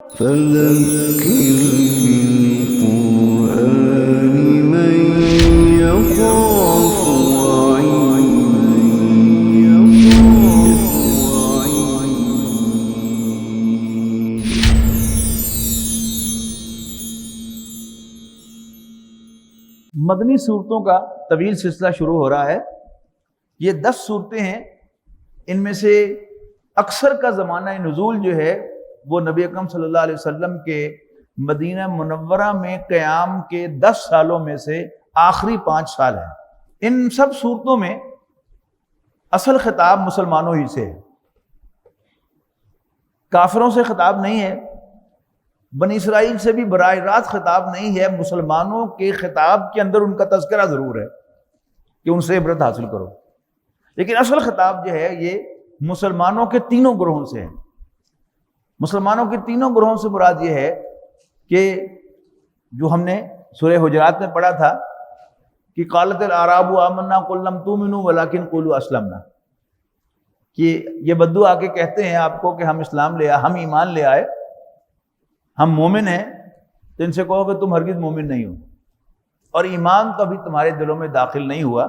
فذكر بالقرآن من يخاف مدنی صورتوں کا طویل سلسلہ شروع ہو رہا ہے۔ یہ 10 صورتیں ہیں، ان میں سے اکثر کا زمانہ نزول جو ہے وہ نبی اکرم صلی اللہ علیہ وسلم کے مدینہ منورہ میں قیام کے 10 سالوں میں سے آخری 5 سال ہیں۔ ان سب صورتوں میں اصل خطاب مسلمانوں ہی سے ہے، کافروں سے خطاب نہیں ہے، بنی اسرائیل سے بھی براہ راست خطاب نہیں ہے۔ مسلمانوں کے خطاب کے اندر ان کا تذکرہ ضرور ہے کہ ان سے عبرت حاصل کرو، لیکن اصل خطاب جو ہے یہ مسلمانوں کے تینوں گروہوں سے ہے۔ مسلمانوں کے تینوں گروہوں سے مراد یہ ہے کہ جو ہم نے سورہ حجرات میں پڑھا تھا کہ قالت الاعراب آمنا قل لم تؤمنوا ولکن قولوا اسلمنا، کہ یہ بدو آ کے کہتے ہیں آپ کو کہ ہم اسلام لے آئے، ہم ایمان لے آئے، ہم مومن ہیں، تو ان سے کہو کہ تم ہرگز مومن نہیں ہو اور ایمان تو ابھی تمہارے دلوں میں داخل نہیں ہوا،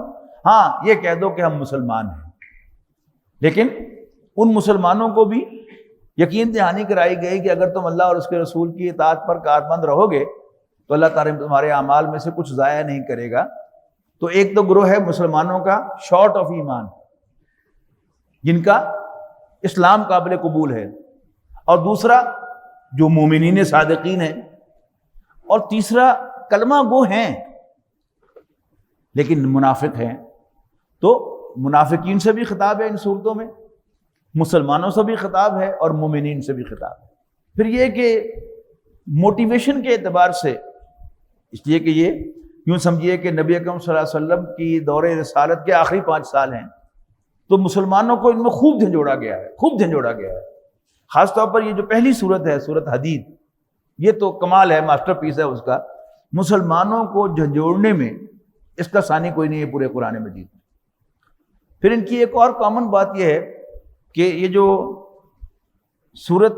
ہاں یہ کہہ دو کہ ہم مسلمان ہیں۔ لیکن ان مسلمانوں کو بھی یقین دہانی کرائی گئی کہ اگر تم اللہ اور اس کے رسول کی اطاعت پر کاربند رہو گے تو اللہ تعالیٰ تمہارے اعمال میں سے کچھ ضائع نہیں کرے گا۔ تو ایک تو گروہ ہے مسلمانوں کا شارٹ آف ایمان، جن کا اسلام قابل قبول ہے، اور دوسرا جو مومنین صادقین ہیں، اور تیسرا کلمہ گو ہیں لیکن منافق ہیں۔ تو منافقین سے بھی خطاب ہے ان صورتوں میں، مسلمانوں سے بھی خطاب ہے اور مومنین سے بھی خطاب ہے۔ پھر یہ کہ موٹیویشن کے اعتبار سے، اس لیے کہ یہ یوں سمجھیے کہ نبی اکرم صلی اللہ علیہ وسلم کی دور رسالت کے آخری 5 سال ہیں، تو مسلمانوں کو ان میں خوب جھنجھوڑا گیا ہے، خوب جھنجھوڑا گیا ہے۔ خاص طور پر یہ جو پہلی صورت ہے سورت حدید، یہ تو کمال ہے، ماسٹر پیس ہے اس کا۔ مسلمانوں کو جھنجھوڑنے میں اس کا ثانی کوئی نہیں ہے پورے قرآن مجید میں۔ پھر ان کی ایک اور کامن بات یہ ہے کہ یہ جو سورت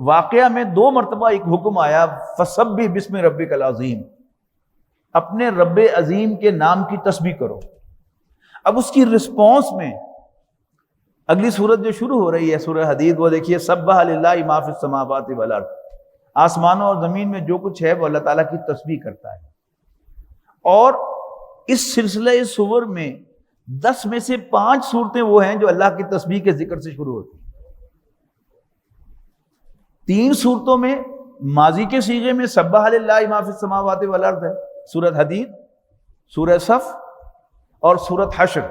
واقعہ میں 2 مرتبہ ایک حکم آیا فسبح بسم ربک العظیم، اپنے رب عظیم کے نام کی تسبیح کرو۔ اب اس کی رسپانس میں اگلی سورت جو شروع ہو رہی ہے سورہ حدید، وہ دیکھیے سبح للہ ما فی السماوات والارض، آسمانوں اور زمین میں جو کچھ ہے وہ اللہ تعالیٰ کی تسبیح کرتا ہے۔ اور اس سلسلہ سور میں 10 میں سے 5 صورتیں وہ ہیں جو اللہ کی تسبیح کے ذکر سے شروع ہوتی ہیں۔ 3 صورتوں میں ماضی کے صیغے میں سبح للہ ما فی السماوات والارض ہے، سورۃ حدید، سورہ صف اور سورۃ حشر۔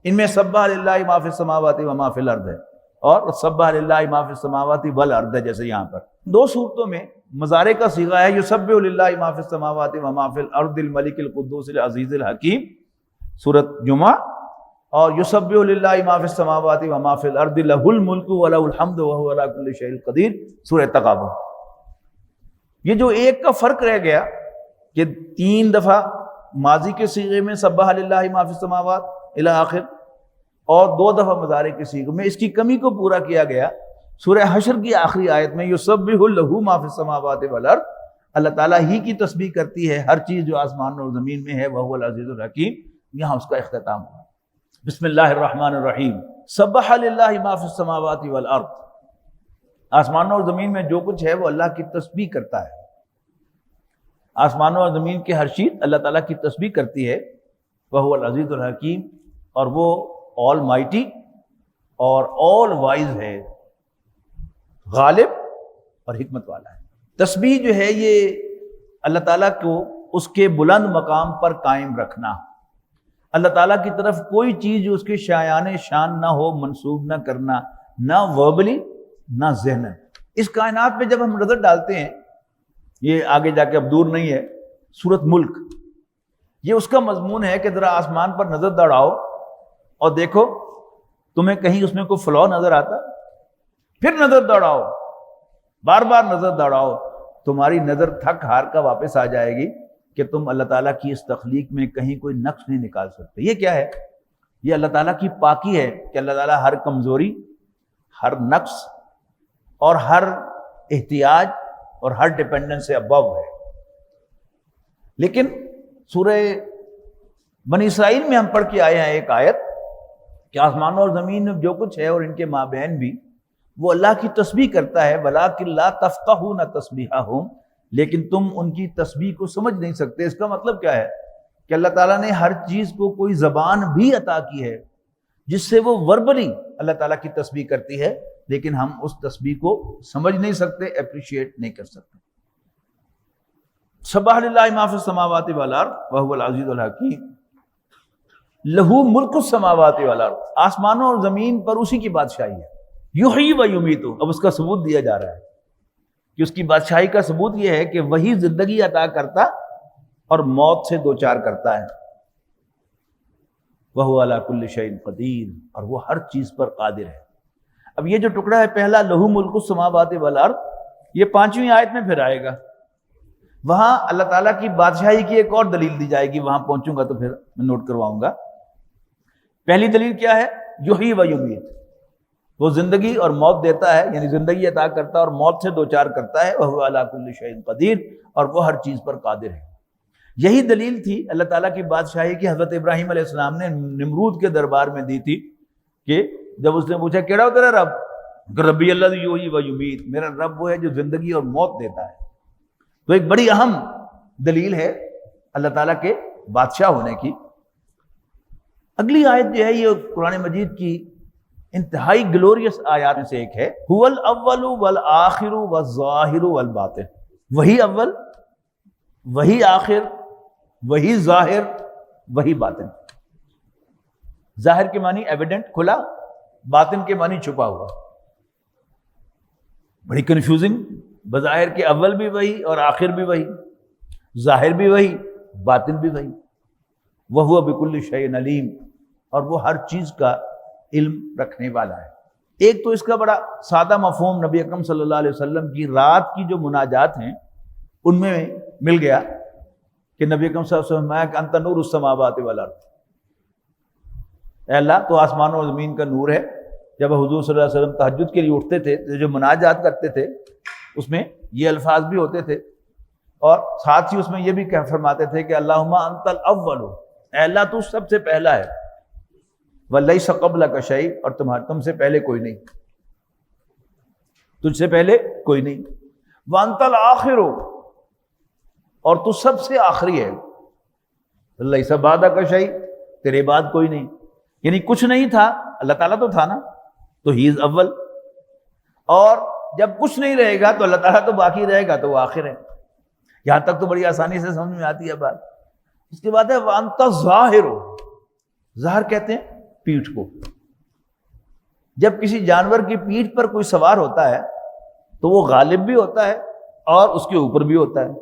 ان میں سبح للہ ما فی السماوات وما فی الارض ہے، اور سبح للہ ما فی السماوات والارض ہے، جیسے یہاں پر 2 صورتوں میں مضارع کا صیغہ ہے یسبح للہ ما فی السماوات وما فی الارض الملک القدوس العزیز الحکیم، سورۃ جمعہ، اور یسبح للہ ما فی السماوات وما فی الارض لہ الملک ولہ الحمد وہو علی کل شیء قدیر، سورۃ تغابن۔ یہ جو ایک کا فرق رہ گیا کہ 3 دفعہ ماضی کے صیغے میں سبح للہ ما فی السماوات الی آخر، اور 2 دفعہ مضارع کے صیغے میں، اس کی کمی کو پورا کیا گیا سورہ حشر کی آخری آیت میں یسبح لہ ما فی السماوات والارض، اللہ تعالیٰ ہی کی تسبیح کرتی ہے ہر چیز جو آسمان اور زمین میں ہے، وہو العزیز الحکیم، یہاں اس کا اختتام ہوا۔ بسم اللہ الرحمن الرحیم، سبح للہ ما فی السماوات والارض، آسمانوں اور زمین میں جو کچھ ہے وہ اللہ کی تسبیح کرتا ہے۔ آسمانوں اور زمین کی ہر چیز اللہ تعالیٰ کی تسبیح کرتی ہے، وہو العزیز الحکیم، اور وہ آل مائٹی اور آل وائز ہے، غالب اور حکمت والا ہے۔ تسبیح جو ہے یہ اللہ تعالیٰ کو اس کے بلند مقام پر قائم رکھنا، اللہ تعالیٰ کی طرف کوئی چیز جو اس کے شایان شان نہ ہو منسوب نہ کرنا، نہ وربلی نہ ذہنن۔ اس کائنات میں جب ہم نظر ڈالتے ہیں، یہ آگے جا کے اب دور نہیں ہے، سورۃ ملک، یہ اس کا مضمون ہے کہ ذرا آسمان پر نظر دوڑاؤ اور دیکھو تمہیں کہیں اس میں کوئی فلاؤ نظر آتا، پھر نظر دوڑاؤ، بار بار نظر دوڑاؤ، تمہاری نظر تھک ہار کا واپس آ جائے گی کہ تم اللہ تعالیٰ کی اس تخلیق میں کہیں کوئی نقص نہیں نکال سکتے۔ یہ کیا ہے؟ یہ اللہ تعالیٰ کی پاکی ہے کہ اللہ تعالیٰ ہر کمزوری، ہر نقص اور ہر احتیاج اور ہر ڈپینڈنس سے ابو ہے. لیکن سورہ بنی اسرائیل میں ہم پڑھ کے آئے ہیں ایک آیت کہ آسمانوں اور زمین میں جو کچھ ہے اور ان کے مابین بھی وہ اللہ کی تسبیح کرتا ہے. وَلَٰكِن لَا تَفْقَهُونَ تَسْبِيحَهُمْ، لیکن تم ان کی تسبیح کو سمجھ نہیں سکتے. اس کا مطلب کیا ہے کہ اللہ تعالیٰ نے ہر چیز کو کوئی زبان بھی عطا کی ہے جس سے وہ وربلی اللہ تعالیٰ کی تسبیح کرتی ہے، لیکن ہم اس تسبیح کو سمجھ نہیں سکتے، اپریشیٹ نہیں کر سکتے. سبح للہ ما فی السماوات والارض وہو العزیز الحکیم لہو ملک السماوات والارض. آسمانوں اور زمین پر اسی کی بادشاہی ہے. یحیی و یمیت، اب اس کا ثبوت دیا جا رہا ہے کہ اس کی بادشاہی کا ثبوت یہ ہے کہ وہی زندگی عطا کرتا اور موت سے دوچار کرتا ہے. وہو علی کل شیء قدیر، اور وہ ہر چیز پر قادر ہے. اب یہ جو ٹکڑا ہے پہلا لہو ملک السماوات والارض، یہ 5ویں آیت میں پھر آئے گا. وہاں اللہ تعالیٰ کی بادشاہی کی ایک اور دلیل دی جائے گی، وہاں پہنچوں گا تو پھر میں نوٹ کرواؤں گا. پہلی دلیل کیا ہے؟ یحیی و یمیت، وہ زندگی اور موت دیتا ہے، یعنی زندگی عطا کرتا ہے اور موت سے دوچار کرتا ہے. وہو علی کل شیء قدیر، اور وہ ہر چیز پر قادر ہے. یہی دلیل تھی اللہ تعالیٰ کی بادشاہی کی حضرت ابراہیم علیہ السلام نے نمرود کے دربار میں دی تھی کہ جب اس نے پوچھا کیڑا ہو تیرا رب؟ ربی اللہ یحیی و یمیت، میرا رب وہ ہے جو زندگی اور موت دیتا ہے. تو ایک بڑی اہم دلیل ہے اللہ تعالیٰ کے بادشاہ ہونے کی. اگلی آیت جو ہے یہ قرآن مجید کی انتہائی گلوریس آیات میں سے ایک ہے. هو الاول والآخر والظاہر والباطن، وہی اول، وہی آخر، وہی ظاہر، وہی باطن. ظاہر کے معنی ایویڈنٹ کھلا، باطن کے معنی چھپا ہوا. بڑی کنفیوزنگ. بظاہر کے اول بھی وہی اور آخر بھی وہی، ظاہر بھی وہی، باطن بھی وہی. وَهُوَ بِكُلِّ شَيْءٍ عَلِيمٌ، اور وہ ہر چیز کا علم رکھنے والا ہے. ایک تو اس کا بڑا سادہ مفہوم نبی اکرم صلی اللہ علیہ وسلم کی رات کی جو مناجات ہیں ان میں مل گیا کہ نبی اکرم صلی اللہ علیہ وسلم فرمایا کہ انت نور السماوات والارض، اے اللہ تو آسمانوں اور زمین کا نور ہے. جب حضور صلی اللہ علیہ وسلم تہجد کے لیے اٹھتے تھے جو مناجات کرتے تھے اس میں یہ الفاظ بھی ہوتے تھے، اور ساتھ ہی اس میں یہ بھی فرماتے تھے کہ اللہم انت الاول، اے اللہ تو سب سے پہلا ہے. ولیس قبلک شیء، اور تم سے پہلے کوئی نہیں، تجھ سے پہلے کوئی نہیں. وانت الآخر، اور تو سب سے آخری ہے. لیس بعدک شیء، تیرے بعد کوئی نہیں. یعنی کچھ نہیں تھا، اللہ تعالیٰ تو تھا نا، تو ہی از اول. اور جب کچھ نہیں رہے گا تو اللہ تعالیٰ تو باقی رہے گا، تو وہ آخر ہے. یہاں تک تو بڑی آسانی سے سمجھ میں آتی ہے بات. اس کے بعد ہے وانت ظاہر. ظاہر کہتے ہیں پیٹھ کو. جب کسی جانور کی پیٹھ پر کوئی سوار ہوتا ہے تو وہ غالب بھی ہوتا ہے اور اس کے اوپر بھی ہوتا ہے.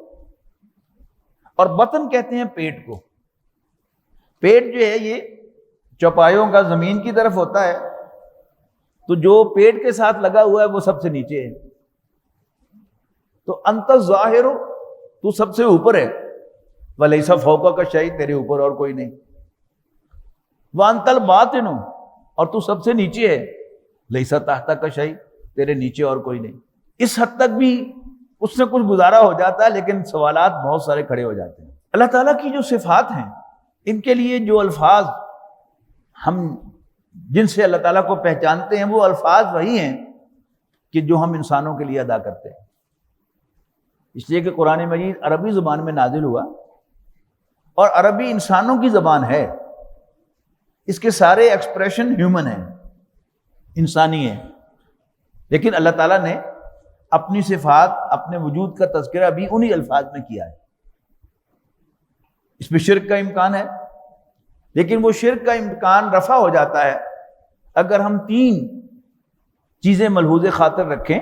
اور بطن کہتے ہیں پیٹ کو. پیٹ جو ہے یہ چوپایوں کا زمین کی طرف ہوتا ہے، تو جو پیٹ کے ساتھ لگا ہوا ہے وہ سب سے نیچے ہے. تو انت ظاہر، تو سب سے اوپر ہے. ولیس فوقک شیء، تیرے اوپر اور کوئی نہیں. وانت الباطن، اور تو سب سے نیچے ہے. لیس تحتک شیء، تیرے نیچے اور کوئی نہیں. اس حد تک بھی اس سے کچھ گزارا ہو جاتا ہے، لیکن سوالات بہت سارے کھڑے ہو جاتے ہیں. اللہ تعالیٰ کی جو صفات ہیں ان کے لیے جو الفاظ ہم جن سے اللہ تعالیٰ کو پہچانتے ہیں وہ الفاظ وہی ہیں کہ جو ہم انسانوں کے لیے ادا کرتے ہیں. اس لیے کہ قرآن مجید عربی زبان میں نازل ہوا، اور عربی انسانوں کی زبان ہے. اس کے سارے ایکسپریشن ہیومن ہیں، انسانی ہیں. لیکن اللہ تعالیٰ نے اپنی صفات، اپنے وجود کا تذکرہ بھی انہی الفاظ میں کیا ہے. اس میں شرک کا امکان ہے، لیکن وہ شرک کا امکان رفع ہو جاتا ہے اگر ہم 3 چیزیں ملحوظ خاطر رکھیں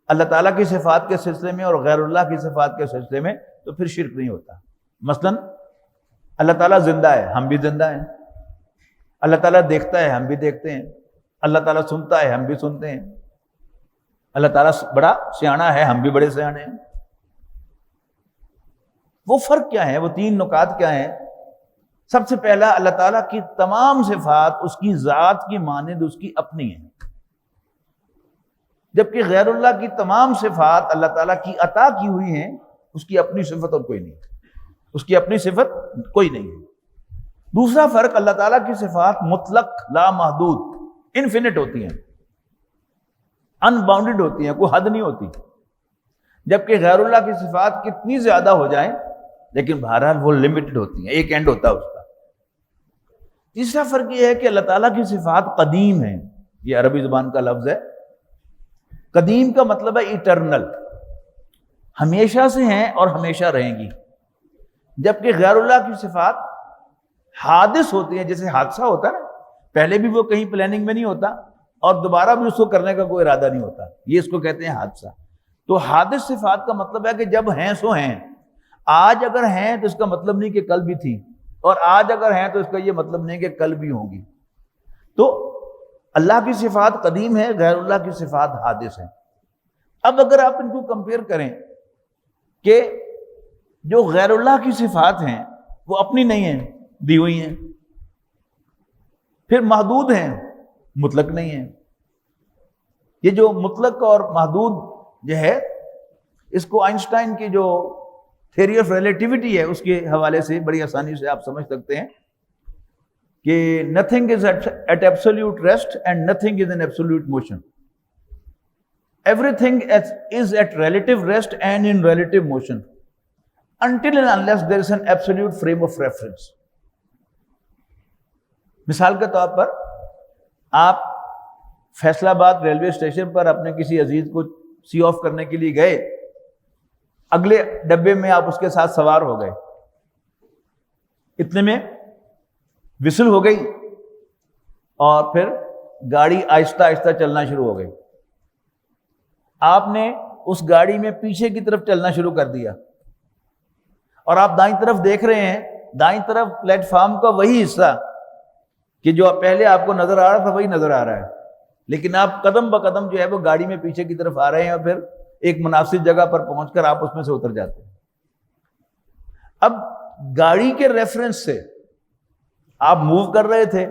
اللہ تعالیٰ کی صفات کے سلسلے میں اور غیر اللہ کی صفات کے سلسلے میں، تو پھر شرک نہیں ہوتا. مثلا اللہ تعالیٰ زندہ ہے، ہم بھی زندہ ہیں. اللہ تعالیٰ دیکھتا ہے، ہم بھی دیکھتے ہیں. اللہ تعالیٰ سنتا ہے، ہم بھی سنتے ہیں. اللہ تعالیٰ بڑا سیاںا ہے، ہم بھی بڑے سیانے ہیں. وہ فرق کیا ہے؟ وہ 3 نکات کیا ہیں؟ سب سے پہلا، اللہ تعالیٰ کی تمام صفات اس کی ذات کی مانند اس کی اپنی ہیں. جبکہ غیر اللہ کی تمام صفات اللہ تعالیٰ کی عطا کی ہوئی ہیں، اس کی اپنی صفت اور کوئی نہیں، اس کی اپنی صفت کوئی نہیں ہے۔ دوسرا فرق، اللہ تعالیٰ کی صفات مطلق لا محدود انفینٹ ہوتی ہیں، ان باؤنڈڈ ہوتی ہیں، کوئی حد نہیں ہوتی، جبکہ غیر اللہ کی صفات کتنی زیادہ ہو جائیں لیکن بہرحال وہ لمیٹڈ ہوتی ہیں، ایک اینڈ ہوتا ہے اس کا۔ تیسرا فرق یہ ہے کہ اللہ تعالیٰ کی صفات قدیم ہیں، یہ عربی زبان کا لفظ ہے۔ قدیم کا مطلب ہے ایٹرنل، ہمیشہ سے ہیں اور ہمیشہ رہیں گی، جبکہ غیر اللہ کی صفات حادث ہوتی ہیں، جیسے حادثہ ہوتا ہے نا، پہلے بھی وہ کہیں پلاننگ میں نہیں ہوتا اور دوبارہ بھی اس کو کرنے کا کوئی ارادہ نہیں ہوتا، یہ اس کو کہتے ہیں حادثہ۔ تو حادث صفات کا مطلب ہے کہ جب ہیں سو ہیں، آج اگر ہیں تو اس کا مطلب نہیں کہ کل بھی تھی، اور آج اگر ہیں تو اس کا یہ مطلب نہیں کہ کل بھی ہوں گی۔ تو اللہ کی صفات قدیم ہے، غیر اللہ کی صفات حادث ہیں۔ اب اگر آپ ان کو کمپیئر کریں کہ جو غیر اللہ کی صفات ہیں وہ اپنی نہیں ہیں، دی ہوئی ہیں، پھر محدود ہیں، مطلق نہیں ہیں۔ یہ جو مطلق اور محدود جو ہے، اس کو آئنسٹائن کی جو تھیوری آف ریلیٹیوٹی ہے اس کے حوالے سے بڑی آسانی سے آپ سمجھ سکتے ہیں کہ nothing is at absolute rest and nothing is in absolute motion. Everything is at relative rest and in relative motion until and unless there is an absolute frame of reference. مثال کے طور پر آپ فیصل آباد ریلوے اسٹیشن پر اپنے کسی عزیز کو سی of کرنے کے لیے گئے، اگلے ڈبے میں آپ اس کے ساتھ سوار ہو گئے، اتنے میں وسل ہو گئی اور پھر گاڑی آہستہ آہستہ چلنا شروع ہو گئی۔ آپ نے اس گاڑی میں پیچھے کی طرف چلنا شروع کر دیا اور آپ دائیں طرف دیکھ رہے ہیں، دائیں طرف پلیٹ فارم کا وہی حصہ کہ جو پہلے آپ کو نظر آ رہا تھا وہی نظر آ رہا ہے، لیکن آپ قدم بقدم جو ہے وہ گاڑی میں پیچھے کی طرف آ رہے ہیں اور پھر ایک مناسب جگہ پر پہنچ کر آپ اس میں سے اتر جاتے ہیں۔ اب گاڑی کے ریفرنس سے آپ موو کر رہے تھے،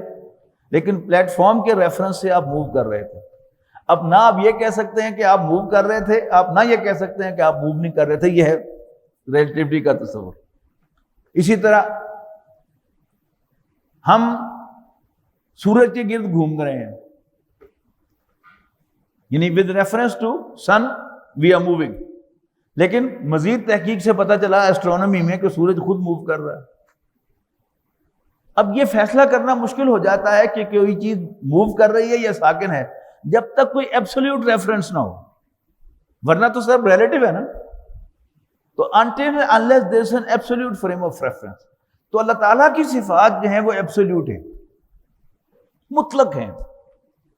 لیکن پلیٹ فارم کے ریفرنس سے آپ موو کر رہے تھے۔ اب نہ آپ یہ کہہ سکتے ہیں کہ آپ موو کر رہے تھے، آپ نہ یہ کہہ سکتے ہیں کہ آپ موو نہیں کر رہے تھے، یہ ہے ریلیٹیوٹی کا تصور۔ اسی طرح ہم سورج کے گرد گھوم رہے ہیں، یعنی with reference to sun we are moving, لیکن مزید تحقیق سے پتہ چلا ایسٹرونومی میں کہ سورج خود موو کر رہا ہے۔ اب یہ فیصلہ کرنا مشکل ہو جاتا ہے کہ کوئی چیز موو کر رہی ہے یا ساکن ہے جب تک کوئی ایبسولوٹ ریفرنس نہ ہو، ورنہ تو سب ریلیٹیو ہے نا۔ تو until unless there is an absolute frame of reference، تو اللہ تعالیٰ کی صفات جو ہیں وہ ایبسولوٹ ہیں، مطلق ہیں،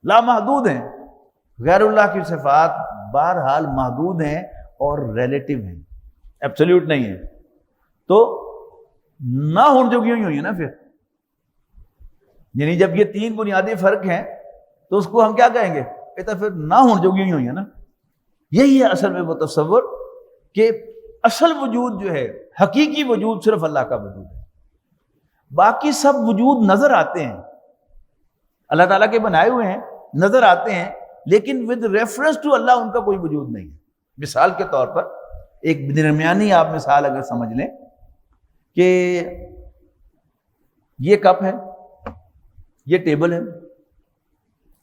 لامحدود ہیں۔ غیر اللہ کی صفات بہرحال محدود ہیں اور ریلیٹیو ہیں، ایبسولوٹ نہیں ہیں۔ تو نہ ہون جو ہوئی ہیں نا، پھر یعنی جب یہ تین بنیادی فرق ہیں تو اس کو ہم کیا کہیں گے؟ کہتا پھر نہ ہون جو ہوئی ہیں نا۔ یہی ہے اصل میں وہ تصور کہ اصل وجود جو ہے، حقیقی وجود صرف اللہ کا وجود ہے، باقی سب وجود نظر آتے ہیں، اللہ تعالیٰ کے بنائے ہوئے ہیں، نظر آتے ہیں، لیکن ود ریفرنس ٹو اللہ ان کا کوئی وجود نہیں ہے۔ مثال کے طور پر ایک درمیانی آپ مثال اگر سمجھ لیں کہ یہ کپ ہے، یہ ٹیبل ہے،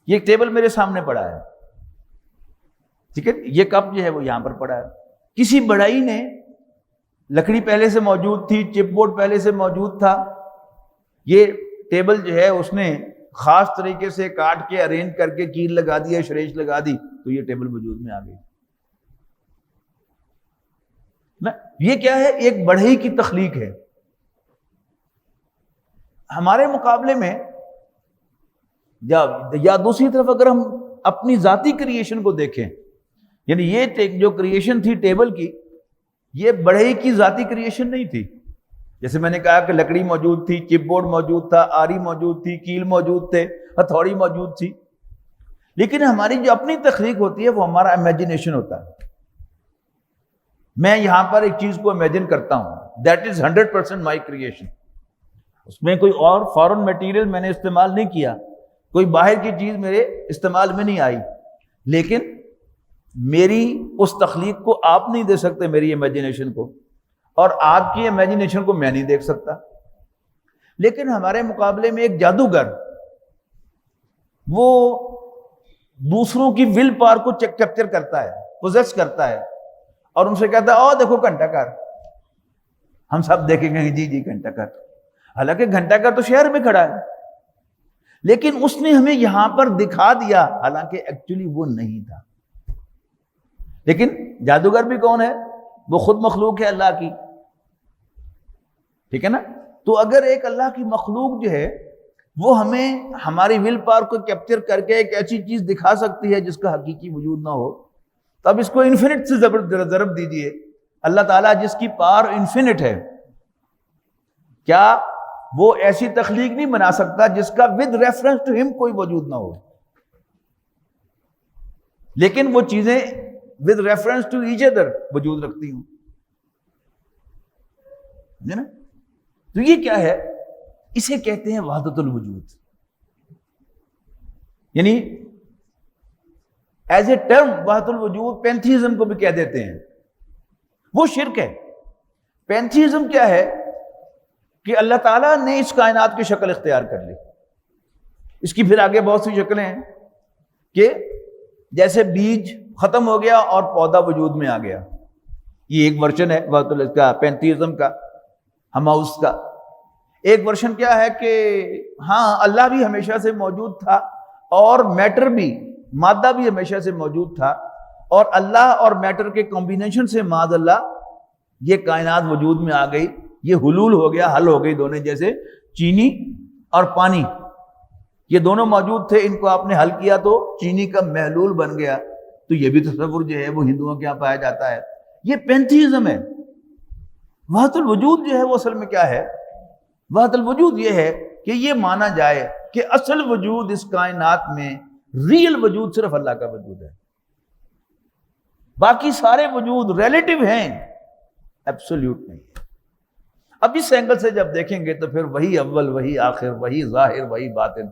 یہ ٹیبل میرے سامنے پڑا ہے، ٹھیک ہے، یہ کپ جو ہے وہ یہاں پر پڑا ہے۔ کسی بڑائی نے لکڑی پہلے سے موجود تھی، چپ بورڈ پہلے سے موجود تھا، یہ ٹیبل جو ہے اس نے خاص طریقے سے کاٹ کے ارینج کر کے کیل لگا دیا، شریش لگا دی، تو یہ ٹیبل وجود میں آ گئی نا۔ یہ کیا ہے؟ ایک بڑھئی کی تخلیق ہے۔ ہمارے مقابلے میں یا دوسری طرف اگر ہم اپنی ذاتی کریشن کو دیکھیں، یعنی یہ جو کریشن تھی ٹیبل کی، یہ بڑھئی کی ذاتی کریشن نہیں تھی۔ جیسے میں نے کہا کہ لکڑی موجود تھی، چپ بورڈ موجود تھا، آری موجود تھی، کیل موجود تھے، ہتھوڑی موجود تھی، لیکن ہماری جو اپنی تخلیق ہوتی ہے وہ ہمارا امیجنیشن ہوتا ہے۔ میں یہاں پر ایک چیز کو امیجن کرتا ہوں، دیٹ از 100% مائی کریشن۔ اس میں کوئی اور فارن میٹیریل میں نے استعمال نہیں کیا، کوئی باہر کی چیز میرے استعمال میں نہیں آئی، لیکن میری اس تخلیق کو آپ نہیں دے سکتے، میری امیجنیشن کو، اور آپ کی امیجنیشن کو میں نہیں دیکھ سکتا. لیکن ہمارے مقابلے میں ایک جادوگر وہ دوسروں کی ول پاور کو کیپچر کرتا ہے، پوزیس کرتا ہے، اور ان سے کہتا ہے او دیکھو گھنٹہ گھر. ہم سب دیکھیں گے جی جی گھنٹہ گھر، حالانکہ گھنٹہ گھر تو شہر میں کھڑا ہے، لیکن اس نے ہمیں یہاں پر دکھا دیا، حالانکہ ایکچولی وہ نہیں تھا. لیکن جادوگر بھی کون ہے؟ وہ خود مخلوق ہے اللہ کی، ٹھیک ہے نا. تو اگر ایک اللہ کی مخلوق جو ہے وہ ہمیں ہماری ول پاور کو کیپچر کر کے ایک ایسی چیز دکھا سکتی ہے جس کا حقیقی وجود نہ ہو، تو اب اس کو انفینٹ سے ضرب دیجئے. اللہ تعالیٰ جس کی پاور انفینٹ ہے، کیا وہ ایسی تخلیق نہیں بنا سکتا جس کا ود ریفرنس ٹو ہم کوئی وجود نہ ہو، لیکن وہ چیزیں with reference to each other وجود رکھتی ہوں، ہے نا. تو یہ کیا ہے؟ اسے کہتے ہیں وحدت الوجود. یعنی ایز اے ٹرم وحدت الوجود پینتھیزم کو بھی کہہ دیتے ہیں. وہ شرک ہے. پینتھیزم کیا ہے؟ کہ اللہ تعالیٰ نے اس کائنات کی شکل اختیار کر لی. اس کی پھر آگے بہت سی شکلیں ہیں کہ جیسے بیج ختم ہو گیا اور پودا وجود میں آ گیا. یہ ایک ورژن ہے وحدت کا، پینتھیزم کا، ہماؤس کا. ایک ورژن کیا ہے کہ ہاں اللہ بھی ہمیشہ سے موجود تھا اور میٹر بھی، مادہ بھی ہمیشہ سے موجود تھا، اور اللہ اور میٹر کے کمبینیشن سے معاذ اللہ یہ کائنات وجود میں آ گئی. یہ حلول ہو گیا، حل ہو گئی دونوں، جیسے چینی اور پانی یہ دونوں موجود تھے، ان کو آپ نے حل کیا تو چینی کا محلول بن گیا. تو یہ بھی تصور جو ہے وہ ہندوؤں کے یہاں پایا جاتا ہے. یہ پینتھیزم ہے. وحدت الوجود جو ہے وہ اصل میں کیا ہے؟ وحدت الوجود یہ ہے کہ یہ مانا جائے کہ اصل وجود اس کائنات میں، ریل وجود صرف اللہ کا وجود ہے، باقی سارے وجود ریلیٹو ہیں، ایبسولوٹ نہیں. اب اس اینگل سے جب دیکھیں گے تو پھر وہی اول، وہی آخر، وہی ظاہر، وہی باطن،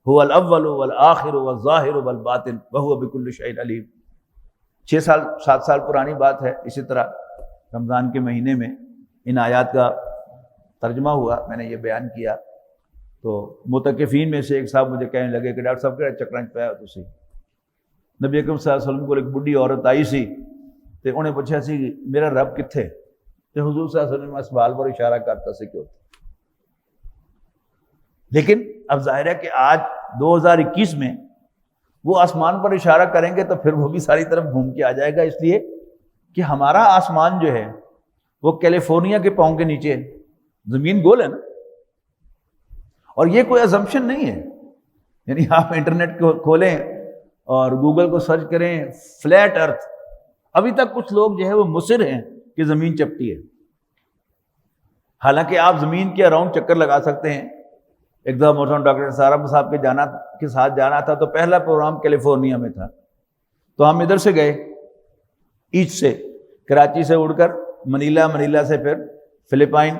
هو الاول والآخر والظاہر والباطن وهو بكل شيء علیم. 7 سال پرانی بات ہے. اسی طرح رمضان کے مہینے میں ان آیات کا ترجمہ ہوا، میں نے یہ بیان کیا، تو متکفین میں سے ایک صاحب مجھے کہنے لگے کہ ڈاکٹر صاحب کہڑا چکرانچ پایا تسی. نبی اکرم صلی اللہ علیہ وسلم کو ایک بڈھی عورت آئی سی تے انہیں پوچھا سی میرا رب کتھے؟ تے حضور صلی اللہ علیہ وسلم اس سوال پر اشارہ کرتا سی کیوں. لیکن اب ظاہر ہے کہ آج 2021 میں وہ آسمان پر اشارہ کریں گے تو پھر وہ بھی ساری طرف گھوم کے آ جائے گا، اس لیے کہ ہمارا آسمان جو ہے وہ کیلیفورنیا کے پاؤں کے نیچے ہے. زمین گول ہے نا، اور یہ کوئی assumption نہیں ہے. یعنی آپ انٹرنیٹ کو کھولیں اور گوگل کو سرچ کریں فلیٹ ارتھ، ابھی تک کچھ لوگ جو ہے وہ مصر ہیں کہ زمین چپٹی ہے، حالانکہ آپ زمین کے اراؤنڈ چکر لگا سکتے ہیں. ایک دفعہ مولانا ڈاکٹر سارا صاحب کے ساتھ جانا تھا، تو پہلا پروگرام کیلیفورنیا میں تھا، تو ہم ادھر سے گئے ایسٹ سے، کراچی سے اڑ کر منیلا سے پھر فلپائن،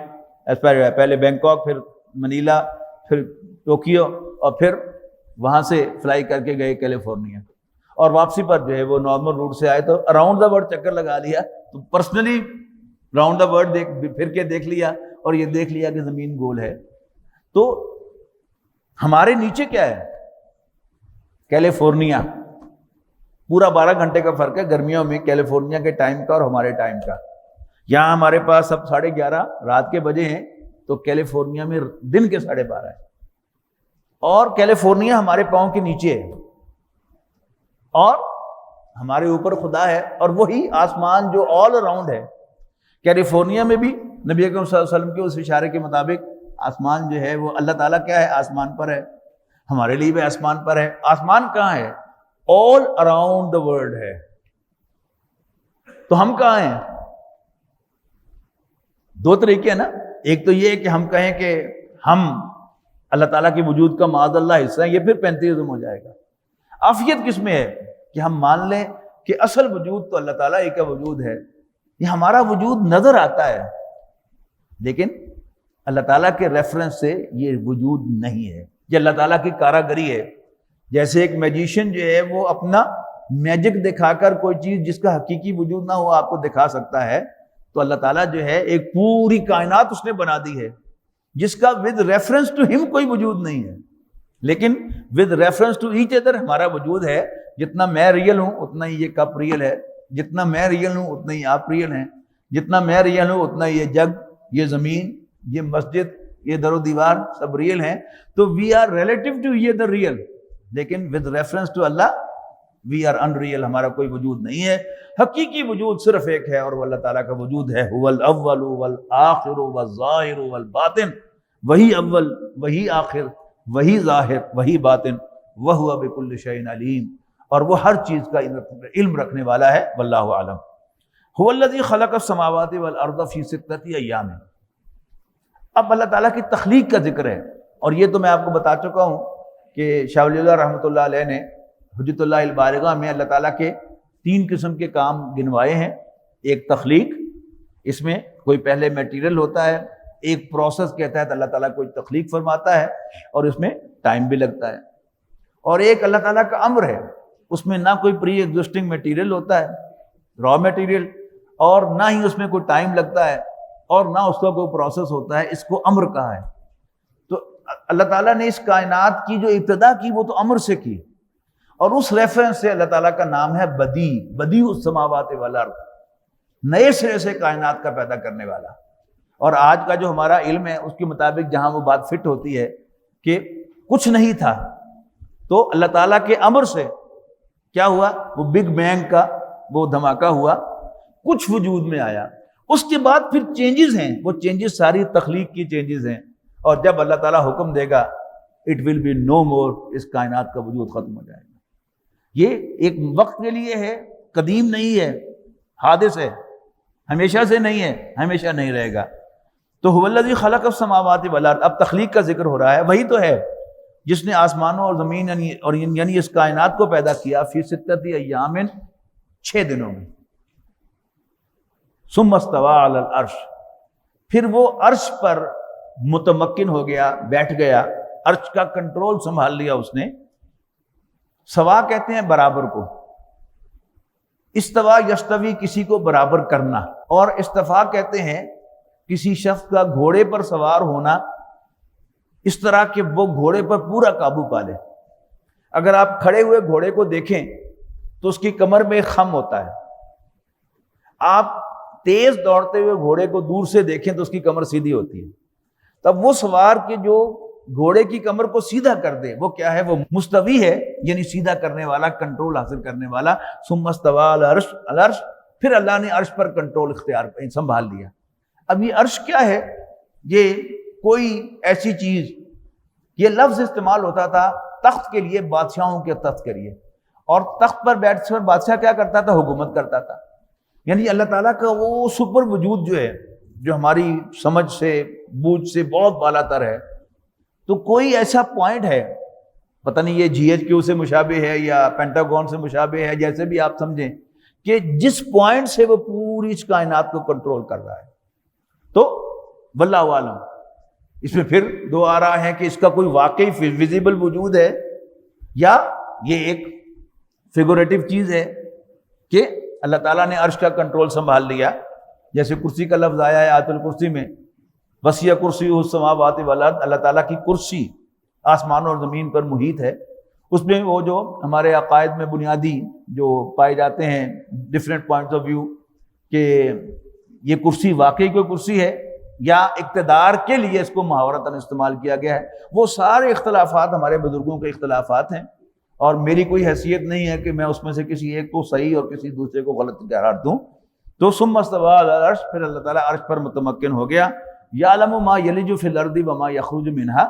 پہلے بینکاک، پھر منیلا، پھر ٹوکیو، اور پھر وہاں سے فلائی کر کے گئے کیلیفورنیا. اور واپسی پر جو ہے وہ نارمل روٹ سے آئے تو اراؤنڈ دا ورلڈ چکر لگا لیا. تو پرسنلی راؤنڈ دا ورلڈ پھر کے دیکھ لیا اور یہ دیکھ لیا کہ زمین گول ہے. تو ہمارے نیچے کیا ہے؟ کیلیفورنیا. پورا 12 گھنٹے کا فرق ہے گرمیوں میں کیلیفورنیا کے ٹائم کا اور ہمارے ٹائم کا. یہاں ہمارے پاس اب 11:30 رات کے بجے ہیں، تو کیلیفورنیا میں دن کے 12:30 ہے، اور کیلیفورنیا ہمارے پاؤں کے نیچے ہے، اور ہمارے اوپر خدا ہے، اور وہی آسمان جو آل اراؤنڈ ہے. کیلیفورنیا میں بھی نبی اکرم صلی اللہ علیہ وسلم کے اس اشارے کے مطابق آسمان جو ہے وہ اللہ تعالیٰ کیا ہے؟ آسمان پر ہے. ہمارے لیے بھی آسمان پر ہے. آسمان کہاں ہے؟ آل اراؤنڈ دا ورلڈ ہے. تو ہم کہاں ہیں؟ 2 طریقے ہیں نا. ایک تو یہ کہ ہم کہیں کہ ہم اللہ تعالیٰ کے وجود کا معاذ اللہ حصہ ہیں، یہ پھر پینتھیزم ہو جائے گا. عافیت کس میں ہے؟ کہ ہم مان لیں کہ اصل وجود تو اللہ تعالیٰ ہی کا وجود ہے. یہ ہمارا وجود نظر آتا ہے، لیکن اللہ تعالیٰ کے ریفرنس سے یہ وجود نہیں ہے. یہ اللہ تعالیٰ کی کاراگری ہے. جیسے ایک میجیشین جو ہے وہ اپنا میجک دکھا کر کوئی چیز جس کا حقیقی وجود نہ ہو آپ کو دکھا سکتا ہے، تو اللہ تعالیٰ جو ہے ایک پوری کائنات اس نے بنا دی ہے جس کا ود ریفرنس ٹو ہم کوئی وجود نہیں ہے، لیکن with reference to each other ہمارا وجود ہے۔ جتنا میں ریئل ہوں اتنا ہی یہ کپ ریئل ہے، جتنا میں ریئل ہوں اتنا ہی آپ ریئل ہیں، جتنا میں ریئل ہوں اتنا ہی یہ جگ، یہ زمین، یہ مسجد، یہ در و دیوار سب ریئل ہیں۔ تو وی آر ریلیٹو ٹو یہ دا ریئل، لیکن with reference to Allah we are unreal, ہمارا کوئی وجود نہیں ہے۔ حقیقی وجود صرف ایک ہے اور وہ اللہ تعالیٰ کا وجود ہے، هو الاول والآخر والظاہر والباطن، وہی اول، وہی آخر، وہی ظاہر، وہی باطن، وہو بکل شیء علیم، اور وہ ہر چیز کا علم رکھنے والا ہے۔ واللہ اعلم۔ هو الذی خلق السماوات والارض فی ستۃ ایام۔ اب اللہ تعالیٰ کی تخلیق کا ذکر ہے، اور یہ تو میں آپ کو بتا چکا ہوں کہ شاہ ولی اللہ رحمۃ اللہ علیہ نے حجت اللہ البالغہ میں اللہ تعالیٰ کے 3 قسم کے کام گنوائے ہیں۔ ایک تخلیق، اس میں کوئی پہلے میٹیریل ہوتا ہے، ایک پروسیس کے تحت اللہ تعالیٰ کوئی تخلیق فرماتا ہے اور اس میں ٹائم بھی لگتا ہے، اور ایک اللہ تعالیٰ کا امر ہے، اس میں نہ کوئی پری ایگزسٹنگ میٹیریل ہوتا ہے، را میٹیریل، اور نہ ہی اس میں کوئی ٹائم لگتا ہے اور نہ اس کا کوئی پروسیس ہوتا ہے، اس کو امر کہا ہے۔ تو اللہ تعالیٰ نے اس کائنات کی جو ابتدا کی وہ تو امر سے کی، اور اس ریفرنس سے اللہ تعالیٰ کا نام ہے بدیع السماوات والارض، نئے سرے سے کائنات کا پیدا کرنے والا۔ اور آج کا جو ہمارا علم ہے اس کے مطابق جہاں وہ بات فٹ ہوتی ہے کہ کچھ نہیں تھا تو اللہ تعالیٰ کے امر سے کیا ہوا، وہ بگ بینگ کا وہ دھماکہ ہوا، کچھ وجود میں آیا، اس کے بعد پھر چینجز ہیں، وہ چینجز ساری تخلیق کی چینجز ہیں، اور جب اللہ تعالیٰ حکم دے گا اٹ ول بی نو مور، اس کائنات کا وجود ختم ہو جائے گا۔ یہ ایک وقت کے لیے ہے، قدیم نہیں ہے، حادث ہے، ہمیشہ سے نہیں ہے، ہمیشہ نہیں رہے گا۔ تو هو الذی خلق السماوات والارض، اب تخلیق کا ذکر ہو رہا ہے، وہی تو ہے جس نے آسمانوں اور زمین یعنی اس کائنات کو پیدا کیا فی ستۃ ایام، 6 دنوں میں۔ ثم استوى علی العرش، پھر وہ عرش پر متمکن ہو گیا، بیٹھ گیا، عرش کا کنٹرول سنبھال لیا اس نے۔ سوا کہتے ہیں برابر کو، استوا یستوی کسی کو برابر کرنا، اور استفا کہتے ہیں کسی شخص کا گھوڑے پر سوار ہونا اس طرح کہ وہ گھوڑے پر پورا قابو پا لے۔ اگر آپ کھڑے ہوئے گھوڑے کو دیکھیں تو اس کی کمر میں ایک خم ہوتا ہے، آپ تیز دوڑتے ہوئے گھوڑے کو دور سے دیکھیں تو اس کی کمر سیدھی ہوتی ہے۔ تب وہ سوار کے جو گھوڑے کی کمر کو سیدھا کر دے وہ کیا ہے، وہ مستوی ہے، یعنی سیدھا کرنے والا، کنٹرول حاصل کرنے والا۔ ثم استوى علی العرش، پھر اللہ نے عرش پر کنٹرول اختیار سنبھال لیا۔ اب یہ عرش کیا ہے؟ یہ کوئی ایسی چیز، یہ لفظ استعمال ہوتا تھا تخت کے لیے، بادشاہوں کے تخت کے لیے، اور تخت پر بیٹھ کر بادشاہ کیا کرتا تھا، حکومت کرتا تھا۔ یعنی اللہ تعالیٰ کا وہ سپر وجود جو ہے، جو ہماری سمجھ سے، بوجھ سے بہت بالا تر ہے، تو کوئی ایسا پوائنٹ ہے، پتہ نہیں یہ جی ایچ کیو سے مشابہ ہے یا پینٹاگون سے مشابہ ہے، جیسے بھی آپ سمجھیں، کہ جس پوائنٹ سے وہ پوری اس کائنات کو کنٹرول کر رہا ہے۔ تو واللہ عالم، اس میں پھر 2 آراء ہیں کہ اس کا کوئی واقعی ویزیبل وجود ہے یا یہ ایک فیگوریٹو چیز ہے کہ اللہ تعالیٰ نے عرش کا کنٹرول سنبھال لیا۔ جیسے کرسی کا لفظ آیا ہے آیت الکرسی میں، وسیع کرسیہ السماوات والارض، اللہ تعالیٰ کی کرسی آسمان اور زمین پر محیط ہے۔ اس میں وہ جو ہمارے عقائد میں بنیادی جو پائے جاتے ہیں ڈفرینٹ پوائنٹس آف ویو، کہ یہ کرسی واقعی کوئی کرسی ہے یا اقتدار کے لیے اس کو محاورتاً استعمال کیا گیا ہے، وہ سارے اختلافات ہمارے بزرگوں کے اختلافات ہیں، اور میری کوئی حیثیت نہیں ہے کہ میں اس میں سے کسی ایک کو صحیح اور کسی دوسرے کو غلط قرار دوں۔ تو ثم استوى علی العرش، پھر اللہ تعالیٰ عرش پر متمکن ہو گیا۔ یعلم ما یلج فی الارض وما یخرج منہا،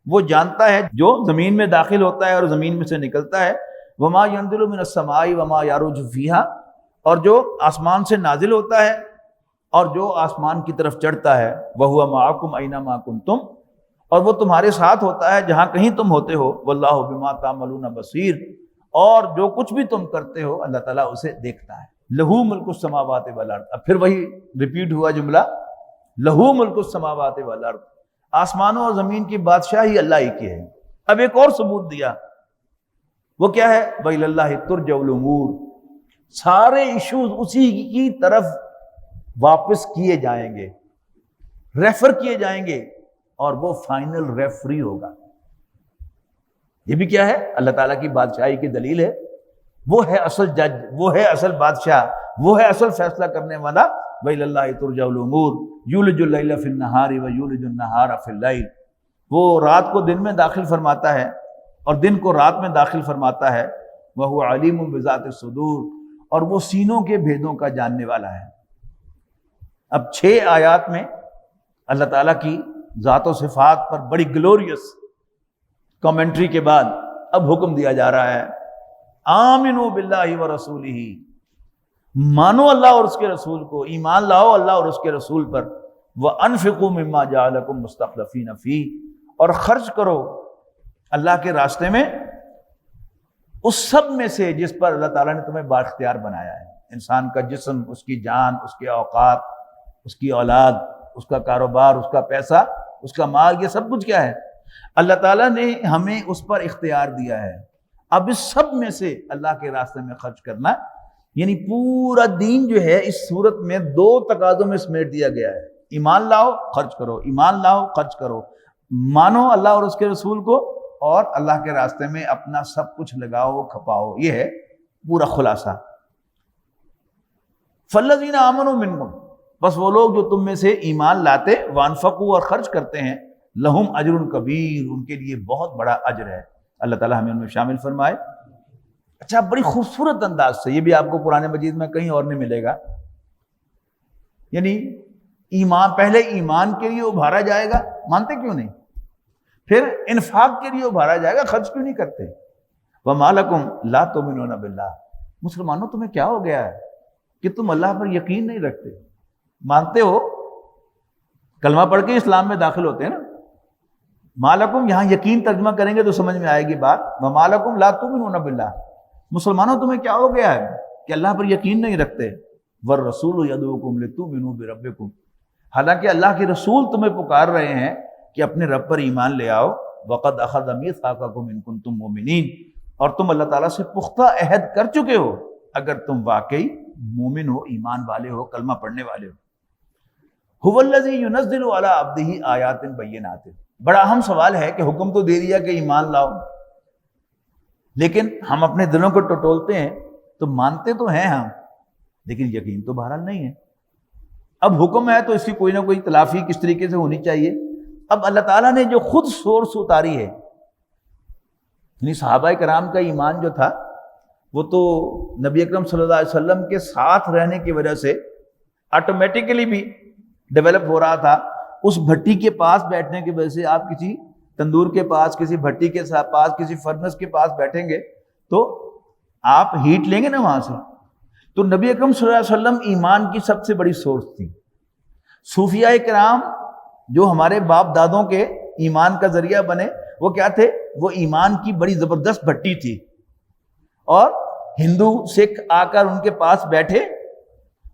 وہ جانتا ہے جو زمین میں داخل ہوتا ہے اور زمین میں سے نکلتا ہے۔ وما ينزل من السماء وما يعرج فیہا، اور جو آسمان سے نازل ہوتا ہے اور جو آسمان کی طرف چڑھتا ہے۔ وَهُوَ مَعَكُمْ أَيْنَمَا كُنْتُمْ، اور وہ تمہارے ساتھ ہوتا ہے جہاں کہیں تم ہوتے ہو۔ وَاللَّهُ بِمَا تَعْمَلُونَ بَصِيرٌ، اور جو کچھ بھی تم کرتے ہو اللہ تعالیٰ اسے دیکھتا ہے۔ لَهُ مُلْكُ السَّمَاوَاتِ وَالْأَرْضِ، اب پھر وہی ریپیٹ ہوا جملہ، لَهُ مُلْكُ السَّمَاوَاتِ وَالْأَرْضِ، آسمانوں اور زمین کی بادشاہی اللہ ہی کی ہے۔ اب ایک اور ثبوت دیا، وہ کیا ہے؟ وَإِلَى اللَّهِ تُرْجَعُ الْأُمُورُ، سارے ایشوز اسی کی طرف واپس کیے جائیں گے، ریفر کیے جائیں گے، اور وہ فائنل ریفری ہوگا۔ یہ بھی کیا ہے؟ اللہ تعالیٰ کی بادشاہی کی دلیل ہے۔ وہ ہے اصل جج، وہ ہے اصل بادشاہ، وہ ہے اصل فیصلہ کرنے والا۔ وَإِلَى اللَّهِ تُرْجَعُ الْأُمُورُ يُولِجُ اللَّيْلَ فِي النَّهَارِ وَيُولِجُ النَّهَارَ فِي اللَّيْلِ، وہ رات کو دن میں داخل فرماتا ہے اور دن کو رات میں داخل فرماتا ہے۔ وَهُوَ عَلِيمٌ بِذَاتِ الصُّدُورِ، اور وہ سینوں کے بھیدوں کا جاننے والا ہے۔ اب 6 آیات میں اللہ تعالیٰ کی ذات و صفات پر بڑی گلوریس کامنٹری کے بعد اب حکم دیا جا رہا ہے، آمنوا باللہ ورسولہ، مانو اللہ اور اس کے رسول کو، ایمان لاؤ اللہ اور اس کے رسول پر۔ وَأَنفِقُوا مِمَّا جَعَلَكُمْ مُسْتَخْلَفِينَ فِيهِ، اور خرچ کرو اللہ کے راستے میں اس سب میں سے جس پر اللہ تعالیٰ نے تمہیں بااختیار بنایا ہے۔ انسان کا جسم، اس کی جان، اس کے اوقات، اس کی اولاد، اس کا کاروبار، اس کا پیسہ، اس کا مال، یہ سب کچھ کیا ہے؟ اللہ تعالیٰ نے ہمیں اس پر اختیار دیا ہے۔ اب اس سب میں سے اللہ کے راستے میں خرچ کرنا، یعنی پورا دین جو ہے اس صورت میں 2 تقاضوں میں سمیٹ دیا گیا ہے، ایمان لاؤ خرچ کرو، ایمان لاؤ خرچ کرو، مانو اللہ اور اس کے رسول کو، اور اللہ کے راستے میں اپنا سب کچھ لگاؤ کھپاؤ۔ یہ ہے پورا خلاصہ۔ فالذین آمنوا منکم، بس وہ لوگ جو تم میں سے ایمان لاتے، وانفقوا، اور خرچ کرتے ہیں، لہم اجر کبیر، ان کے لیے بہت بڑا اجر ہے۔ اللہ تعالیٰ ہمیں ان میں شامل فرمائے۔ اچھا، بڑی خوبصورت انداز سے، یہ بھی آپ کو قرآن مجید میں کہیں اور نہیں ملے گا، یعنی ایمان، پہلے ایمان کے لیے ابھارا جائے گا، مانتے کیوں نہیں؟ پھر انفاق کے لیے ابھارا جائے گا، خرچ کیوں نہیں کرتے؟ وَمَا لَكُمْ لَا تُؤْمِنُونَ بِاللَّهِ، مسلمانوں تمہیں کیا ہو گیا ہے کہ تم اللہ پر یقین نہیں رکھتے؟ مانتے ہو، کلمہ پڑھ کے اسلام میں داخل ہوتے ہیں نا۔ مالکم یہاں یقین ترجمہ کریں گے تو سمجھ میں آئے گی بات۔ وَمَا لَكُمْ لَا تُؤْمِنُونَ بِاللَّهِ، مسلمانوں تمہیں کیا ہو گیا ہے کہ اللہ پر یقین نہیں رکھتے؟ وَالرَّسُولُ يَدْعُوكُمْ لِتُؤْمِنُوا بِرَبِّكُمْ، حالانکہ اللہ کے رسول تمہیں پکار رہے ہیں کہ اپنے رب پر ایمان لے آؤ۔ وَقَدْ أَخَذَ مِيثَاقَكُمْ إِن كُنتُم مُؤْمِنِينَ، اور تم اللہ تعالیٰ سے پختہ عہد کر چکے ہو اگر تم واقعی مومن ہو، ایمان والے ہو، کلمہ پڑھنے والے ہو۔ هُوَ الَّذِي يُنَزِّلُ عَلَىٰ عَبْدِهِ آيَاتٍ بَيِّنَاتٍ، بڑا اہم سوال ہے کہ حکم تو دے دیا کہ ایمان لاؤ، لیکن ہم اپنے دلوں کو ٹٹولتے ہیں، تو مانتے تو ہیں ہم، لیکن یقین تو بہرحال نہیں ہے۔ اب حکم ہے تو اس کی کوئی نہ کوئی تلافی کس طریقے سے ہونی چاہیے۔ اب اللہ تعالیٰ نے جو خود سورس اتاری ہے، یعنی صحابہ کرام کا ایمان جو تھا وہ تو نبی اکرم صلی اللہ علیہ وسلم کے ساتھ رہنے کی وجہ سے آٹومیٹیکلی بھی ڈیولپ ہو رہا تھا۔ اس بھٹی کے پاس بیٹھنے کی وجہ سے، آپ کسی تندور کے پاس، کسی بھٹی کے پاس، کسی فرنس کے پاس بیٹھیں گے تو آپ ہیٹ لیں گے نا وہاں سے۔ تو نبی اکرم صلی اللہ علیہ وسلم ایمان کی سب سے بڑی سورس تھی۔ صوفیاء کرام جو ہمارے باپ دادوں کے ایمان کا ذریعہ بنے، وہ کیا تھے؟ وہ ایمان کی بڑی زبردست بھٹی تھی، اور ہندو سکھ آ کر ان کے پاس بیٹھے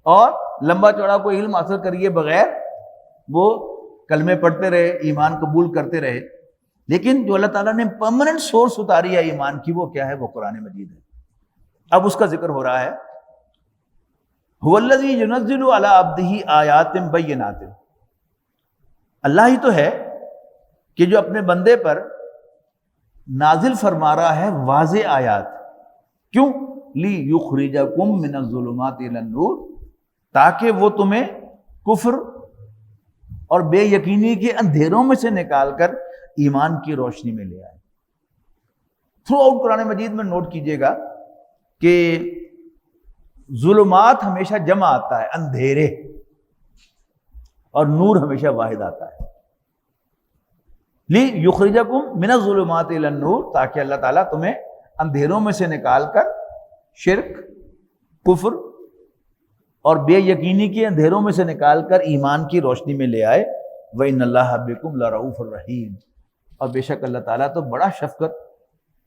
اور لمبا چوڑا کوئی علم حاصل کریے بغیر وہ کلمے پڑھتے رہے، ایمان قبول کرتے رہے۔ لیکن جو اللہ تعالیٰ نے پرماننٹ سورس اتاری ہے ایمان کی، وہ کیا ہے؟ وہ قرآن مجید ہے۔ اب اس کا ذکر ہو رہا ہے، هُوَ الَّذِي يُنَزِّلُ عَلَىٰ عَبْدِهِ آيَاتٍ بَيِّنَاتٍ، اللہ ہی تو ہے کہ جو اپنے بندے پر نازل فرما رہا ہے واضح آیات۔ کیوں؟ لِيُخْرِجَكُم مِّنَ الظُّلُمَاتِ إِلَى النُّورِ، تاکہ وہ تمہیں کفر اور بے یقینی کے اندھیروں میں سے نکال کر ایمان کی روشنی میں لے آئے۔ تھرو آؤٹ قرآن مجید میں نوٹ کیجئے گا کہ ظلمات ہمیشہ جمع آتا ہے، اندھیرے، اور نور ہمیشہ واحد آتا ہے۔ لِيُخْرِجَكُم مِّنَ الظُّلُمَاتِ إِلَى النُّورِ، تاکہ اللہ تعالیٰ تمہیں اندھیروں میں سے نکال کر شرک، کفر اور بے یقینی کے اندھیروں میں سے نکال کر ایمان کی روشنی میں لے آئے۔ وَإِنَّ اللَّهَ بِكُمْ لَرَءُوفٌ رَحِيمٌ، اور بے شک اللہ تعالیٰ تو بڑا شفقت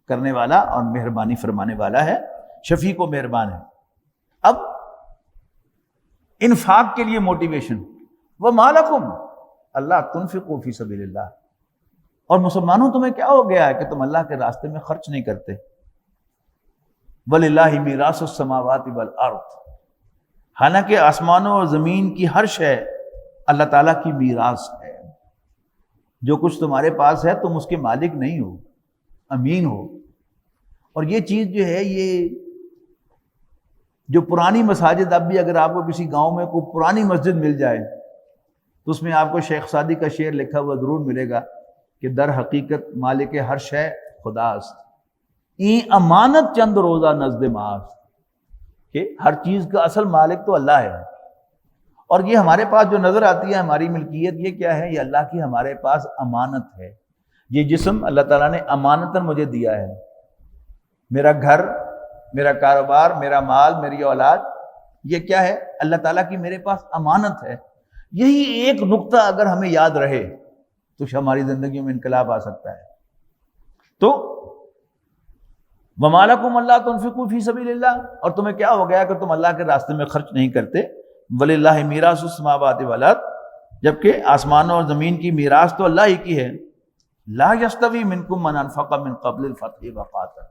کرنے والا اور مہربانی فرمانے والا ہے، شفیق و مہربان ہے۔ اب انفاق کے لیے موٹیویشن، وَمَا لَكُمْ أَلَّا تُنْفِقُوا فِي سَبِيلِ اللَّهِ، اور مسلمانوں تمہیں کیا ہو گیا ہے کہ تم اللہ کے راستے میں خرچ نہیں کرتے؟ وَلِلَّهِ مِيرَاثُ السَّمَاوَاتِ وَالْأَرْضِ، حالانکہ آسمانوں اور زمین کی ہر شے اللہ تعالیٰ کی میراث ہے۔ جو کچھ تمہارے پاس ہے تم اس کے مالک نہیں ہو، امین ہو۔ اور یہ چیز جو ہے، یہ جو پرانی مساجد، اب بھی اگر آپ کو کسی گاؤں میں کوئی پرانی مسجد مل جائے تو اس میں آپ کو شیخ سعدی کا شعر لکھا ہوا ضرور ملے گا کہ در حقیقت مالک ہر شے خداست، این امانت چند روزہ نزد ماست، کہ ہر چیز کا اصل مالک تو اللہ ہے۔ اور یہ ہمارے پاس جو نظر آتی ہے ہماری ملکیت، یہ کیا ہے؟ یہ اللہ کی ہمارے پاس امانت ہے۔ یہ جسم اللہ تعالیٰ نے امانتاً مجھے دیا ہے، میرا گھر، میرا کاروبار، میرا مال، میری اولاد، یہ کیا ہے؟ اللہ تعالیٰ کی میرے پاس امانت ہے۔ یہی ایک نقطہ اگر ہمیں یاد رہے تو ہماری زندگی میں انقلاب آ سکتا ہے۔ تو وَمَا لَكُمْ أَلَّا تُنْفِقُوا فِي سَبِيلِ اللَّهِ، اور تمہیں کیا ہو گیا کہ تم اللہ کے راستے میں خرچ نہیں کرتے؟ وَلِلَّهِ مِيرَاثُ السَّمَاوَاتِ وَالْأَرْضِ، جبکہ آسمانوں اور زمین کی میراث تو اللہ ہی کی ہے۔ لَا يَسْتَوِي مِنْكُمْ مَنْ أَنْفَقَ مِنْ قَبْلِ الْفَتْحِ وَقَاتَلَ۔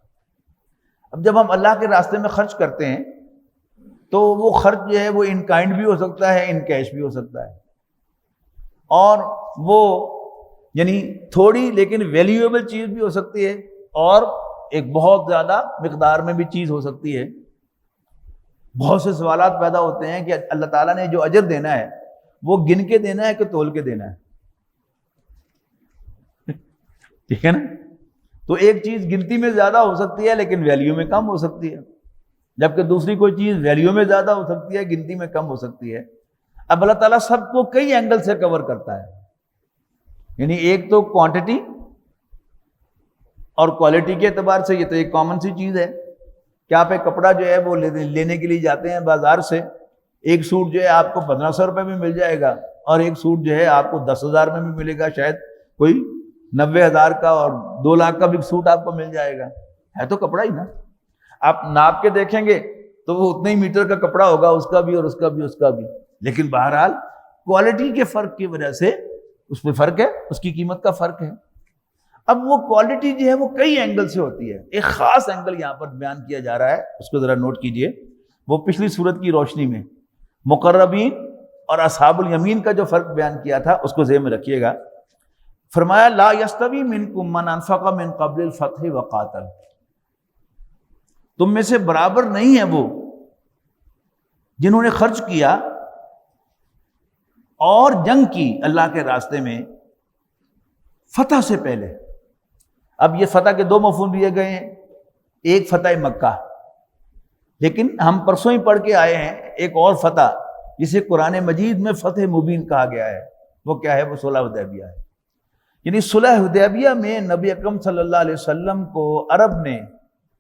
اب جب ہم اللہ کے راستے میں خرچ کرتے ہیں تو وہ خرچ جو ہے وہ ان کائنڈ بھی ہو سکتا ہے، ان کیش بھی ہو سکتا ہے، اور وہ یعنی تھوڑی لیکن ویلیویبل چیز بھی ہو سکتی ہے، اور ایک بہت زیادہ مقدار میں بھی چیز ہو سکتی ہے۔ بہت سے سوالات پیدا ہوتے ہیں کہ اللہ تعالیٰ نے جو اجر دینا ہے وہ گن کے دینا ہے کہ تول کے دینا ہے؟ ٹھیک ہے نا؟ تو ایک چیز گنتی میں زیادہ ہو سکتی ہے لیکن ویلیو میں کم ہو سکتی ہے، جبکہ دوسری کوئی چیز ویلیو میں زیادہ ہو سکتی ہے، گنتی میں کم ہو سکتی ہے۔ اب اللہ تعالیٰ سب کو کئی اینگل سے کور کرتا ہے، یعنی ایک تو کوانٹٹی اور کوالٹی کے اعتبار سے، یہ تو ایک کامن سی چیز ہے کہ آپ ایک کپڑا جو ہے وہ لینے کے لیے جاتے ہیں بازار سے، ایک سوٹ جو ہے آپ کو 1500 روپے میں مل جائے گا، اور ایک سوٹ جو ہے آپ کو 10,000 میں بھی ملے گا، شاید کوئی 90,000 کا اور 2 لاکھ کا بھی سوٹ آپ کو مل جائے گا۔ ہے تو کپڑا ہی نا، آپ ناپ کے دیکھیں گے تو وہ اتنے ہی میٹر کا کپڑا ہوگا، اس کا بھی اور اس کا بھی، اس کا بھی، لیکن بہرحال کوالٹی کے فرق کی وجہ سے اس میں فرق ہے، اس کی قیمت کا فرق ہے۔ اب وہ کوالٹی جو ہے وہ کئی اینگل سے ہوتی ہے، ایک خاص اینگل یہاں پر بیان کیا جا رہا ہے، اس کو ذرا نوٹ کیجئے۔ وہ پچھلی صورت کی روشنی میں مقربین اور اصحاب الیمین کا جو فرق بیان کیا تھا اس کو ذہن میں رکھیے گا۔ فرمایا لا یستوی منکم من انفق من قبل الفتح وقاتل، تم میں سے برابر نہیں ہے وہ جنہوں نے خرچ کیا اور جنگ کی اللہ کے راستے میں فتح سے پہلے۔ اب یہ فتح کے 2 مفہوم دیے گئے ہیں، ایک فتح مکہ، لیکن ہم پرسوں ہی پڑھ کے آئے ہیں ایک اور فتح جسے قرآن مجید میں فتح مبین کہا گیا ہے۔ وہ کیا ہے؟ وہ صلح حدیبیہ ہے۔ یعنی صلح حدیبیہ میں نبی اکرم صلی اللہ علیہ وسلم کو عرب نے،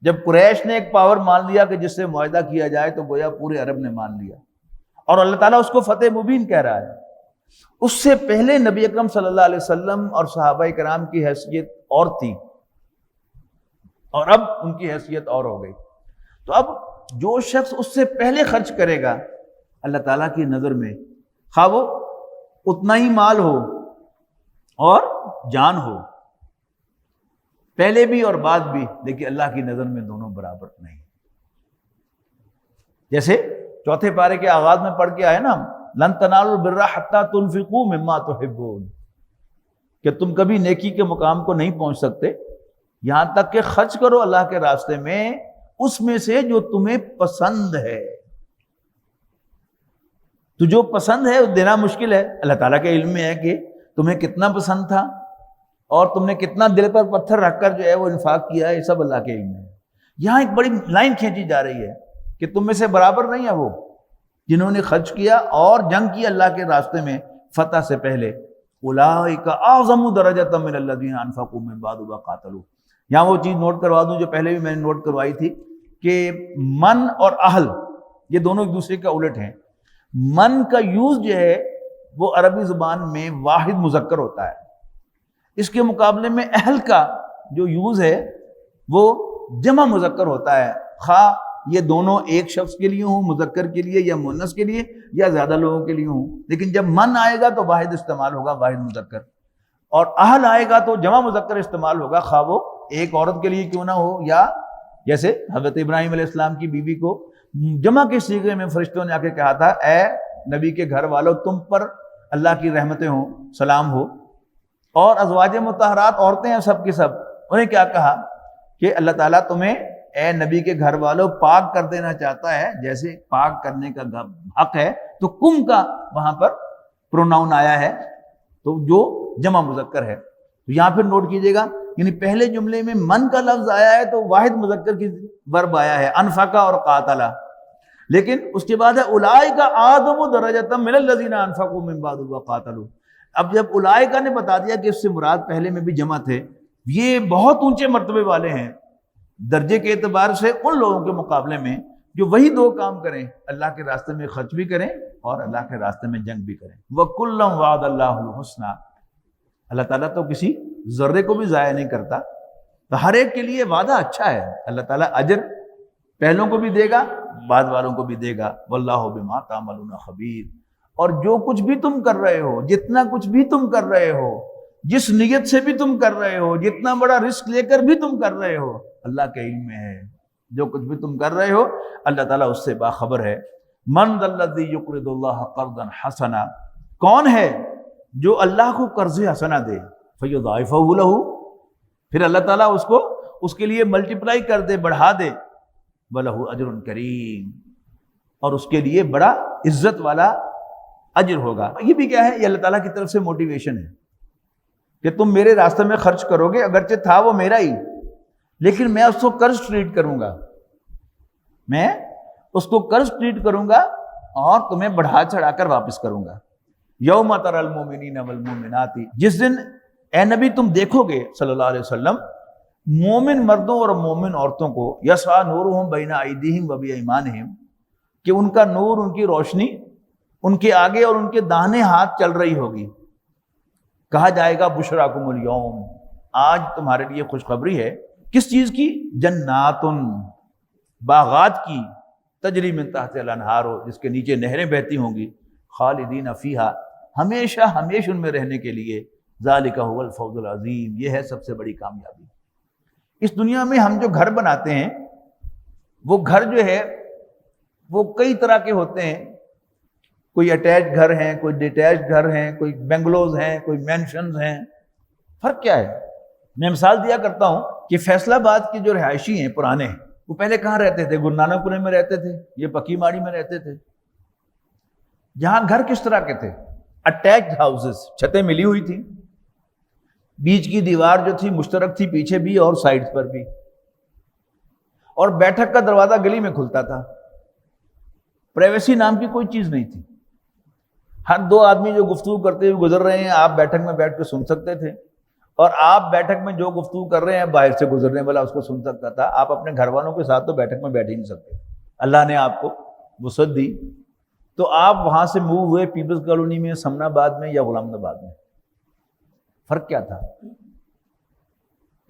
جب قریش نے ایک پاور مان لیا کہ جس سے معاہدہ کیا جائے، تو گویا پورے عرب نے مان لیا، اور اللہ تعالیٰ اس کو فتح مبین کہہ رہا ہے۔ اس سے پہلے نبی اکرم صلی اللہ علیہ وسلم اور صحابہ کرام کی حیثیت اور تھی، اور اب ان کی حیثیت اور ہو گئی۔ تو اب جو شخص اس سے پہلے خرچ کرے گا اللہ تعالیٰ کی نظر میں، خواہ وہ اتنا ہی مال ہو اور جان ہو، پہلے بھی اور بعد بھی، لیکن اللہ کی نظر میں دونوں برابر نہیں۔ جیسے چوتھے پارے کے آغاز میں پڑھ کے آئے نا، لن تنالوا البر حتی تنفقوا مما تحبون، کہ تم کبھی نیکی کے مقام کو نہیں پہنچ سکتے یہاں تک کہ خرچ کرو اللہ کے راستے میں اس میں سے جو تمہیں پسند ہے۔ تو جو پسند ہے وہ دینا مشکل ہے، اللہ تعالیٰ کے علم میں ہے کہ تمہیں کتنا پسند تھا اور تم نے کتنا دل پر پتھر رکھ کر جو ہے وہ انفاق کیا ہے، یہ سب اللہ کے علم میں ہے۔ یہاں ایک بڑی لائن کھینچی جا رہی ہے کہ تم میں سے برابر نہیں ہے وہ جنہوں نے خرچ کیا اور جنگ کی اللہ کے راستے میں فتح سے پہلے۔ اولئک اعظم درجۃ من الذین انفقوا من بعد وقاتلوا۔ یہاں وہ چیز نوٹ کروا دوں جو پہلے بھی میں نے نوٹ کروائی تھی کہ من اور اہل یہ دونوں ایک دوسرے کا الٹ ہیں۔ من کا یوز جو ہے وہ عربی زبان میں واحد مذکر ہوتا ہے، اس کے مقابلے میں اہل کا جو یوز ہے وہ جمع مذکر ہوتا ہے، خواہ یہ دونوں ایک شخص کے لیے ہوں، مذکر کے لیے یا مؤنث کے لیے یا زیادہ لوگوں کے لیے ہوں، لیکن جب من آئے گا تو واحد استعمال ہوگا، واحد مذکر، اور اہل آئے گا تو جمع مذکر استعمال ہوگا، خواہ وہ ایک عورت کے لیے کیوں نہ ہو یا جیسے حضرت ابراہیم علیہ السلام کی بیوی کو جمع کے صیغے میں فرشتوں نے آ کے کہا تھا اے نبی کے گھر والوں تم پر اللہ کی رحمتیں ہوں، سلام ہو. اور ازواج مطہرات عورتیں ہیں سب کی سب، انہیں کیا کہا کہ اللہ تعالیٰ تمہیں اے نبی کے گھر والوں پاک کر دینا چاہتا ہے، جیسے پاک کرنے کا حق ہے تو کم کا وہاں پر پروناؤن آیا ہے تو جو جمع مذکر ہے. تو یہاں پھر نوٹ کیجئے گا، یعنی پہلے جملے میں من کا لفظ آیا ہے تو واحد مذکر کی ورب آیا ہے، انفقا اور قاتلا. لیکن اس کے بعد ہے اولئک اعظم درجۃ من الذین انفقوا من بعد وقاتلوا. اب جب اولئک نے بتا دیا کہ اس سے مراد پہلے میں بھی جمع تھے، یہ بہت اونچے مرتبے والے ہیں درجے کے اعتبار سے ان لوگوں کے مقابلے میں جو وہی دو کام کریں، اللہ کے راستے میں خرچ بھی کریں اور اللہ کے راستے میں جنگ بھی کریں. وَكُلًّا وَعَدَ اللَّهُ الْحُسْنَى. اللہ تعالیٰ تو کسی ذرے کو بھی ضائع نہیں کرتا، تو ہر ایک کے لیے وعدہ اچھا ہے. اللہ تعالیٰ اجر پہلوں کو بھی دے گا، بعد والوں کو بھی دے گا. وَاللَّهُ بِمَا تَعْمَلُونَ خَبِيرٌ. اور جو کچھ بھی تم کر رہے ہو، جتنا کچھ بھی تم کر رہے ہو، جس نیت سے بھی تم کر رہے ہو، جتنا بڑا رسک لے کر بھی تم کر رہے ہو، اللہ کے علم میں ہے. جو کچھ بھی تم کر رہے ہو اللہ تعالیٰ اس سے باخبر ہے. من ذا الذی یقرض اللہ قرضا حسنا. کون ہے جو اللہ کو قرض حسنا دے، فیضاعفہ لہ، پھر اللہ تعالیٰ اس کو اس کے لیے ملٹیپلائی کر دے، بڑھا دے. وَلَہُ أَجْرٌ کریم، اور اس کے لیے بڑا عزت والا اجر ہوگا. یہ بھی کیا ہے، یہ اللہ تعالیٰ کی طرف سے موٹیویشن ہے کہ تم میرے راستے میں خرچ کرو گے، اگرچہ تھا وہ میرا ہی لیکن میں اس کو قرض ٹریٹ کروں گا، میں اس کو قرض ٹریٹ کروں گا اور تمہیں بڑھا چڑھا کر واپس کروں گا. یوم تری المؤمنین والمؤمنات، جس دن اے نبی تم دیکھو گے صلی اللہ علیہ وسلم مومن مردوں اور مومن عورتوں کو، یسعی نورہم بین ایدیہم وبایمانہم، کہ ان کا نور، ان کی روشنی ان کے آگے اور ان کے داہنے ہاتھ چل رہی ہوگی. کہا جائے گا بشراکم اليوم، آج تمہارے لیے خوشخبری ہے. کس چیز کی؟ جنات، باغات کی، تجری من تحت الانہار، جس کے نیچے نہریں بہتی ہوں گی، خالدین فیہا، ہمیشہ ہمیشہ ان میں رہنے کے لیے. ذالک هو الفوز العظیم، یہ ہے سب سے بڑی کامیابی. اس دنیا میں ہم جو گھر بناتے ہیں، وہ گھر جو ہے وہ کئی طرح کے ہوتے ہیں. کوئی اٹیچ گھر ہیں، کوئی ڈیٹیچ گھر ہیں، کوئی بنگلوز ہیں، کوئی مینشنز ہیں. فرق کیا ہے؟ میں مثال دیا کرتا ہوں کہ فیصل آباد کے جو رہائشی ہیں پرانے، وہ پہلے کہاں رہتے تھے؟ گرو نانک پورے میں رہتے تھے، یہ پکی ماڑی میں رہتے تھے. جہاں گھر کس طرح کے تھے؟ اٹیچڈ ہاؤسز، چھتیں ملی ہوئی تھیں، بیچ کی دیوار جو تھی مشترک تھی، پیچھے بھی اور سائڈ پر بھی، اور بیٹھک کا دروازہ گلی میں کھلتا تھا. پرائیویسی نام کی کوئی چیز نہیں تھی. ہر دو آدمی جو گفتگو کرتے ہوئے گزر رہے ہیں آپ بیٹھک میں بیٹھ کے سن سکتے تھے، اور آپ بیٹھک میں جو گفتگو کر رہے ہیں باہر سے گزرنے والا اس کو سن سکتا تھا. آپ اپنے گھر والوں کے ساتھ تو بیٹھک میں بیٹھ ہی نہیں سکتے. اللہ نے آپ کو وسعت دی تو آپ وہاں سے موو ہوئے پیپلز کالونی میں، سمن آباد میں یا غلام آباد میں. فرق کیا تھا؟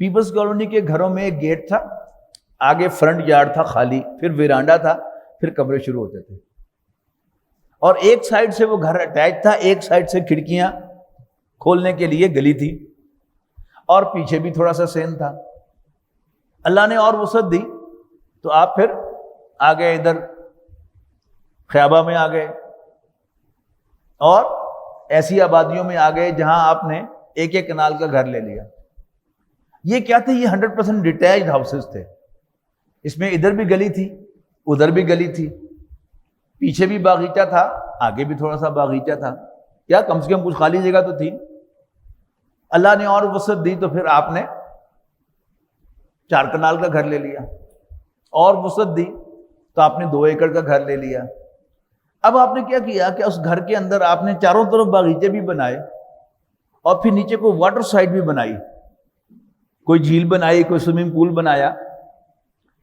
پیپلز کالونی کے گھروں میں ایک گیٹ تھا، آگے فرنٹ یارڈ تھا خالی، پھر ویرانڈا تھا، پھر کمرے شروع ہوتے تھے، اور ایک سائڈ سے وہ گھر اٹیچ تھا، ایک سائڈ سے کھڑکیاں کھولنے کے لیے گلی تھی، اور پیچھے بھی تھوڑا سا سین تھا. اللہ نے اور وسعت دی تو آپ پھر آگے ادھر خیابہ میں آ گئے، اور ایسی آبادیوں میں آ گئے جہاں آپ نے ایک ایک کنال کا گھر لے لیا. یہ کیا تھے؟ یہ 100% ڈیٹیچڈ ہاؤسز تھے. اس میں ادھر بھی گلی تھی، ادھر بھی گلی تھی، پیچھے بھی باغیچہ تھا، آگے بھی تھوڑا سا باغیچہ تھا. کیا کم سے کم کچھ خالی جگہ تو تھی. اللہ نے اور وسعت دی تو پھر آپ نے 4 کنال کا گھر لے لیا، اور وسعت دی تو آپ نے 2 ایکڑ کا گھر لے لیا. اب آپ نے کیا کیا کہ اس گھر کے اندر آپ نے چاروں طرف باغیچے بھی بنائے، اور پھر نیچے کوئی واٹر سائڈ بھی بنائی، کوئی جھیل بنائی، کوئی سوئمنگ پول بنایا.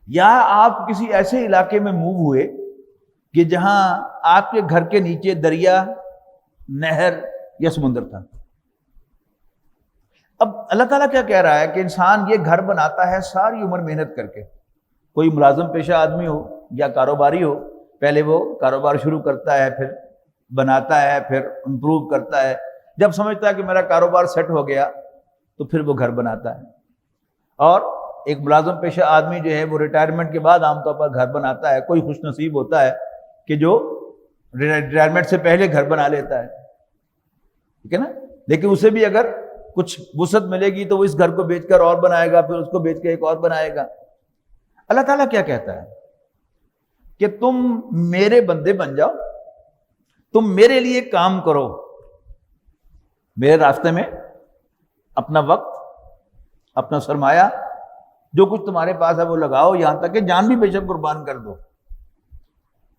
یا آپ کسی ایسے علاقے میں موو ہوئے کہ جہاں آپ کے گھر کے نیچے دریا، نہر یا سمندر تھا. اب اللہ تعالیٰ کیا کہہ رہا ہے کہ انسان یہ گھر بناتا ہے ساری عمر محنت کر کے. کوئی ملازم پیشہ آدمی ہو یا کاروباری ہو، پہلے وہ کاروبار شروع کرتا ہے، پھر بناتا ہے، پھر امپروو کرتا ہے. جب سمجھتا ہے کہ میرا کاروبار سیٹ ہو گیا تو پھر وہ گھر بناتا ہے. اور ایک ملازم پیشہ آدمی جو ہے وہ ریٹائرمنٹ کے بعد عام طور پر گھر بناتا ہے، کوئی خوش نصیب ہوتا ہے کہ جو ریٹائرمنٹ سے پہلے گھر بنا لیتا ہے، ٹھیک ہے نا، لیکن اسے بھی اگر کچھ وسعت ملے گی تو وہ اس گھر کو بیچ کر اور بنائے گا، پھر اس کو بیچ کے ایک اور بنائے گا۔ اللہ تعالیٰ کیا کہتا ہے کہ تم میرے بندے بن جاؤ، تم میرے لیے کام کرو، میرے راستے میں اپنا وقت، اپنا سرمایہ، جو کچھ تمہارے پاس ہے وہ لگاؤ، یہاں تک کہ جان بھی بے شک قربان کر دو،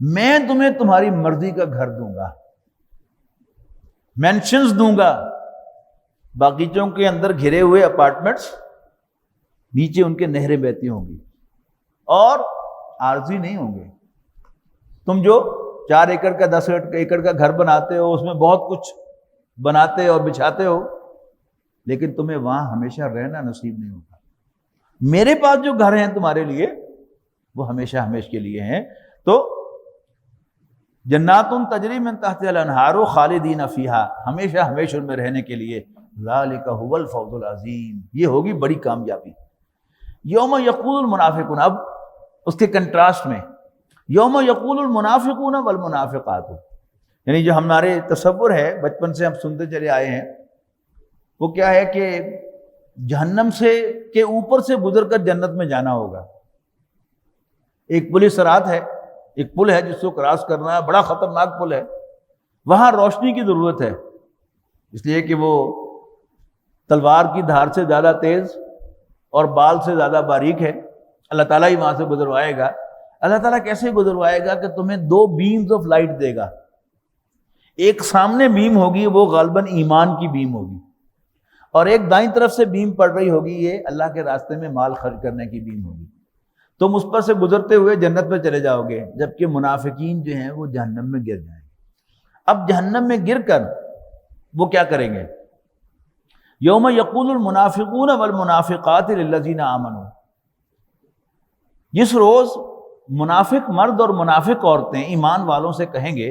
میں تمہیں تمہاری مرضی کا گھر دوں گا، مینشنز دوں گا، باغیچوں کے اندر گھرے ہوئے اپارٹمنٹس، نیچے ان کے نہریں بہتی ہوں گی اور عارضی نہیں ہوں گے۔ تم جو 4 ایکڑ کا 10 ایکڑ کا گھر بناتے ہو، اس میں بہت کچھ بناتے اور بچھاتے ہو، لیکن تمہیں وہاں ہمیشہ رہنا نصیب نہیں ہوگا۔ میرے پاس جو گھر ہیں تمہارے لیے وہ ہمیشہ ہمیشہ کے لیے ہیں۔ تو جنات تجری من تحتها الانہار خالدین فیہا، ہمیشہ ہمیشہ ان میں رہنے کے لیے، ذالک هو الفوز العظیم، یہ ہوگی بڑی کامیابی۔ یوم یقول المنافقون، اب اس کے کنٹراسٹ میں یوم یقول المنافقون والمنافقات، یعنی جو ہمارے تصور ہے بچپن سے ہم سنتے چلے آئے ہیں، وہ کیا ہے کہ جہنم سے کے اوپر سے گزر کر جنت میں جانا ہوگا۔ ایک پل صراط ہے، ایک پل ہے جس کو کراس کرنا ہے، بڑا خطرناک پل ہے، وہاں روشنی کی ضرورت ہے، اس لیے کہ وہ تلوار کی دھار سے زیادہ تیز اور بال سے زیادہ باریک ہے۔ اللہ تعالیٰ ہی وہاں سے گزروائے گا۔ اللہ تعالیٰ کیسے گزروائے گا کہ تمہیں 2 بیمز آف لائٹ دے گا، ایک سامنے بیم ہوگی، وہ غالباً ایمان کی بیم ہوگی، اور ایک دائیں طرف سے بیم پڑ رہی ہوگی، یہ اللہ کے راستے میں مال خرچ کرنے کی بیم ہوگی۔ تم اس پر سے گزرتے ہوئے جنت میں چلے جاؤ گے، جبکہ منافقین جو ہیں وہ جہنم میں گر جائیں گے۔ اب جہنم میں گر کر وہ کیا کریں گے؟ یوم یقول المنافقون والمنافقات للذین آمنوا، جس روز منافق مرد اور منافق عورتیں ایمان والوں سے کہیں گے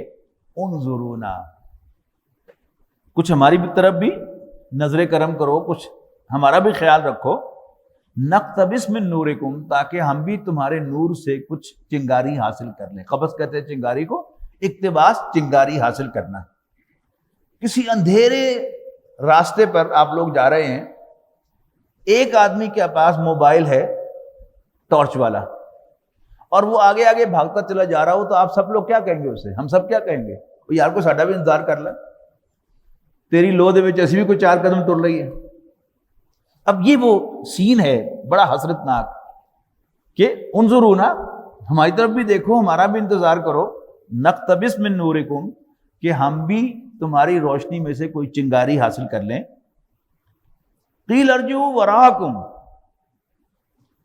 انظرونا، کچھ ہماری طرف بھی نظر کرم کرو، کچھ ہمارا بھی خیال رکھو، نقتبس من نورکم، تاکہ ہم بھی تمہارے نور سے کچھ چنگاری حاصل کر لیں۔ قبض کہتے ہیں چنگاری کو، اقتباس چنگاری حاصل کرنا۔ کسی اندھیرے راستے پر آپ لوگ جا رہے ہیں، ایک آدمی کے پاس موبائل ہے ٹارچ والا، اور وہ آگے آگے بھاگتا چلا جا رہا ہو، تو آپ سب لوگ کیا کہیں گے اسے؟ ہم سب کیا کہیں گے؟ یار کو ساڈا بھی انتظار کر لے، تیری لو دے وچ اسی بھی کوئی 4 قدم ٹر رہی ہے۔ اب یہ وہ سین ہے بڑا حسرتناک کہ انظرونا، ہماری طرف بھی دیکھو، ہمارا بھی انتظار کرو، نقتبس من نورکم، کہ ہم بھی تمہاری روشنی میں سے کوئی چنگاری حاصل کر لیں۔ قیل ارجعوا وراءکم،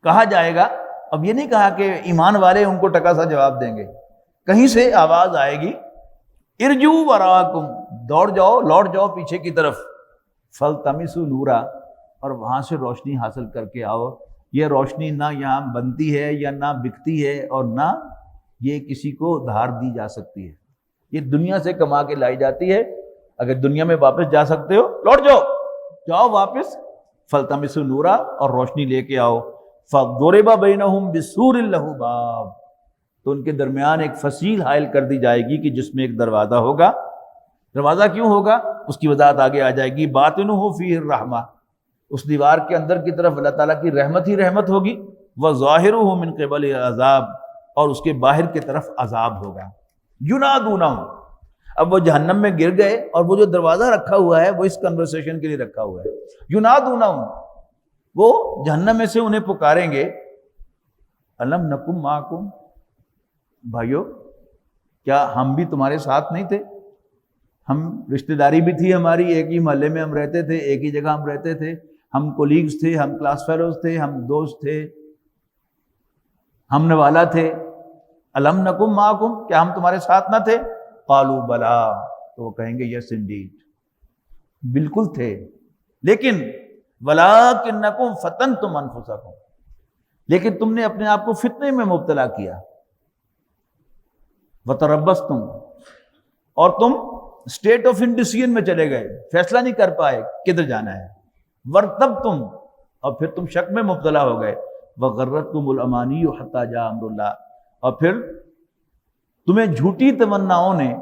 کہا جائے گا، اب یہ نہیں کہا کہ ایمان والے ان کو ٹکا سا جواب دیں گے، کہیں سے آواز آئے گی، ارجعوا وراءکم، دوڑ جاؤ، لوٹ جاؤ پیچھے کی طرف، فالتمسوا نورا، اور وہاں سے روشنی حاصل کر کے آؤ۔ یہ روشنی نہ یہاں بنتی ہے یا نہ بکتی ہے، اور نہ یہ کسی کو دھار دی جا سکتی ہے، یہ دنیا سے کما کے لائی جاتی ہے۔ اگر دنیا میں واپس جا سکتے ہو لوٹ جاؤ، جاؤ واپس، فالتمسوا نورا، اور روشنی لے کے آؤ۔ فضرب بینہم بسور لہ باب، تو ان کے درمیان ایک فصیل حائل کر دی جائے گی کہ جس میں ایک دروازہ ہوگا۔ دروازہ کیوں ہوگا اس کی وضاحت آگے آ جائے گی۔ باطنہ فیہ الرحمہ، اس دیوار کے اندر کی طرف اللہ تعالیٰ کی رحمت ہی رحمت ہوگی، وظاہرہ من قبل العذاب، اور اس کے باہر کی طرف عذاب ہوگا۔ ینادونہم، اب وہ جہنم میں گر گئے، اور وہ جو دروازہ رکھا ہوا ہے وہ اس کنورسیشن کے لیے رکھا ہوا ہے۔ ینادونہم، وہ جہنم میں سے انہیں پکاریں گے، الم نکم معکم، بھائیو کیا ہم بھی تمہارے ساتھ نہیں تھے؟ ہم رشتہ داری بھی تھی ہماری، ایک ہی محلے میں ہم رہتے تھے، ایک ہی جگہ ہم رہتے تھے، ہم کولیگز تھے، ہم کلاس فیلوز تھے، ہم دوست تھے، ہم نوالا تھے۔ الم نکم معکم، کیا ہم تمہارے ساتھ نہ تھے؟ قالوا بلا، تو وہ کہیں گے یس انڈیڈ، بالکل تھے، لیکن ولکنکم فتنتم انفسکم، لیکن تم نے اپنے آپ کو فتنے میں مبتلا کیا، وتربصتم، اور تم اسٹیٹ آف انڈیسیژن میں چلے گئے، فیصلہ نہیں کر پائے کدھر جانا ہے، ورتبتم، اور پھر تم شک میں مبتلا ہو گئے، وغرتکم الامانی حتی جاء امر اللہ، اور پھر تمہیں جھوٹی تمناؤں نے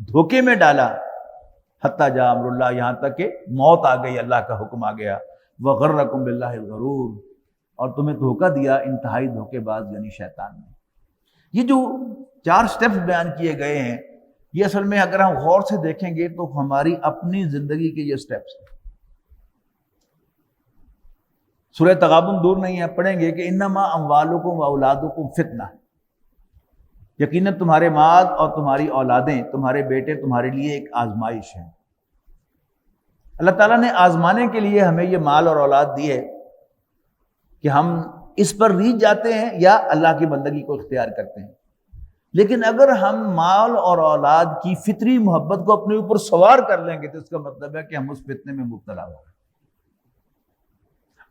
دھوکے میں ڈالا، حتی جاء امر اللہ، یہاں تک کہ موت آ گئی، اللہ کا حکم آ گیا، وغرکم باللہ الغرور، اور تمہیں دھوکہ دیا انتہائی دھوکے باز یعنی شیطان نے۔ یہ جو 4 سٹیپس بیان کیے گئے ہیں، یہ اصل میں اگر ہم غور سے دیکھیں گے تو ہماری اپنی زندگی کے یہ سٹیپس ہیں۔ سورہ تغابن دور نہیں ہے، پڑھیں گے کہ انما اموالکم و اولادکم فتنہ، یقیناً تمہارے مال اور تمہاری اولادیں، تمہارے بیٹے تمہارے لیے ایک آزمائش ہے۔ اللہ تعالیٰ نے آزمانے کے لیے ہمیں یہ مال اور اولاد دی ہے کہ ہم اس پر ریجھ جاتے ہیں یا اللہ کی بندگی کو اختیار کرتے ہیں۔ لیکن اگر ہم مال اور اولاد کی فطری محبت کو اپنے اوپر سوار کر لیں گے تو اس کا مطلب ہے کہ ہم اس فتنے میں مبتلا ہوں گے۔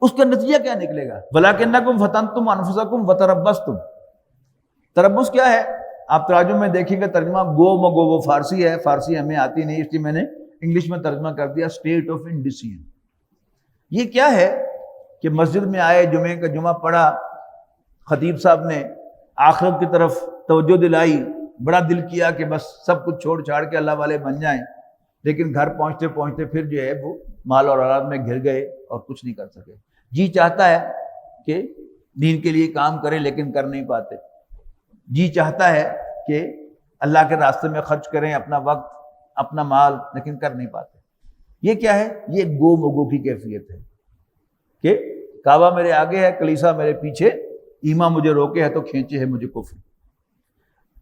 اس کا نتیجہ کیا نکلے گا؟ وَلَٰكِنَّكُمْ فَتَنْتُمْ أَنفُسَكُمْ وَتَرَبَّصْتُمْ۔ تربص کیا ہے؟ آپ تراجم میں دیکھیں گے ترجمہ گو مگو، وہ فارسی ہے، فارسی ہمیں آتی نہیں، اس لیے میں نے انگلش میں ترجمہ کر دیا اسٹیٹ آف انڈیسین۔ یہ کیا ہے کہ مسجد میں آئے، جمعے کا جمعہ پڑھا، خطیب صاحب نے آخرت کی طرف توجہ دلائی، بڑا دل کیا کہ بس سب کچھ چھوڑ چھاڑ کے اللہ والے بن جائیں، لیکن گھر پہنچتے پہنچتے پھر جو ہے وہ مال اور اولاد میں گھر گئے اور کچھ نہیں کر سکے۔ جی چاہتا ہے کہ دین کے لیے کام کریں لیکن کر نہیں پاتے، جی چاہتا ہے کہ اللہ کے راستے میں خرچ کریں اپنا وقت اپنا مال، لیکن کر نہیں پاتے۔ یہ کیا ہے؟ یہ گو مگو کی کیفیت ہے کہ کعبہ میرے آگے ہے، کلیسا میرے پیچھے، ایمان مجھے روکے ہے تو کھینچے ہے مجھے کفر۔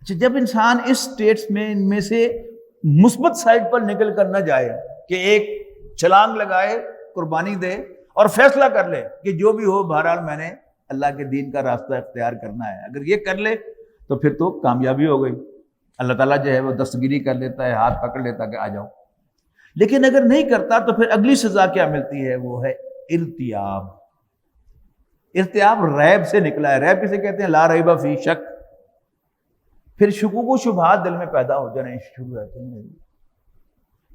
اچھا، جب انسان اس سٹیٹس میں ان میں سے مثبت سائڈ پر نکل کر نہ جائے کہ ایک چھلانگ لگائے، قربانی دے اور فیصلہ کر لے کہ جو بھی ہو بہرحال میں نے اللہ کے دین کا راستہ اختیار کرنا ہے، اگر یہ کر لے تو پھر تو کامیابی ہو گئی۔ اللہ تعالیٰ جو ہے وہ دستگیری کر لیتا ہے، ہاتھ پکڑ لیتا ہے کہ آ جاؤ۔ لیکن اگر نہیں کرتا تو پھر اگلی سزا کیا ملتی ہے؟ وہ ہے ارتیاب۔ ارتیاب ریب سے نکلا ہے۔ ریب کسے کہتے ہیں؟ لا ریب فی شک۔ پھر شکوک و شبہات دل میں پیدا ہو جانے شروع ہوتے ہیں۔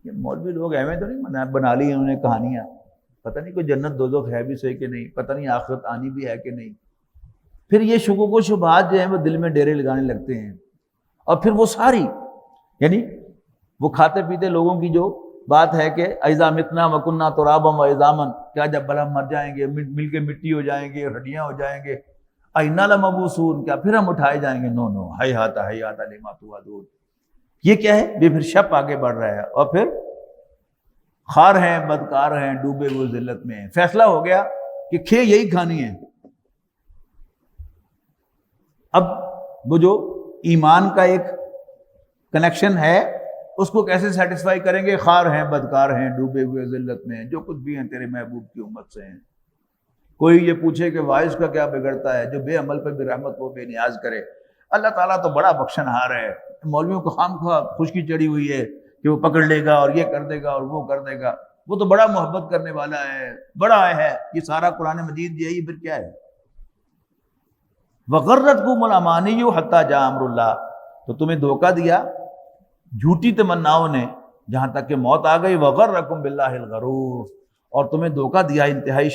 یہ مولوی لوگ ایویں تو نہیں بنا لی انہوں نے کہانیاں، پتہ نہیں کوئی جنت دوزخ ہے بھی صحیح کہ نہیں، پتہ نہیں آخرت آنی بھی ہے کہ نہیں۔ پھر یہ شکوک و شبہات جو ہیں وہ دل میں ڈیرے لگانے لگتے ہیں، اور پھر وہ ساری یعنی وہ کھاتے پیتے لوگوں کی جو بات ہے کہ اذا متنا وکنا ترابا وعظاما، کیا جب بھلا مر جائیں گے، مل کے مٹی ہو جائیں گے، ہڈیاں ہو جائیں گے، اینا لمبعوثون، کیا پھر ہم اٹھائے جائیں گے؟ نو نو، ہیہات ہیہات لما توعدون۔ یہ کیا ہے؟ یہ پھر شپ آگے بڑھ رہا ہے، اور پھر خار ہیں، بدکار ہیں، ڈوبے ہوئے ذلت میں ہیں۔ فیصلہ ہو گیا کہ کھے یہی کھانی ہے۔ اب وہ جو ایمان کا ایک کنیکشن ہے اس کو کیسے سیٹسفائی کریں گے؟ خار ہیں، بدکار ہیں، ڈوبے ہوئے ذلت میں ہیں، جو کچھ بھی ہیں تیرے محبوب کی امت سے ہیں۔ کوئی یہ پوچھے کہ وائس کا کیا بگڑتا ہے؟ جو بے عمل پہ بھی رحمت وہ بے نیاز کرے۔ اللہ تعالیٰ تو بڑا بخشن ہار ہے، مولویوں کو خام خواہ خشکی چڑھی ہوئی ہے کہ وہ پکڑ لے گا اور یہ کر دے گا اور وہ کر دے گا، وہ تو بڑا محبت کرنے والا ہے، بڑا ہے۔ یہ سارا قرآن مجید یہی پھر کیا ہے؟ وغرتکم الامانی حتی جاء امر اللہ، تو تمہیں دھوکہ دیا جھوٹی تمناؤں نے جہاں تک کہ موت آ گئی۔ وغرکم باللہ الغرور، اور تمہیں دھوکہ دیا انتہائی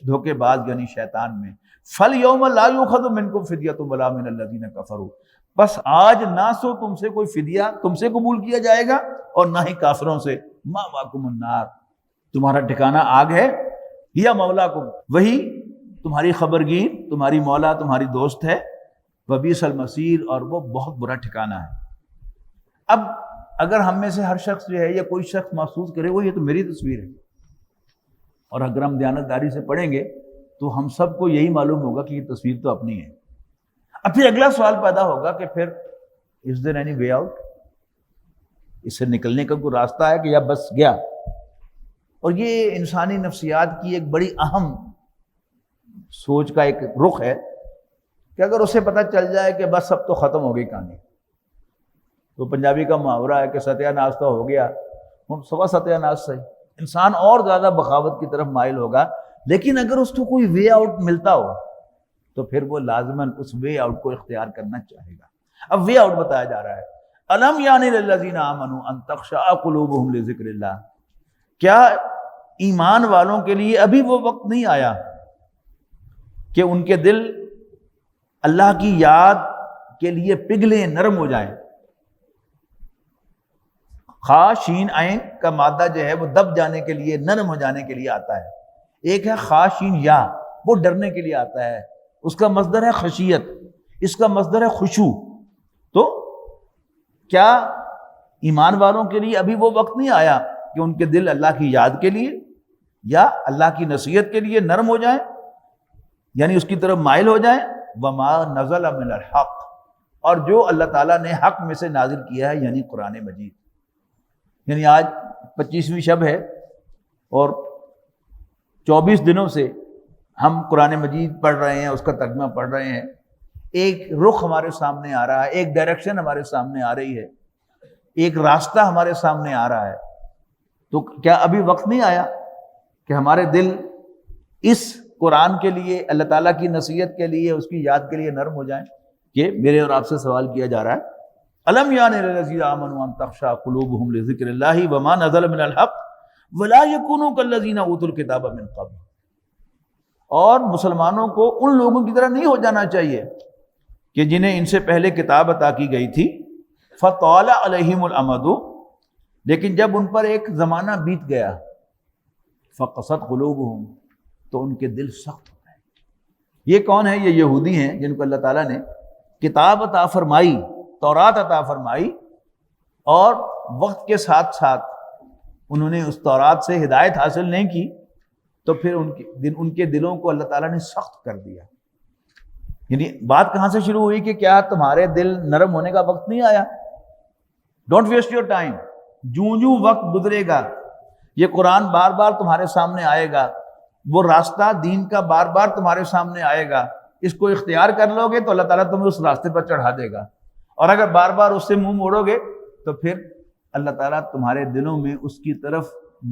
دھوکے باز یعنی شیطان میں۔ فالیوم لا یؤخذ منکم فدیۃ ولا من الذین کفروا، بس آج نہ سو تم سے کوئی فدیہ تم سے قبول کیا جائے گا اور نہ ہی کافروں سے۔ مأواکم النار، تمہارا ٹھکانہ آگ ہے۔ ہی مولاکم، وہی تمہاری خبرگیر، تمہاری مولا، تمہاری دوست ہے۔ وبئس المصیر، اور وہ بہت برا ٹھکانہ ہے۔ اب اگر ہم میں سے ہر شخص جو ہے یا کوئی شخص محسوس کرے وہ یہ تو میری تصویر ہے، اور اگر ہم دیانتداری سے پڑھیں گے تو ہم سب کو یہی معلوم ہوگا کہ یہ تصویر تو اپنی ہے۔ اب پھر اگلا سوال پیدا ہوگا کہ پھر از دیر اینی وے آؤٹ؟ اس سے نکلنے کا کوئی راستہ ہے کہ یا بس گیا؟ اور یہ انسانی نفسیات کی ایک بڑی اہم سوچ کا ایک رخ ہے کہ اگر اسے پتہ چل جائے کہ بس اب تو ختم ہو گئی کہانی، تو پنجابی کا محاورہ ہے کہ ستیہ ناش تو ہو گیا، سوا ستیہ ناش صحیح، انسان اور زیادہ بغاوت کی طرف مائل ہوگا۔ لیکن اگر اس کو کوئی وے آؤٹ ملتا ہو تو پھر وہ لازماً اس وے آؤٹ کو اختیار کرنا چاہے گا۔ اب وے آؤٹ بتایا جا رہا ہے، الم یعنی للذین آمنوا ان تخشع قلوبہم لذکر اللہ، کیا ایمان والوں کے لیے ابھی وہ وقت نہیں آیا کہ ان کے دل اللہ کی یاد کے لیے پگھلیں، نرم ہو جائیں. خا شین عین کا مادہ جو ہے وہ دب جانے کے لیے، نرم ہو جانے کے لیے آتا ہے. ایک ہے خا شین یا، وہ ڈرنے کے لیے آتا ہے. اس کا مصدر ہے خشیت، اس کا مصدر ہے خشوع. تو کیا ایمان والوں کے لیے ابھی وہ وقت نہیں آیا کہ ان کے دل اللہ کی یاد کے لیے یا اللہ کی نصیحت کے لیے نرم ہو جائیں، یعنی اس کی طرف مائل ہو جائیں؟ وما نزل من الحق، اور جو اللہ تعالیٰ نے حق میں سے نازل کیا ہے، یعنی قرآن مجید. یعنی آج 25ویں شب ہے اور 24 دنوں سے ہم قرآن مجید پڑھ رہے ہیں، اس کا ترجمہ پڑھ رہے ہیں. ایک رخ ہمارے سامنے آ رہا ہے، ایک ڈائریکشن ہمارے سامنے آ رہی ہے، ایک راستہ ہمارے سامنے آ رہا ہے. تو کیا ابھی وقت نہیں آیا کہ ہمارے دل اس قرآن کے لیے، اللہ تعالیٰ کی نصیحت کے لیے، اس کی یاد کے لیے نرم ہو جائیں؟ کہ میرے اور آپ سے سوال کیا جا رہا ہے، الم یان للذین آمنوا ان تخشع قلوبهم لذکر اللہ وما نزل من الحق ولا یکونوا کالذین اوتوا الکتاب من قبل. اور مسلمانوں کو ان لوگوں کی طرح نہیں ہو جانا چاہیے کہ جنہیں ان سے پہلے کتاب عطا کی گئی تھی، فطال علیہم الامد، لیکن جب ان پر ایک زمانہ بیت گیا، فقست قلوبہم، تو ان کے دل سخت ہو گئے. یہ کون ہے؟ یہ یہودی ہیں جن کو اللہ تعالیٰ نے کتاب عطا فرمائی، تورات عطا فرمائی، اور وقت کے ساتھ ساتھ انہوں نے اس تورات سے ہدایت حاصل نہیں کی، تو پھر ان کے دلوں کو اللہ تعالیٰ نے سخت کر دیا. یعنی بات کہاں سے شروع ہوئی کہ کیا تمہارے دل نرم ہونے کا وقت نہیں آیا؟ Don't waste your time. جوں وقت گزرے گا، یہ قرآن بار بار تمہارے سامنے آئے گا، وہ راستہ دین کا بار بار تمہارے سامنے آئے گا. اس کو اختیار کر لو گے تو اللہ تعالیٰ تمہیں اس راستے پر چڑھا دے گا، اور اگر بار بار اس سے منہ موڑو گے تو پھر اللہ تعالیٰ تمہارے دلوں میں اس کی طرف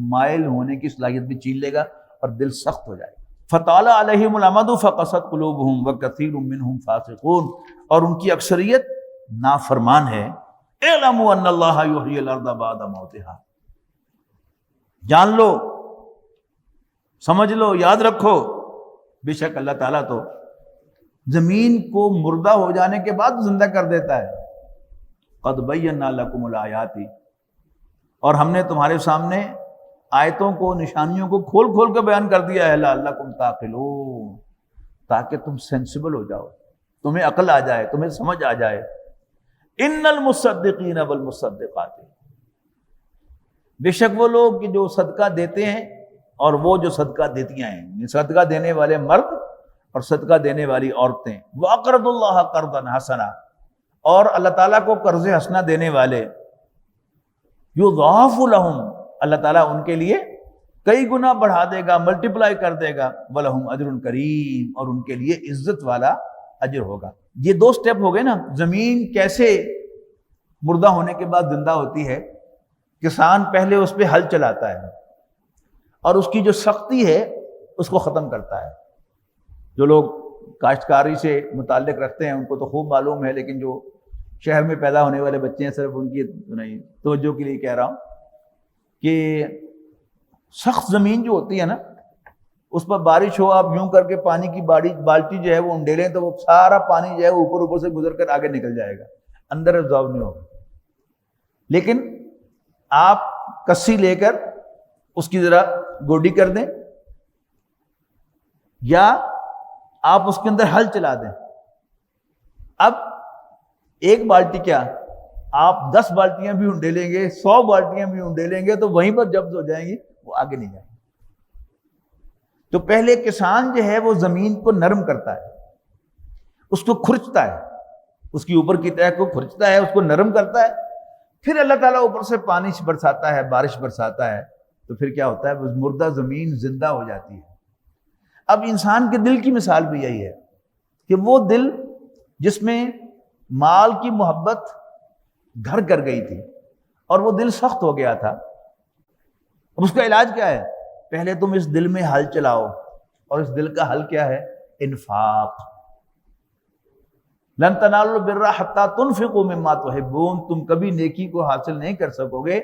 مائل ہونے کی صلاحیت بھی چھین لے گا اور دل سخت ہو جائے گا. فطال علیہم الامد فقست قلوبہم وکثیر منہم فاسقون، اور ان کی اکثریت نافرمان ہے. اعلموا ان اللہ یحیی الارض بعد موتہا، جان لو، سمجھ لو، یاد رکھو، بے شک اللہ تعالیٰ تو زمین کو مردہ ہو جانے کے بعد زندہ کر دیتا ہے. قد بینا لکم الآیات، اور ہم نے تمہارے سامنے آیتوں کو، نشانیوں کو کھول کھول کے بیان کر دیا ہے، لعلکم تعقلون، تاکہ تم سینسیبل ہو جاؤ، تمہیں عقل آ جائے، تمہیں سمجھ آ جائے. ان المصدقین والمصدقات، بے شک وہ لوگ کہ جو صدقہ دیتے ہیں اور وہ جو صدقہ دیتیاں ہیں، صدقہ دینے والے مرد اور صدقہ دینے والی عورتیں. وَأَقْرَضُوا اللَّهَ قَرْضًا حَسَنًا، اور اللہ تعالیٰ کو قرض حسنہ دینے والے. يُضَاعَفُ لَهُمْ، اللہ تعالیٰ ان کے لیے کئی گنا بڑھا دے گا، ملٹیپلائی کر دے گا. وَلَهُمْ أَجْرٌ كَرِيمٌ، اور ان کے لیے عزت والا اجر ہوگا. یہ دو سٹیپ ہو گئے نا. زمین کیسے مردہ ہونے کے بعد زندہ ہوتی ہے؟ کسان پہلے اس پہ ہل چلاتا ہے اور اس کی جو سختی ہے اس کو ختم کرتا ہے. جو لوگ کاشتکاری سے متعلق رکھتے ہیں ان کو تو خوب معلوم ہے، لیکن جو شہر میں پیدا ہونے والے بچے ہیں صرف ان کی نہیں توجہ کے لیے کہہ رہا ہوں کہ سخت زمین جو ہوتی ہے نا، اس پر بارش ہو، آپ یوں کر کے پانی کی بالٹی جو ہے وہ انڈیلیں تو وہ سارا پانی جو ہے اوپر سے گزر کر آگے نکل جائے گا، اندر ابزارب نہیں ہوگا. لیکن آپ کسی لے کر اس کی ذرا گوڈی کر دیں یا آپ اس کے اندر ہل چلا دیں، اب ایک بالٹی کیا آپ 10 بالٹیاں بھی انڈیلیں گے، 100 بالٹیاں بھی انڈیلیں گے تو وہیں پر جب ہو جائیں گی، وہ آگے نہیں جائیں گے. تو پہلے کسان جو ہے وہ زمین کو نرم کرتا ہے، اس کو کھرچتا ہے، اس کی اوپر کی تہہ کو کھرچتا ہے، اس کو نرم کرتا ہے. پھر اللہ تعالیٰ اوپر سے پانی برساتا ہے، بارش برساتا ہے، تو پھر کیا ہوتا ہے؟ وہ مردہ زمین زندہ ہو جاتی ہے. اب انسان کے دل کی مثال بھی یہی ہے کہ وہ دل جس میں مال کی محبت گھر کر گئی تھی اور وہ دل سخت ہو گیا تھا، اب اس کا علاج کیا ہے؟ پہلے تم اس دل میں حل چلاؤ، اور اس دل کا حل کیا ہے؟ انفاق. لن تنالوا البر حتى تنفقوا مما تحبون، تم کبھی نیکی کو حاصل نہیں کر سکو گے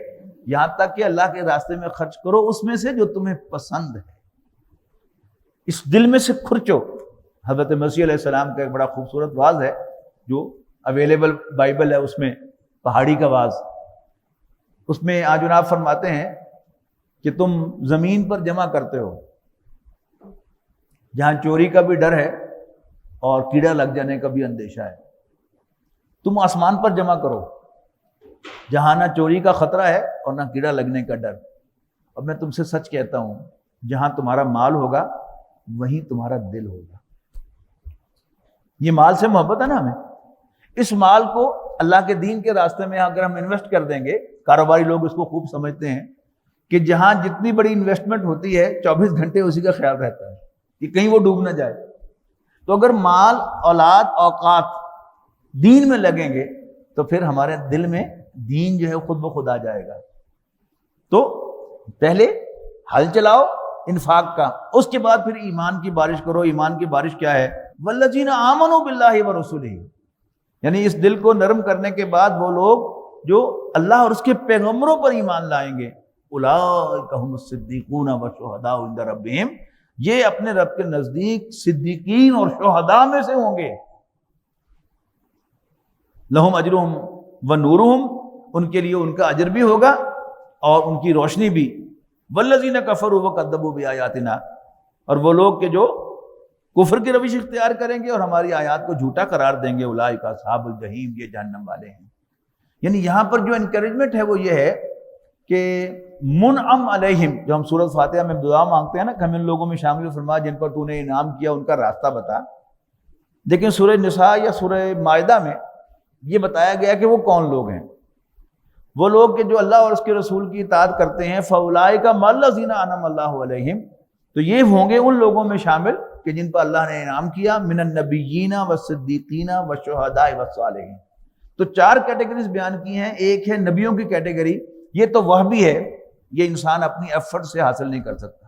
یہاں تک کہ اللہ کے راستے میں خرچ کرو اس میں سے جو تمہیں پسند ہے. اس دل میں سے کھرچو. حضرت مسیح علیہ السلام کا ایک بڑا خوبصورت واعظ ہے جو اویلیبل بائبل ہے، اس میں پہاڑی کا واعظ، اس میں آج جناب فرماتے ہیں کہ تم زمین پر جمع کرتے ہو جہاں چوری کا بھی ڈر ہے اور کیڑا لگ جانے کا بھی اندیشہ ہے، تم آسمان پر جمع کرو جہاں نہ چوری کا خطرہ ہے اور نہ کیڑا لگنے کا ڈر۔ اور میں تم سے سچ کہتا ہوں، جہاں تمہارا مال ہوگا وہیں تمہارا دل ہوگا۔ یہ مال سے محبت ہے نا ہمیں، اس مال کو اللہ کے دین کے راستے میں اگر ہم انویسٹ کر دیں گے، کاروباری لوگ اس کو خوب سمجھتے ہیں کہ جہاں جتنی بڑی انویسٹمنٹ ہوتی ہے 24 گھنٹے اسی کا خیال رہتا ہے کہ کہیں وہ ڈوب نہ جائے۔ تو اگر مال، اولاد، اوقات دین میں لگیں گے تو پھر ہمارے دل میں دین جو ہے خود بخود آ جائے گا۔ تو پہلے حل چلاؤ انفاق کا، اس کے بعد پھر ایمان کی بارش کرو۔ ایمان کی بارش کیا ہے؟ والذین آمنوا باللہ ورسولہ، یعنی اس دل کو نرم کرنے کے بعد وہ لوگ جو اللہ اور اس کے پیغمبروں پر ایمان لائیں گے، اولئک هم الصدیقون والشہداء عند ربہم، یہ اپنے رب کے نزدیک صدیقین اور شہداء میں سے ہوں گے۔ لہم اجرہم ونورہم، ان کے لیے ان کا اجر بھی ہوگا اور ان کی روشنی بھی۔ والذین کفروا وکذبوا بآیاتنا، اور وہ لوگ کہ جو کفر کی روش اختیار کریں گے اور ہماری آیات کو جھوٹا قرار دیں گے، اولئک اصحاب الجحیم، یہ جہنم والے ہیں۔ یعنی یہاں پر جو انکریجمنٹ ہے وہ یہ ہے کہ منعم علیہم، جو ہم سورۃ فاتحہ میں دعا مانگتے ہیں نا کہ ہم ان لوگوں میں شامل فرما جن پر تو نے انعام کیا، ان کا راستہ بتا، لیکن سورہ نساء یا سورہ مائدہ میں یہ بتایا گیا کہ وہ کون لوگ ہیں۔ وہ لوگ کہ جو اللہ اور اس کے رسول کی اطاعت کرتے ہیں، فاولئک مع الذین انعم اللہ علیہم، تو یہ ہوں گے ان لوگوں میں شامل کہ جن پر اللہ نے انعام کیا، من النبیین والصدیقین والشہداء والصالحین۔ تو 4 کیٹیگریز بیان کی ہیں۔ ایک ہے نبیوں کی کیٹیگری، یہ تو وہبی ہے، یہ انسان اپنی ایفرٹ سے حاصل نہیں کر سکتا۔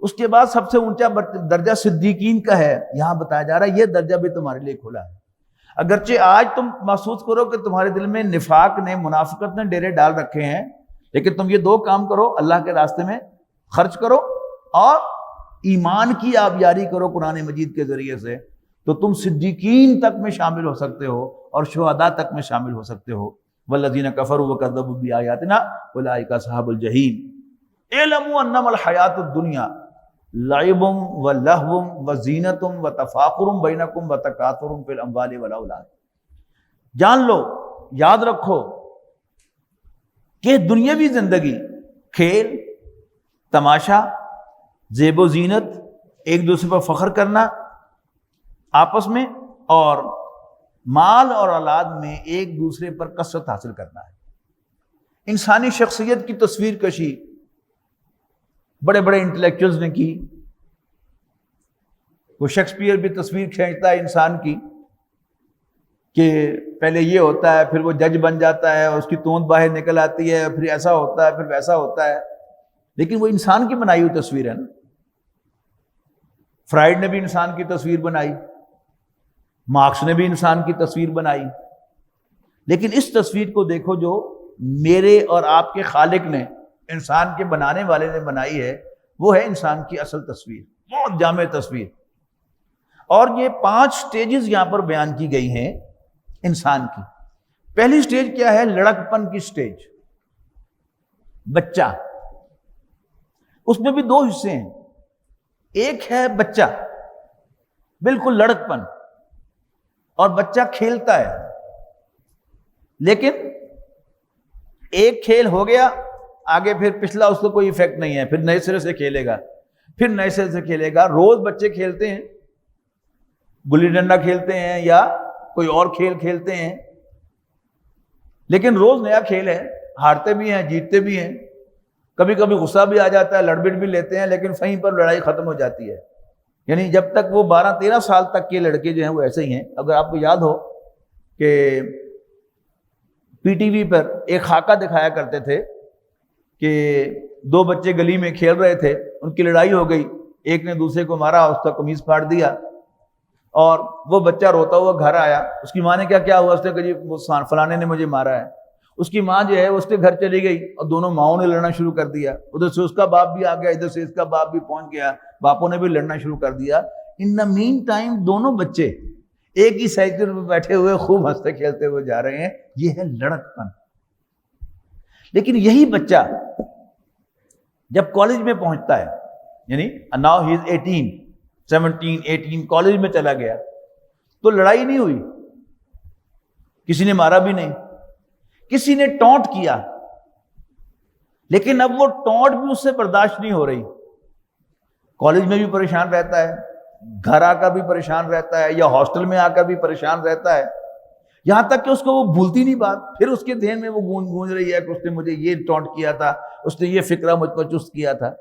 اس کے بعد سب سے اونچا درجہ صدیقین کا ہے، یہاں بتایا جا رہا ہے یہ درجہ بھی تمہارے لیے کھلا ہے۔ اگرچہ آج تم محسوس کرو کہ تمہارے دل میں نفاق نے، منافقت نے ڈیرے ڈال رکھے ہیں، لیکن تم یہ 2 کام کرو، اللہ کے راستے میں خرچ کرو اور ایمان کی آبیاری کرو قرآن مجید کے ذریعے سے، تو تم صدیقین تک میں شامل ہو سکتے ہو اور شہداء تک میں شامل ہو سکتے ہو۔ والذین کفروا وکذبوا بآیاتنا اولئک اصحاب الجحیم۔ اعلموا انما الحیاۃ الدنیا لعب ولہو وزینۃ وتفاخر بینکم وتکاثر فی الاموال والاولاد۔ جان لو، یاد رکھو کہ دنیاوی زندگی کھیل، تماشا، زیب و زینت، ایک دوسرے پر فخر کرنا آپس میں، اور مال اور اولاد میں ایک دوسرے پر کثرت حاصل کرنا ہے۔ انسانی شخصیت کی تصویر کشی بڑے بڑے انٹلیکچوئلز نے کی۔ وہ شیکسپیئر بھی تصویر کھینچتا ہے انسان کی کہ پہلے یہ ہوتا ہے، پھر وہ جج بن جاتا ہے اور اس کی توند باہر نکل آتی ہے، پھر ایسا ہوتا ہے، پھر ویسا ہوتا ہے، لیکن وہ انسان کی بنائی ہوئی تصویر ہے نا۔ فرائیڈ نے بھی انسان کی تصویر بنائی، مارکس نے بھی انسان کی تصویر بنائی، لیکن اس تصویر کو دیکھو جو میرے اور آپ کے خالق نے، انسان کے بنانے والے نے بنائی ہے، وہ ہے انسان کی اصل تصویر، بہت جامع تصویر۔ اور یہ 5 سٹیجز یہاں پر بیان کی گئی ہیں انسان کی۔ پہلی سٹیج کیا ہے؟ لڑکپن کی سٹیج، بچہ۔ اس میں بھی 2 حصے ہیں، ایک ہے بچہ، بالکل لڑکپن، اور بچہ کھیلتا ہے، لیکن ایک کھیل ہو گیا، آگے پھر پچھلا اس کو کوئی ایفیکٹ نہیں ہے، پھر نئے سرے سے کھیلے گا، پھر نئے سرے سے کھیلے گا۔ روز بچے کھیلتے ہیں، گلی ڈنڈا کھیلتے ہیں یا کوئی اور کھیل کھیلتے ہیں، لیکن روز نیا کھیل ہے، ہارتے بھی ہیں، جیتتے بھی ہیں، کبھی کبھی غصہ بھی آ جاتا ہے، لڑبڑ بھی لیتے ہیں، لیکن وہیں پر لڑائی ختم ہو جاتی ہے۔ یعنی جب تک وہ 12-13 سال تک کے لڑکے جو ہیں وہ ایسے ہی ہیں۔ اگر آپ کو یاد ہو کہ پی ٹی وی پر ایک خاکہ دکھایا کرتے تھے کہ 2 بچے گلی میں کھیل رہے تھے، ان کی لڑائی ہو گئی، ایک نے دوسرے کو مارا، اس کا قمیض پھاڑ دیا، اور وہ بچہ روتا ہوا گھر آیا۔ اس کی ماں نے کیا ہوا؟ اس نے کہا جی وہ فلانے نے مجھے مارا ہے۔ اس کی ماں جو ہے اس کے گھر چلی گئی اور دونوں ماؤں نے لڑنا شروع کر دیا، ادھر سے اس کا باپ بھی آ گیا، ادھر سے اس کا باپ بھی پہنچ گیا، باپوں نے بھی لڑنا شروع کر دیا۔ ان دا مین ٹائم دونوں بچے ایک ہی سائیکل پہ بیٹھے ہوئے خوب ہنستے کھیلتے ہوئے جا رہے ہیں. یہ ہے لڑک پن. لیکن یہی بچہ جب کالج میں پہنچتا ہے, یعنی ناؤ ہی از 18 17 18 کالج میں چلا گیا, تو لڑائی نہیں ہوئی, کسی نے مارا بھی نہیں, کسی نے ٹونٹ کیا, لیکن اب وہ ٹونٹ بھی اس سے برداشت نہیں ہو رہی. کالج میں بھی پریشان رہتا ہے, گھر آ کر بھی پریشان رہتا ہے, یا ہاسٹل میں آ کر بھی پریشان رہتا ہے, یہاں تک کہ اس کو وہ بھولتی نہیں بات. پھر اس کے ذہن میں وہ گونج رہی ہے کہ اس نے مجھے یہ ٹونٹ کیا تھا, اس نے یہ فکرہ مجھ پر چست کیا تھا.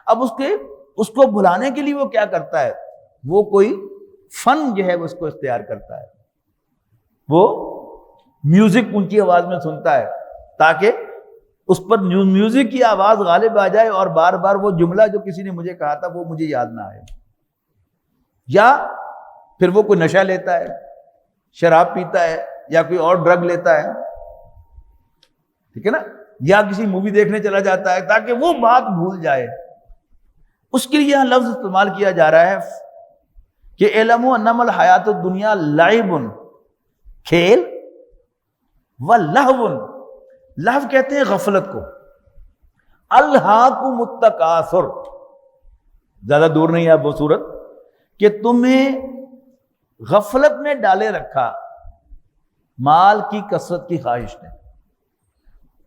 اب اس کو بھلانے کے لیے وہ کیا کرتا ہے, وہ کوئی فن جو ہے اس کو اختیار کرتا ہے. وہ میوزک اونچی آواز میں سنتا ہے تاکہ اس پر میوزک کی آواز غالب آ جائے اور بار بار وہ جملہ جو کسی نے مجھے کہا تھا وہ مجھے یاد نہ آئے. یا پھر وہ کوئی نشہ لیتا ہے, شراب پیتا ہے, یا کوئی اور ڈرگ لیتا ہے, ٹھیک ہے نا, یا کسی مووی دیکھنے چلا جاتا ہے تاکہ وہ بات بھول جائے. اس کے لیے یہاں لفظ استعمال کیا جا رہا ہے کہ اعلموا انما الحیات الدنیا لعب, کھیل, و لہو, لہو کہتے ہیں غفلت کو, الہاکم التکاثر, زیادہ دور نہیں ہے اب وہ صورت کہ تمہیں غفلت میں ڈالے رکھا مال کی کثرت کی خواہش نے.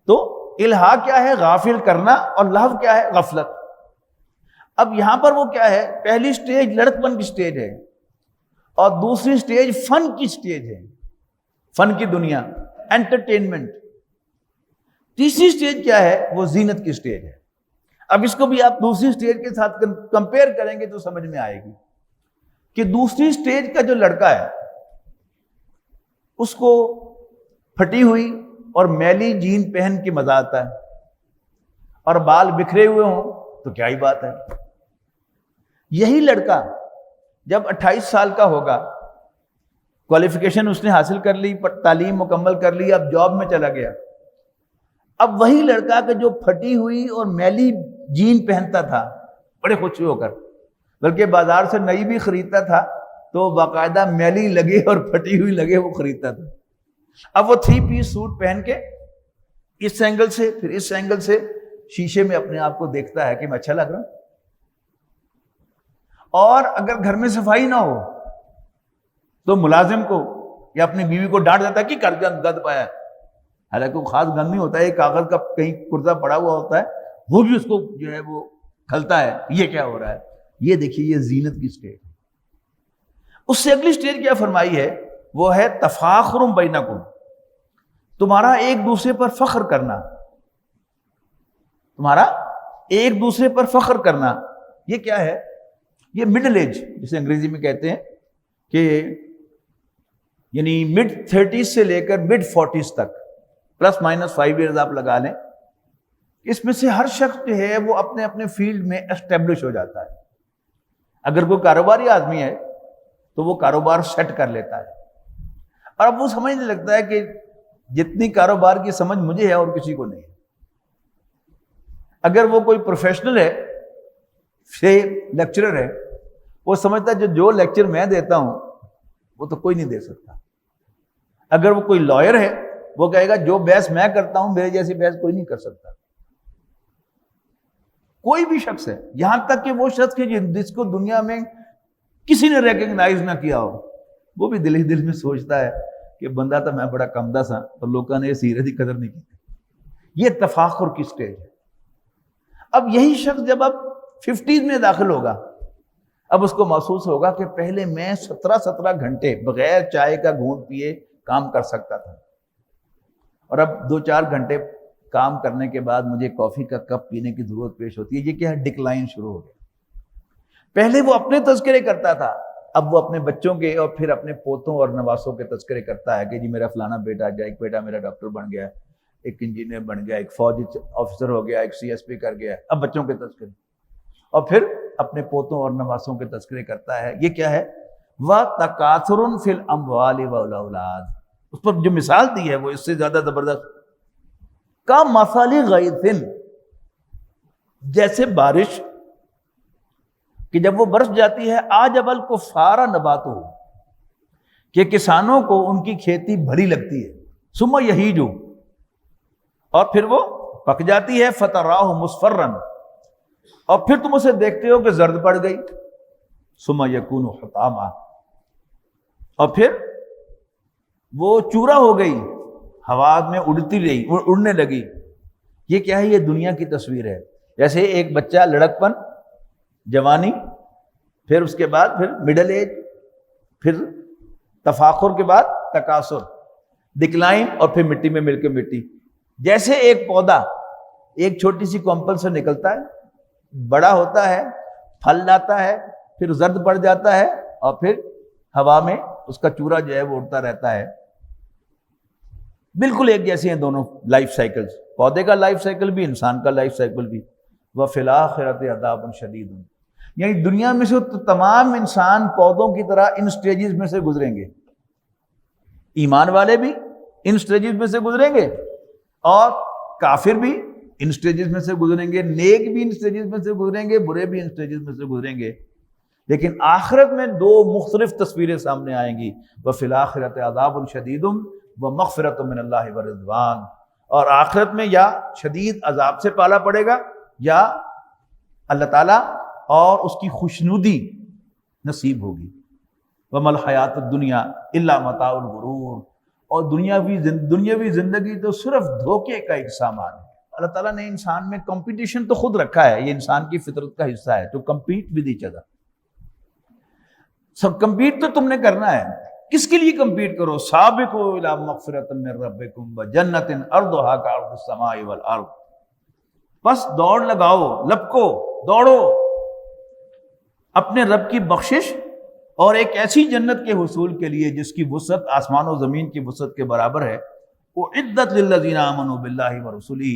تو الہا کیا ہے, غافل کرنا, اور لہو کیا ہے, غفلت. اب یہاں پر وہ کیا ہے, پہلی سٹیج لڑکپن کی سٹیج ہے, اور دوسری سٹیج فن کی سٹیج ہے, فن کی دنیا, انٹرٹینمنٹ. تیسری سٹیج کیا ہے, وہ زینت کی سٹیج ہے. اب اس کو بھی آپ دوسری سٹیج کے ساتھ کمپیئر کریں گے تو سمجھ میں آئے گی کہ دوسری سٹیج کا جو لڑکا ہے اس کو پھٹی ہوئی اور میلی جین پہن کے مزہ آتا ہے, اور بال بکھرے ہوئے ہوں تو کیا ہی بات ہے. یہی لڑکا جب 28 سال کا ہوگا, کوالیفیکیشن اس نے حاصل کر لی, تعلیم مکمل کر لی, اب جاب میں چلا گیا, اب وہی لڑکا کہ جو پھٹی ہوئی اور میلی جین پہنتا تھا بڑے خوش ہو کر, بلکہ بازار سے نئی بھی خریدتا تھا تو باقاعدہ میلی لگے اور پھٹی ہوئی لگے وہ خریدتا تھا, اب وہ 3 پیس سوٹ پہن کے اس اینگل سے پھر اس اینگل سے شیشے میں اپنے آپ کو دیکھتا ہے کہ میں اچھا لگ رہا ہوں. اور اگر گھر میں صفائی نہ ہو تو ملازم کو یا اپنی بیوی کو ڈانٹ دیتا ہے کہ کر گند پایا. حالانکہ وہ خاص گند نہیں ہوتا ہے, ایک کاغذ کا کہیں کرتا پڑا ہوا ہوتا ہے, وہ بھی اس کو جو ہے وہ کھلتا ہے, یہ کیا ہو رہا ہے. یہ دیکھیے یہ زینت کی سٹیج. اس سے اگلی سٹیج کیا فرمائی ہے, وہ ہے تفاخر بینکم, تمہارا ایک دوسرے پر فخر کرنا, تمہارا ایک دوسرے پر فخر کرنا. یہ کیا ہے, یہ مڈل ایج جسے انگریزی میں کہتے ہیں, کہ یعنی mid 30s سے لے کر mid 40s تک, پلس مائنس 5 ایئرز آپ لگا لیں. اس میں سے ہر شخص جو ہے وہ اپنے اپنے فیلڈ میں اسٹیبلش ہو جاتا ہے. اگر کوئی کاروباری آدمی ہے تو وہ کاروبار سیٹ کر لیتا ہے, اور اب وہ سمجھنے لگتا ہے کہ جتنی کاروبار کی سمجھ مجھے ہے اور کسی کو نہیں. اگر وہ کوئی پروفیشنل ہے, سے لیکچرر ہے, وہ سمجھتا ہے جو لیکچر میں دیتا ہوں وہ تو کوئی نہیں دے سکتا. اگر وہ کوئی لائر ہے وہ کہے گا جو بحث میں کرتا ہوں میرے جیسی بحث کوئی نہیں کر سکتا. کوئی بھی شخص ہے, یہاں تک کہ وہ شخص کے جس کو دنیا میں کسی نے ریکگنائز نہ کیا ہو, وہ بھی دل ہی دل میں سوچتا ہے کہ بندہ تو میں بڑا کمدہ سا, اور لوگوں نے سیرت کی قدر نہیں کی. یہ تفاخر کی سٹیج ہے. اب یہی شخص جب اب 50s میں داخل ہوگا, اب اس کو محسوس ہوگا کہ پہلے میں 17 گھنٹے بغیر چائے کا گھونٹ پیے کام کر سکتا تھا, اور اب 2-4 گھنٹے کام کرنے کے بعد مجھے کافی کا کپ پینے کی ضرورت پیش ہوتی ہے. یہ کیا ہے, ڈکلائن شروع ہو گیا. پہلے وہ اپنے تذکرے کرتا تھا, اب وہ اپنے بچوں کے اور پھر اپنے پوتوں اور نواسوں کے تذکرے کرتا ہے کہ جی میرا فلانا بیٹا, ایک بیٹا میرا ڈاکٹر بن گیا, ایک انجینئر بن گیا, ایک فوجی آفیسر ہو گیا, ایک CSP کر گیا. اب بچوں کے تذکرے, اور پھر اپنے پوتوں اور نواسوں کے تذکرے کرتا ہے. یہ کیا ہے, وَتَكَاثُرٌ فِي الْأَمْوَالِ وَالْأَوْلَادِ. اس پر جو مثال دی ہے وہ اس سے زیادہ زبردست. کَمَثَلِ غَيْثٍ, جیسے بارش کہ جب وہ برس جاتی ہے آجب الکفار نباتو، کہ کسانوں کو ان کی کھیتی بھری لگتی ہے، ثم یہیج، اور پھر وہ پک جاتی ہے، فتراہ مصفرا، اور پھر تم اسے دیکھتے ہو کہ زرد پڑ گئی، ثم یکون حطاما، اور پھر وہ چورا ہو گئی، ہوا میں اڑنے لگی۔ یہ کیا ہے؟ یہ دنیا کی تصویر ہے۔ جیسے ایک بچہ لڑکپن، جوانی، پھر اس کے بعد پھر مڈل ایج، پھر تفاخر کے بعد تکاثر، ڈکلائن، اور پھر مٹی میں مل کے مٹی۔ جیسے ایک پودا ایک چھوٹی سی کومپل سے نکلتا ہے، بڑا ہوتا ہے، پھل لاتا ہے، پھر زرد پڑ جاتا ہے، اور پھر ہوا میں اس کا چورا جو ہے وہ اڑتا رہتا ہے۔ بالکل ایک جیسے ہیں دونوں لائف سائیکلز، پودے کا لائف سائیکل بھی، انسان کا لائف سائیکل بھی۔ وَفِي الْآخِرَةِ عَذَابٌ شَدِيدٌ، یعنی دنیا میں سے تو تمام انسان پودوں کی طرح ان سٹیجز میں سے گزریں گے، ایمان والے بھی ان سٹیجز میں سے گزریں گے، اور کافر بھی ان سٹیجز میں سے گزریں گے، نیک بھی ان سٹیجز میں سے گزریں گے، برے بھی ان سٹیجز میں سے گزریں گے۔ لیکن آخرت میں دو مختلف تصویریں سامنے آئیں گی، وَفِي الْآخِرَةِ عَذَابٌ شَدِيدٌ وَمَغْفِرَةٌ مِّنَ اللَّهِ وَرِضْوَانٌ، اور آخرت میں یا شدید عذاب سے پالا پڑے گا، یا اللہ تعالیٰ اور اس کی خوشنودی نصیب ہوگی۔ وَمَا الْحَيَاةُ الدُّنْيَا إِلَّا مَتَاعُ الْغُرُورِ، اور دنیاوی زندگی تو صرف دھوکے کا ایک سامان ہے۔ اللہ تعالیٰ نے انسان میں کمپٹیشن تو خود رکھا ہے، یہ انسان کی فطرت کا حصہ ہے، تو compete with each other, sub compete تو تم نے کرنا ہے۔ کس کے لیے کمپیٹ کرو؟ سابقوا الی مغفرۃ من ربکم وجنۃ عرضھا کعرض السماء والارض، بس دوڑ لگاؤ، لپکو، دوڑو اپنے رب کی بخشش اور ایک ایسی جنت کے حصول کے لیے جس کی وسعت آسمان و زمین کی وسعت کے برابر ہے۔ اعدت للذین آمنوا باللہ ورسلہ،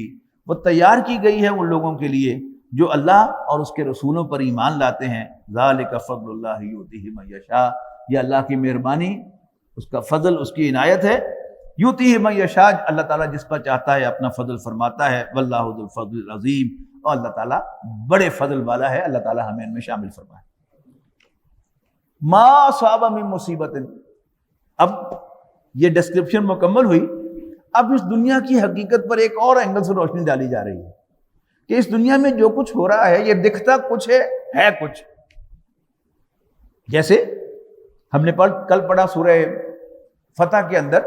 وہ تیار کی گئی ہے ان لوگوں کے لیے جو اللہ اور اس کے رسولوں پر ایمان لاتے ہیں۔ ذالک فضل اللہ یؤتیہ من یشاء، یہ اللہ کی مہربانی، اس کا فضل، اس کی عنایت ہے۔ یؤتیہ من یشاء، اللہ تعالیٰ جس پر چاہتا ہے اپنا فضل فرماتا ہے۔ واللہ ذو الفضل العظیم، اور اللہ تعالیٰ بڑے فضل والا ہے، اللہ تعالیٰ ہمیں ان میں شامل فرمائے۔ ما اصاب من مصیبت، اب یہ ڈسکرپشن مکمل ہوئی، اب اس دنیا کی حقیقت پر ایک اور اینگل سے روشنی ڈالی جا رہی ہے کہ اس دنیا میں جو کچھ ہو رہا ہے یہ دکھتا کچھ ہے کچھ۔ جیسے ہم نے کل پڑھا سورہ فتح کے اندر،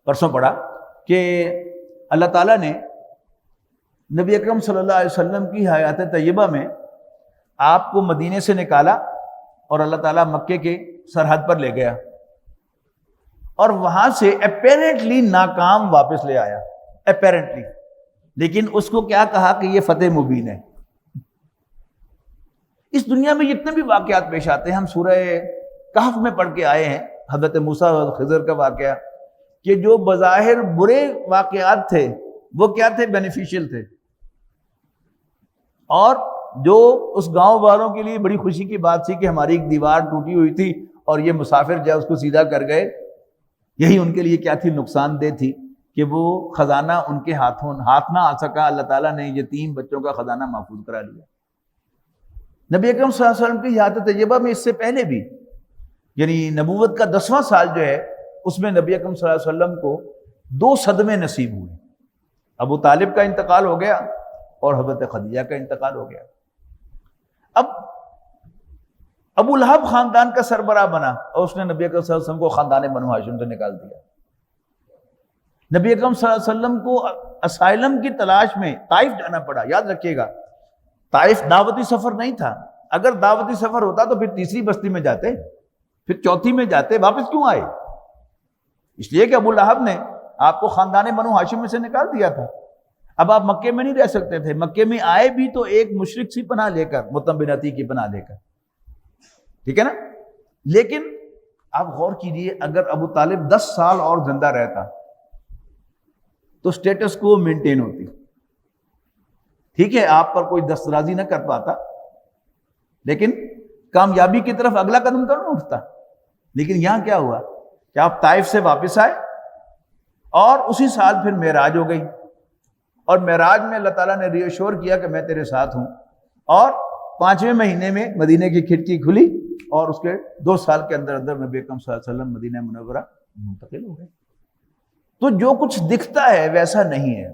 پرسوں پڑھا کہ اللہ تعالیٰ نے نبی اکرم صلی اللہ علیہ وسلم کی حیات طیبہ میں آپ کو مدینے سے نکالا اور اللہ تعالیٰ مکے کے سرحد پر لے گیا، اور وہاں سے اپیرنٹلی ناکام واپس لے آیا، اپیرنٹلی، لیکن اس کو کیا کہا کہ یہ فتح مبین ہے۔ اس دنیا میں جتنے بھی واقعات پیش آتے ہیں، ہم سورہ کہف میں پڑھ کے آئے ہیں حضرت موسیٰ اور خضر کا واقعہ، کہ جو بظاہر برے واقعات تھے وہ کیا تھے؟ بینیفیشل تھے، اور جو اس گاؤں والوں کے لیے بڑی خوشی کی بات تھی کہ ہماری ایک دیوار ٹوٹی ہوئی تھی اور یہ مسافر جو ہے اس کو سیدھا کر گئے، یہی ان کے لیے کیا تھی؟ نقصان دہ تھی کہ وہ خزانہ ان کے ہاتھ نہ آ سکا۔ اللہ تعالیٰ نے یتیم بچوں کا خزانہ محفوظ کرا لیا۔ نبی اکرم صلی اللہ علیہ وسلم کی حیات طیبہ میں اس سے پہلے بھی، یعنی نبوت کا 10واں سال جو ہے، اس میں نبی اکرم صلی اللہ علیہ وسلم کو 2 صدمے نصیب ہوئے۔ ابو طالب کا انتقال ہو گیا اور حضرت خدیجہ کا انتقال ہو گیا۔ اب ابو لہب خاندان کا سربراہ بنا اور اس نے نبی اکرم صلی اللہ علیہ وسلم کو خاندان بنو ہاشم سے نکال دیا۔ نبی اکرم صلی اللہ علیہ وسلم کو اسائلم کی تلاش میں طائف جانا پڑا۔ یاد رکھیے گا، طائف دعوتی سفر نہیں تھا، اگر دعوتی سفر ہوتا تو پھر تیسری بستی میں جاتے، پھر چوتھی میں جاتے، واپس کیوں آئے؟ اس لیے کہ ابو لہب نے آپ کو خاندان بنو ہاشم میں سے نکال دیا تھا۔ اب آپ مکے میں نہیں رہ سکتے تھے، مکے میں آئے بھی تو ایک مشرک سی پناہ لے کر، مطعم بن عتی کی پناہ لے کر، ٹھیک ہے نا؟ لیکن آپ غور کیجئے، اگر ابو طالب 10 سال اور زندہ رہتا تو سٹیٹس کو مینٹین ہوتی، ٹھیک ہے، آپ پر کوئی دسترازی نہ کر پاتا، لیکن کامیابی کی طرف اگلا قدم تو نہ اٹھتا۔ لیکن یہاں کیا ہوا کہ آپ طائف سے واپس آئے اور اسی سال پھر معراج ہو گئی، اور معراج میں اللہ تعالیٰ نے ری ایشور کیا کہ میں تیرے ساتھ ہوں، اور 5ویں مہینے میں مدینے کی کھڑکی کھلی اور اس کے 2 سال کے اندر اندر نبی اکرم صلی اللہ علیہ وسلم مدینہ منورہ منتقل ہو گئے۔ تو جو کچھ دکھتا ہے ویسا نہیں ہے،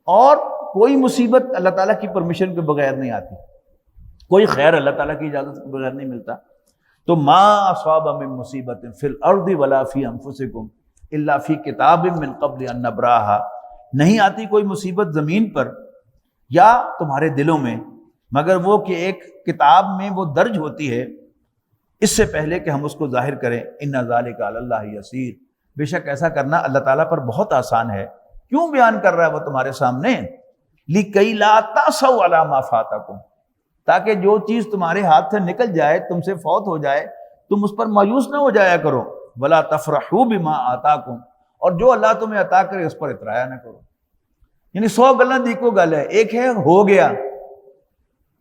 اور کوئی مصیبت اللہ تعالیٰ کی پرمیشن کے بغیر نہیں آتی، کوئی خیر اللہ تعالیٰ کی اجازت کے بغیر نہیں ملتا۔ تو ما اصاب من مصیبت فی الارض ولا فی انفسکم الا فی کتاب من قبل ان نبراها، نہیں آتی کوئی مصیبت زمین پر یا تمہارے دلوں میں مگر وہ کہ ایک کتاب میں وہ درج ہوتی ہے اس سے پہلے کہ ہم اس کو ظاہر کریں۔ ان ذالک علی اللہ یسیر، بے شک ایسا کرنا اللہ تعالیٰ پر بہت آسان ہے۔ کیوں بیان کر رہا ہے وہ تمہارے سامنے؟ لِكَيْ لَا تَأْسَوْا عَلَىٰ مَا فَاتَكُمْ، تاکہ جو چیز تمہارے ہاتھ سے نکل جائے، تم سے فوت ہو جائے، تم اس پر مایوس نہ ہو جایا کرو۔ وَلَا تَفْرَحُوا بِمَا آتَاكُمْ، اور جو اللہ تمہیں عطا کرے اس پر اترایا نہ کرو۔ یعنی 100 گلاں دی کو گل ہے، ایک ہے ہو گیا،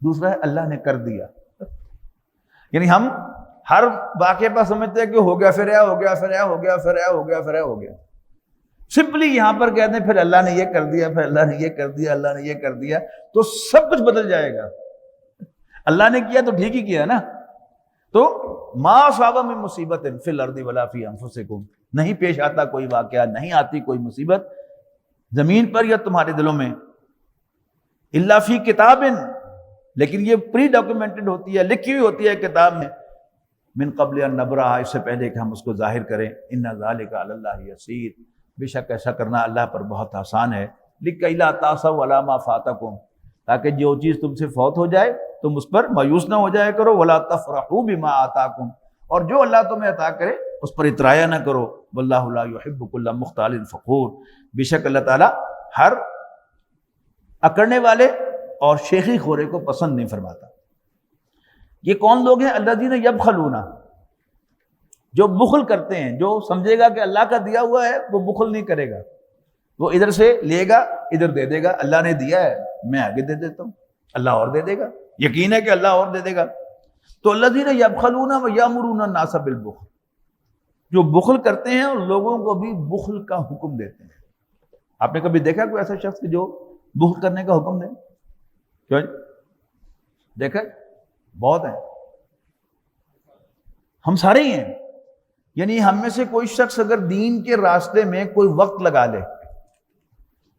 دوسرا ہے اللہ نے کر دیا۔ یعنی ہم ہر واقعے پر سمجھتے ہیں کہ ہو گیا پھر اے ہو گیا پھر اے ہو گیا پھر اے ہو گیا پھر اے ہو گیا، سمپلی یہاں پر کہتے ہیں پھر اللہ نے یہ کر دیا، پھر اللہ نے یہ کر دیا، اللہ نے یہ کر دیا، تو سب کچھ بدل جائے گا۔ اللہ نے کیا تو ٹھیک ہی کیا نا۔ تو ما اصاب من مصیبت فی الارض ولا فی انفسکم، نہیں پیش آتا کوئی واقعہ، نہیں آتی کوئی مصیبت زمین پر یا تمہارے دلوں میں، الا فی کتاب، لیکن یہ پری ڈاکومنٹڈ ہوتی ہے، لکھی ہوئی ہوتی ہے کتاب میں، من قبل ان نبرہا، اس سے پہلے کہ ہم اس کو ظاہر کریں۔ ان ذالک علی اللہ یسیر، بے شک ایسا کرنا اللہ پر بہت آسان ہے۔ لِكَيْ لَا تَأْسَوْا عَلَىٰ مَا فَاتَكُمْ، تاکہ جو چیز تم سے فوت ہو جائے تم اس پر مایوس نہ ہو جایا کرو۔ وَلَا تَفْرَحُوا بِمَا آتَاكُمْ، اور جو اللہ تمہیں عطا کرے اس پر اترایا نہ کرو۔ وَاللَّهُ لَا يُحِبُّ كُلَّ مُخْتَالٍ فَخُورٍ، بے شک اللہ تعالیٰ ہر اکڑنے والے اور شیخی خورے کو پسند نہیں فرماتا۔ یہ کون لوگ ہیں؟ الذین یبخلون، جو بخل کرتے ہیں، جو سمجھے گا کہ اللہ کا دیا ہوا ہے وہ بخل نہیں کرے گا، وہ ادھر سے لے گا ادھر دے دے گا، اللہ نے دیا ہے میں آگے دے دیتا ہوں، اللہ اور دے دے گا، یقین ہے کہ اللہ اور دے دے گا۔ تو الذین یبخلون ویامرون الناس بالبخل، جو بخل کرتے ہیں اور لوگوں کو بھی بخل کا حکم دیتے ہیں۔ آپ نے کبھی دیکھا کوئی ایسا شخص جو بخل کرنے کا حکم دے؟ کیوں دیکھا؟ بہت ہیں، ہم سارے ہی ہیں۔ یعنی ہم میں سے کوئی شخص اگر دین کے راستے میں کوئی وقت لگا لے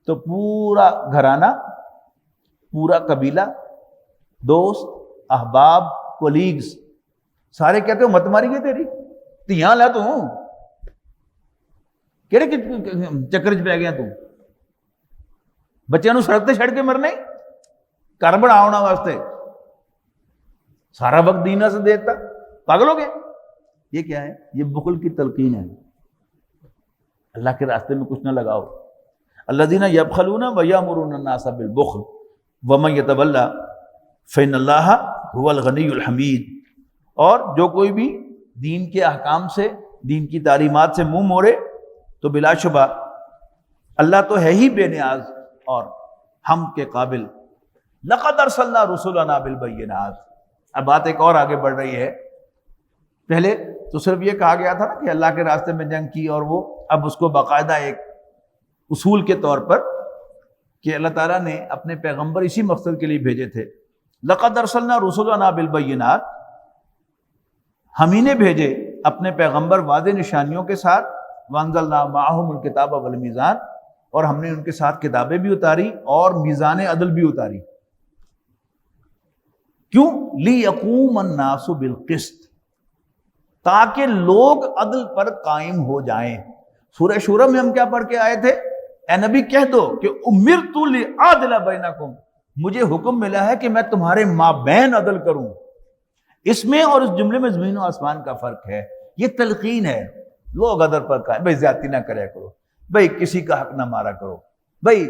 تو پورا گھرانہ، پورا قبیلہ، دوست، احباب، کولیگز سارے کہتے ہو مت ماری گئی تیری تیاں لا تو کہڑے چکر چ پی گیا تو بچوں نو سڑک تے چھڑ کے مرنے، گھر بناؤنا واسطے سارا وقت دین سے دیتا، پاگل ہو گئے۔ یہ کیا ہے؟ یہ بخل کی تلقین ہے۔ اللہ کے راستے میں کچھ نہ لگاؤ۔ الذین یبخلون ویامرون الناس بالبخل ومن یتولی فإن اللہ هو الغنی الحمید، اور جو کوئی بھی دین کے احکام سے، دین کی تعلیمات سے منہ موڑے تو بلا شبہ اللہ تو ہے ہی بے نیاز اور حمد کے قابل۔ لقد ارسلنا رسلنا بالبینات، اب بات ایک اور آگے بڑھ رہی ہے۔ پہلے تو صرف یہ کہا گیا تھا نا کہ اللہ کے راستے میں جنگ کی، اور وہ اب اس کو باقاعدہ ایک اصول کے طور پر کہ اللہ تعالیٰ نے اپنے پیغمبر اسی مقصد کے لیے بھیجے تھے۔ لقد ارسلنا رسلنا بالبینات، ہم ہی نے بھیجے اپنے پیغمبر واضح نشانیوں کے ساتھ، وانزلنا معہم الکتاب والمیزان، اور ہم نے ان کے ساتھ کتابیں بھی اتاری اور میزان عدل بھی اتاری۔ کیوں؟ لیقوم الناس بالقسط، تاکہ لوگ عدل پر قائم ہو جائیں۔ سورہ شورى میں ہم کیا پڑھ کے آئے تھے؟ اے نبی کہہ دو کہ امرت لأعدل بینکم، مجھے حکم ملا ہے کہ میں تمہارے مابین عدل کروں۔ اس میں اور اس جملے میں زمین و آسمان کا فرق ہے۔ یہ تلقین ہے، لوگ عدل پر قائم، بھائی زیادتی نہ کریا کرو، بھائی کسی کا حق نہ مارا کرو، بھائی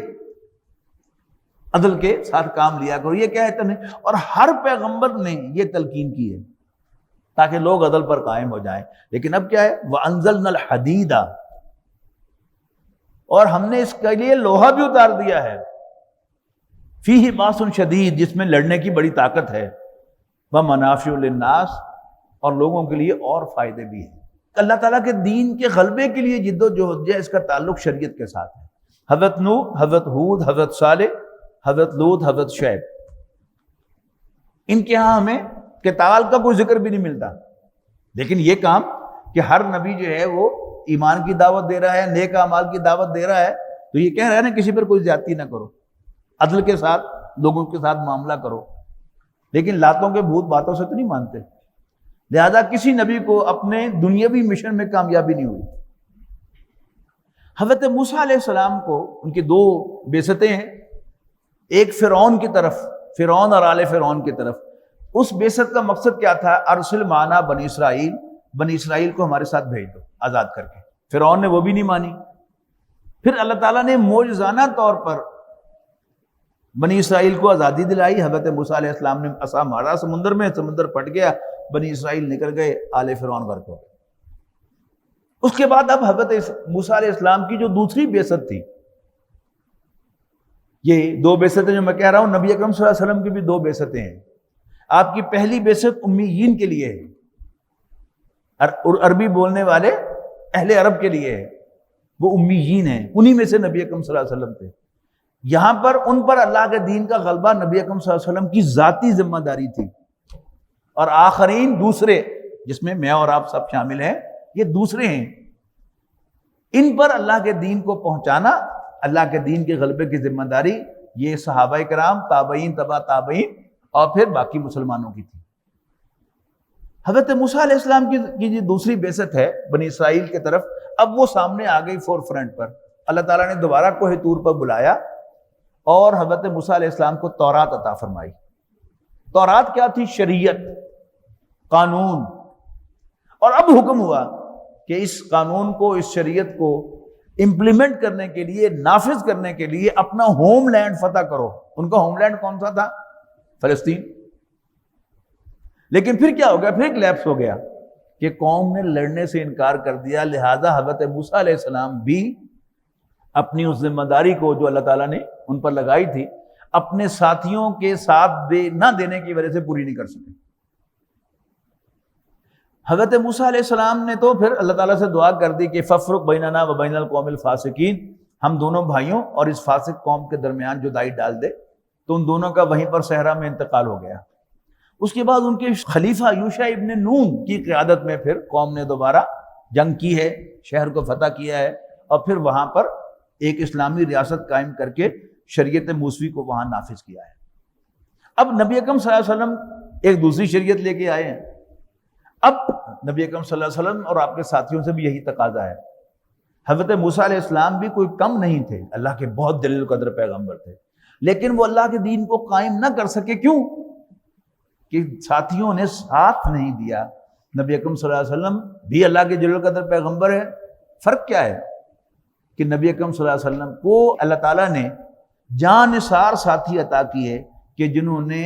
عدل کے ساتھ کام لیا کرو۔ یہ کیا ہے تمہیں؟ اور ہر پیغمبر نے یہ تلقین کی ہے تاکہ لوگ عدل پر قائم ہو جائیں۔ لیکن اب کیا ہے؟ وَأَنزَلْنَا الْحَدِيدَ، اور ہم نے اس کے لیے لوہا بھی اتار دیا ہے، فِيهِ بَأْسٌ شَدِيدٌ، جس میں لڑنے کی بڑی طاقت ہے، وَمَنَافِعُ لِلنَّاسِ، اور لوگوں کے لیے اور فائدے بھی ہیں۔ اللہ تعالیٰ کے دین کے غلبے کے لیے جد و جہد ہے، اس کا تعلق شریعت کے ساتھ ہے۔ حضرت نوح، حضرت ہود، حضرت صالح، حضرت لوط، حضرت شعیب، ان کے ہاں ہمیں قتال کا کوئی ذکر بھی نہیں ملتا، لیکن یہ کام کہ ہر نبی جو ہے وہ ایمان کی دعوت دے رہا ہے، نیک اعمال کی دعوت دے رہا ہے، تو یہ کہہ رہا ہے نا کسی پر کوئی زیادتی نہ کرو، عدل کے ساتھ لوگوں کے ساتھ معاملہ کرو، لیکن لاتوں کے بھوت باتوں سے تو نہیں مانتے، لہذا کسی نبی کو اپنے دنیاوی مشن میں کامیابی نہیں ہوئی۔ حضرت موسیٰ علیہ السلام کو ان کی 2 بعثتیں ہیں، ایک فرعون کی طرف، فرعون اور آل فرعون کی طرف۔ اس بعثت کا مقصد کیا تھا؟ ارسل معنا بنی اسرائیل، بنی اسرائیل کو ہمارے ساتھ بھیج دو آزاد کر کے۔ فرعون نے وہ بھی نہیں مانی۔ پھر اللہ تعالیٰ نے معجزانہ طور پر بنی اسرائیل کو آزادی دلائی، حضرت موسیٰ علیہ السلام نے عصا مارا سمندر میں، سمندر پھٹ گیا، بنی اسرائیل نکل گئے، آل فرعون غرق ہو گئے۔ اس کے بعد اب حضرت موسیٰ علیہ السلام کی جو دوسری بعثت تھی، یہ 2 بعثتیں جو میں کہہ رہا ہوں، نبی اکرم صلی اللہ علیہ وسلم کی بھی 2 بعثتیں ہیں۔ آپ کی پہلی بعثت امیین کے لیے ہے، عربی بولنے والے اہل عرب کے لیے ہے، وہ امیین ہیں، انہی میں سے نبی اکرم صلی اللہ علیہ وسلم تھے۔ یہاں پر ان پر اللہ کے دین کا غلبہ نبی اکرم صلی اللہ علیہ وسلم کی ذاتی ذمہ داری تھی، اور آخرین دوسرے، جس میں میں اور آپ سب شامل ہیں، یہ دوسرے ہیں، ان پر اللہ کے دین کو پہنچانا، اللہ کے دین کے غلبے کی ذمہ داری یہ صحابہ کرام، تابعین، تبع تابعین اور پھر باقی مسلمانوں کی تھی۔ حضرت موسیٰ علیہ السلام کی جو دوسری بعثت ہے بنی اسرائیل کی طرف، اب وہ سامنے آ گئی فور فرنٹ پر۔ اللہ تعالیٰ نے دوبارہ کوہ طور پر بلایا اور حضرت موسیٰ علیہ السلام کو تورات عطا فرمائی۔ تورات کیا تھی؟ شریعت، قانون۔ اور اب حکم ہوا کہ اس قانون کو، اس شریعت کو امپلیمنٹ کرنے کے لیے، نافذ کرنے کے لیے اپنا ہوم لینڈ فتح کرو۔ ان کا ہوم لینڈ کون سا تھا؟ فلسطین۔ لیکن پھر کیا ہو گیا؟ پھر ایک لیپس ہو گیا کہ قوم نے لڑنے سے انکار کر دیا، لہذا حضرت موسیٰ علیہ السلام بھی اپنی اس ذمہ داری کو جو اللہ تعالیٰ نے ان پر لگائی تھی، اپنے ساتھیوں کے ساتھ نہ دینے کی وجہ سے پوری نہیں کر سکے۔ حضرت موسیٰ علیہ السلام نے تو پھر اللہ تعالیٰ سے دعا کر دی کہ فَفْرُقْ بَيْنَنَا وَبَيْنَ الْقَوْمِ الْفَاسِقِينَ، ہم دونوں بھائیوں اور اس فاسق قوم کے درمیان جدائی ڈال دے۔ تو ان دونوں کا وہیں پر صحرا میں انتقال ہو گیا۔ اس کے بعد ان کے خلیفہ یوشع ابن نون کی قیادت میں پھر قوم نے دوبارہ جنگ کی ہے، شہر کو فتح کیا ہے، اور پھر وہاں پر ایک اسلامی ریاست قائم کر کے شریعت موسوی کو وہاں نافذ کیا ہے۔ اب نبی اکرم صلی اللہ علیہ وسلم ایک دوسری شریعت لے کے آئے ہیں۔ اب نبی اکرم صلی اللہ علیہ وسلم اور آپ کے ساتھیوں سے بھی یہی تقاضا ہے۔ حضرت موسیٰ علیہ السلام بھی کوئی کم نہیں تھے، اللہ کے بہت جلیل القدر پیغمبر تھے، لیکن وہ اللہ کے دین کو قائم نہ کر سکے۔ کیوں؟ کہ ساتھیوں نے ساتھ نہیں دیا۔ نبی اکرم صلی اللہ علیہ وسلم بھی اللہ کے جلیل القدر پیغمبر ہے۔ فرق کیا ہے کہ نبی اکرم صلی اللہ علیہ وسلم کو اللہ تعالیٰ نے جان نثار ساتھی عطا کیے کہ جنہوں نے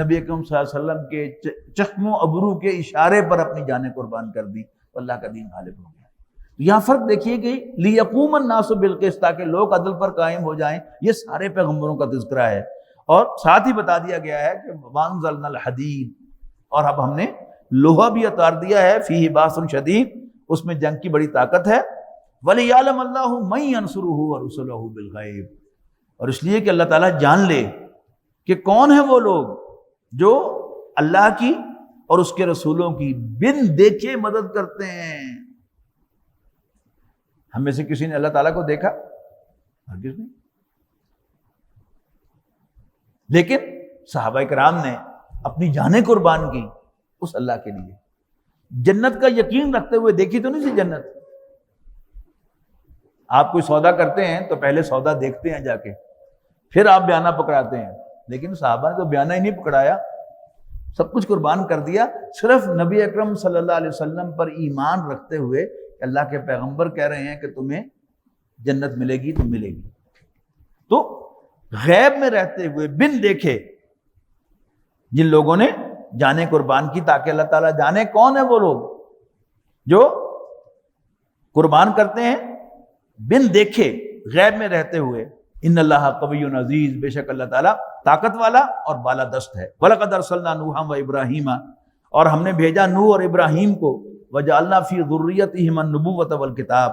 نبی اکرم صلی اللہ علیہ وسلم کے چشم و ابرو کے اشارے پر اپنی جانیں قربان کر دی، اللہ کا دین غالب ہو گیا۔ یہاں فرق دیکھیے کہ لِيَقُومَ النَّاسُ بِالْقِسْطِ، تاکہ لوگ عدل پر قائم ہو جائیں، یہ سارے پیغمبروں کا تذکرہ ہے۔ اور ساتھ ہی بتا دیا گیا ہے کہ وَأَنزَلْنَا الْحَدِيدَ، اور اب ہم نے لوہا بھی اتار دیا ہے، فِيهِ بَأْسٌ شَدِيدٌ، اس میں جنگ کی بڑی طاقت ہے۔ وَلِيَعْلَمَ اللَّهُ مَن يَنصُرُهُ وَرُسُلَهُ بِالْغَيْبِ، اور اس لیے کہ اللہ تعالیٰ جان لے کہ کون ہیں وہ لوگ جو اللہ کی اور اس کے رسولوں کی بن دیکھے مدد کرتے ہیں۔ ہم میں سے کسی نے اللہ تعالیٰ کو دیکھا؟ ہرگز نہیں۔ لیکن صحابہ کرام نے اپنی جانیں قربان کی اس اللہ کے لیے، جنت کا یقین رکھتے ہوئے۔ دیکھی تو نہیں سی جنت؟ آپ کوئی سودا کرتے ہیں تو پہلے سودا دیکھتے ہیں جا کے، پھر آپ بیانہ پکڑاتے ہیں، لیکن صحابہ نے تو بیانہ ہی نہیں پکڑایا، سب کچھ قربان کر دیا، صرف نبی اکرم صلی اللہ علیہ وسلم پر ایمان رکھتے ہوئے کہ اللہ کے پیغمبر کہہ رہے ہیں کہ تمہیں جنت ملے گی تو ملے گی۔ تو غیب میں رہتے ہوئے بن دیکھے جن لوگوں نے جانیں قربان کی، تاکہ اللہ تعالیٰ جانے کون ہیں وہ لوگ جو قربان کرتے ہیں بن دیکھے، غیب میں رہتے ہوئے۔ ان اللہ قوی عزیز، بے شک اللہ تعالیٰ طاقت والا اور بالا دست ہے۔ وَلَقَدْ أَرْسَلْنَا نُوحًا وَإِبْرَاهِيمَ، اور ہم نے بھیجا نوح اور ابراہیم کو، وَجَعَلْنَا فِي ذُرِّيَّتِهِمَا النُّبُوَّةَ وَالْكِتَابَ،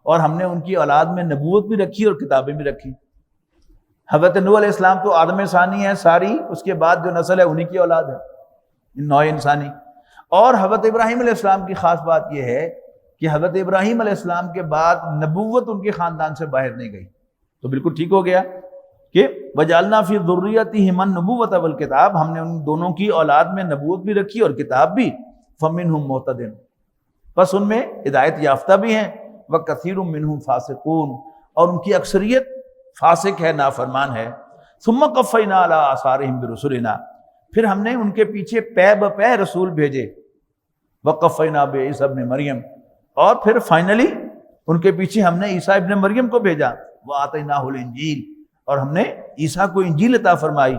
اور ہم نے ان کی اولاد میں نبوت بھی رکھی اور کتابیں بھی رکھی۔ حضرت نوح علیہ السلام تو آدم ثانی ہے، ساری اس کے بعد جو نسل ہے انہی کی اولاد ہے، نوع انسانی۔ اور حضرت ابراہیم علیہ السلام کی خاص بات یہ ہے کہ حضرت ابراہیم علیہ السلام کے بعد نبوت ان کے خاندان سے باہر نہیں گئی، تو بالکل ٹھیک ہو گیا کہ وجعلنا فی ذریتہم النبوۃ والکتاب، ہم نے ان دونوں کی اولاد میں نبوت بھی رکھی اور کتاب بھی، فمنہم مہتد، بس ان میں ہدایت یافتہ بھی ہیں، وکثیر منہم فاسقون، اور ان کی اکثریت فاسق ہے، نافرمان ہے۔ ثم قفینا علی آثارہم برسلنا، پھر ہم نے ان کے پیچھے پے بپے رسول بھیجے، وقفینا بعیسی ابن مریم، اور پھر فائنلی ان کے پیچھے ہم نے عیسیٰ ابن مریم کو بھیجا، وآتیناہ الانجیل، اور ہم نے عیسیٰ کو انجیل عطا فرمائی،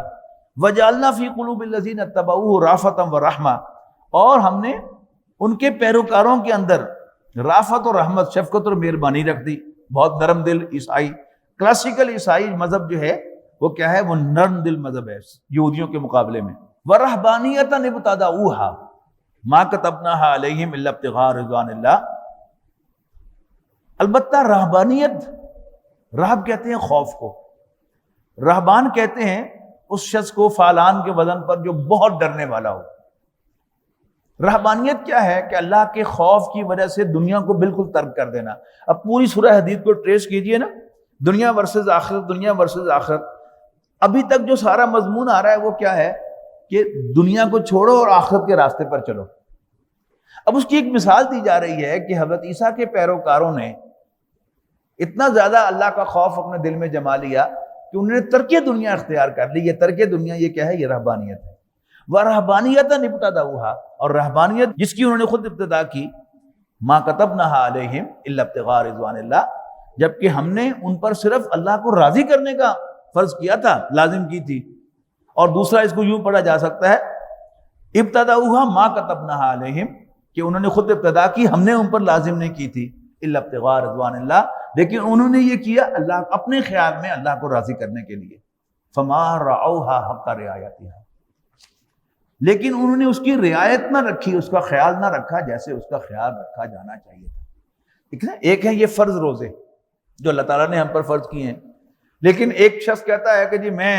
وجعلنا فی قلوب الذین اتبعوہ رأفۃ ورحمۃ، اور ہم نے ان کے پیروکاروں کے اندر رافت اور رحمت، شفقت اور مہربانی رکھ دی، بہت نرم دل عیسائی۔ کلاسیکل عیسائی مذہب جو ہے وہ کیا ہے؟ وہ نرم دل مذہب ہے یہودیوں کے مقابلے میں۔ وَرَهْبَانِيَّةً ابْتَدَعُوهَا مَا كَتَبْنَاهَا عَلَيْهِمْ إِلَّا ابْتِغَاءَ رِضْوَانِ اللَّهِ، البتہ رہبانیت، رہب کہتے ہیں خوف کو، رہبان کہتے ہیں اس شخص کو فالان کے وزن پر جو بہت ڈرنے والا ہو۔ رہبانیت کیا ہے؟ کہ اللہ کے خوف کی وجہ سے دنیا کو بالکل ترک کر دینا۔ اب پوری سورہ حدید کو ٹریس کیجئے نا، دنیا ورسز آخرت، دنیا ورسز آخرت، ابھی تک جو سارا مضمون آ رہا ہے وہ کیا ہے؟ کہ دنیا کو چھوڑو اور آخرت کے راستے پر چلو۔ اب اس کی ایک مثال دی جا رہی ہے کہ حضرت عیسیٰ کے پیروکاروں نے اتنا زیادہ اللہ کا خوف اپنے دل میں جما لیا کہ انہوں نے ترک دنیا اختیار کر لی۔ یہ ترک دنیا یہ کیا ہے؟ یہ رہبانیت ہے۔ وَرَهْبَانِيَّةً ابْتَدَعُوهَا، اور رہبانیت جس کی انہوں نے خود ابتدا کی، مَا كَتَبْنَاهَا عَلَيْهِمْ إِلَّا ابْتِغَاءَ رِضْوَانِ اللَّهِ، جبکہ ہم نے ان پر صرف اللہ کو راضی کرنے کا فرض کیا تھا، لازم کی تھی۔ اور دوسرا اس کو یوں پڑھا جا سکتا ہے ابتداؤها ما كتبناها علیہم، کہ انہوں نے خود ابتدا کی، ہم نے ان پر لازم نہیں کی تھی، الا ابتغاء رضوان اللہ، لیکن انہوں نے یہ کیا اللہ اپنے خیال میں اللہ کو راضی کرنے کے لیے۔ فما رعوها حق رعایتها، لیکن انہوں نے اس کی رعایت نہ رکھی، اس کا خیال نہ رکھا جیسے اس کا خیال رکھا جانا چاہیے تھا۔ ایک ہے یہ فرض روزے جو اللہ تعالیٰ نے ہم پر فرض کیے ہیں، لیکن ایک شخص کہتا ہے کہ جی میں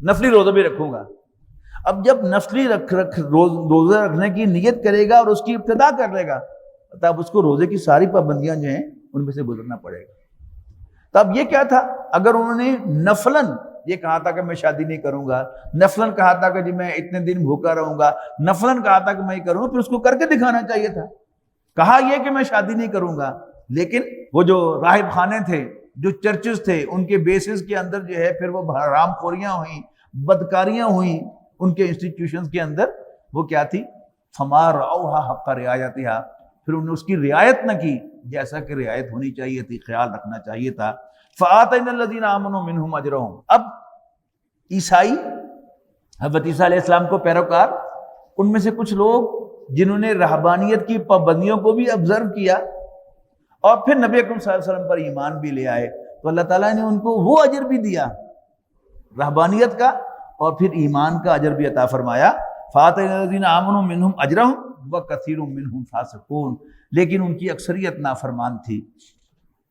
نفلی روزہ بھی رکھوں گا۔ اب جب نفلی روزہ رکھنے کی نیت کرے گا اور اس کی ابتدا کر لے گا، تب اس کو روزے کی ساری پابندیاں جو ہیں ان میں سے گزرنا پڑے گا۔ تب یہ کیا تھا؟ اگر انہوں نے نفلاً یہ کہا تھا کہ میں شادی نہیں کروں گا، نفلاً کہا تھا کہ جی میں اتنے دن بھوکا رہوں گا، نفلاً کہا تھا کہ میں یہ کروں گا، پھر اس کو کر کے دکھانا چاہیے تھا۔ کہا یہ کہ میں شادی نہیں کروں گا، لیکن وہ جو راہب خانے تھے، جو چرچز تھے، ان کے بیسز کے اندر جو ہے پھر وہ حرام خوریاں ہوئیں، بدکاریاں ہوئیں ان کے انسٹیٹیوشنز کے اندر، وہ کیا تھی؟ فما رعوها حق رعایتها، پھر انہوں نے اس کی رعایت نہ کی جیسا کہ رعایت ہونی چاہیے تھی، خیال رکھنا چاہیے تھا۔ فآتینا الذین آمنوا منہم اجرہم، اب عیسائی، حضرت عیسیٰ علیہ السلام کو پیروکار، ان میں سے کچھ لوگ جنہوں نے رہبانیت کی پابندیوں کو بھی آبزرو کیا اور پھر نبی اکرم صلی اللہ علیہ وسلم پر ایمان بھی لے آئے، تو اللہ تعالیٰ نے ان کو وہ اجر بھی دیا رہبانیت کا اور پھر ایمان کا اجر بھی عطا فرمایا۔ فآتینا الذین آمنوا منہم اجرہم وکثیر منہم فاسقون، لیکن ان کی اکثریت نافرمان تھی۔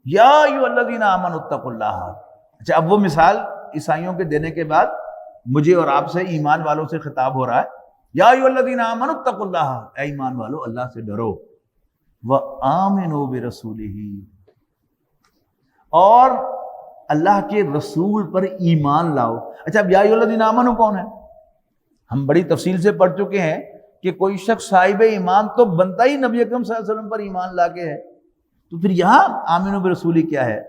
یا ایھا الذین آمنوا اتقوا اللہ، اچھا اب وہ مثال عیسائیوں کے دینے کے بعد مجھے اور آپ سے ایمان والوں سے خطاب ہو رہا ہے۔ یا ایھا الذین آمنوا اتقوا اللہ، اے ایمان والو اللہ سے ڈرو، وآمنوا برسولہ، اور اللہ کے رسول پر ایمان لاؤ۔ اچھا اب یا ایھا الذین آمنوا کون ہے؟ ہم بڑی تفصیل سے پڑھ چکے ہیں کہ کوئی شخص صاحب ایمان تو بنتا ہی نبی اکرم صلی اللہ علیہ وسلم پر ایمان لا کے ہے، تو پھر یہاں آمنوا برسولہ کیا ہے؟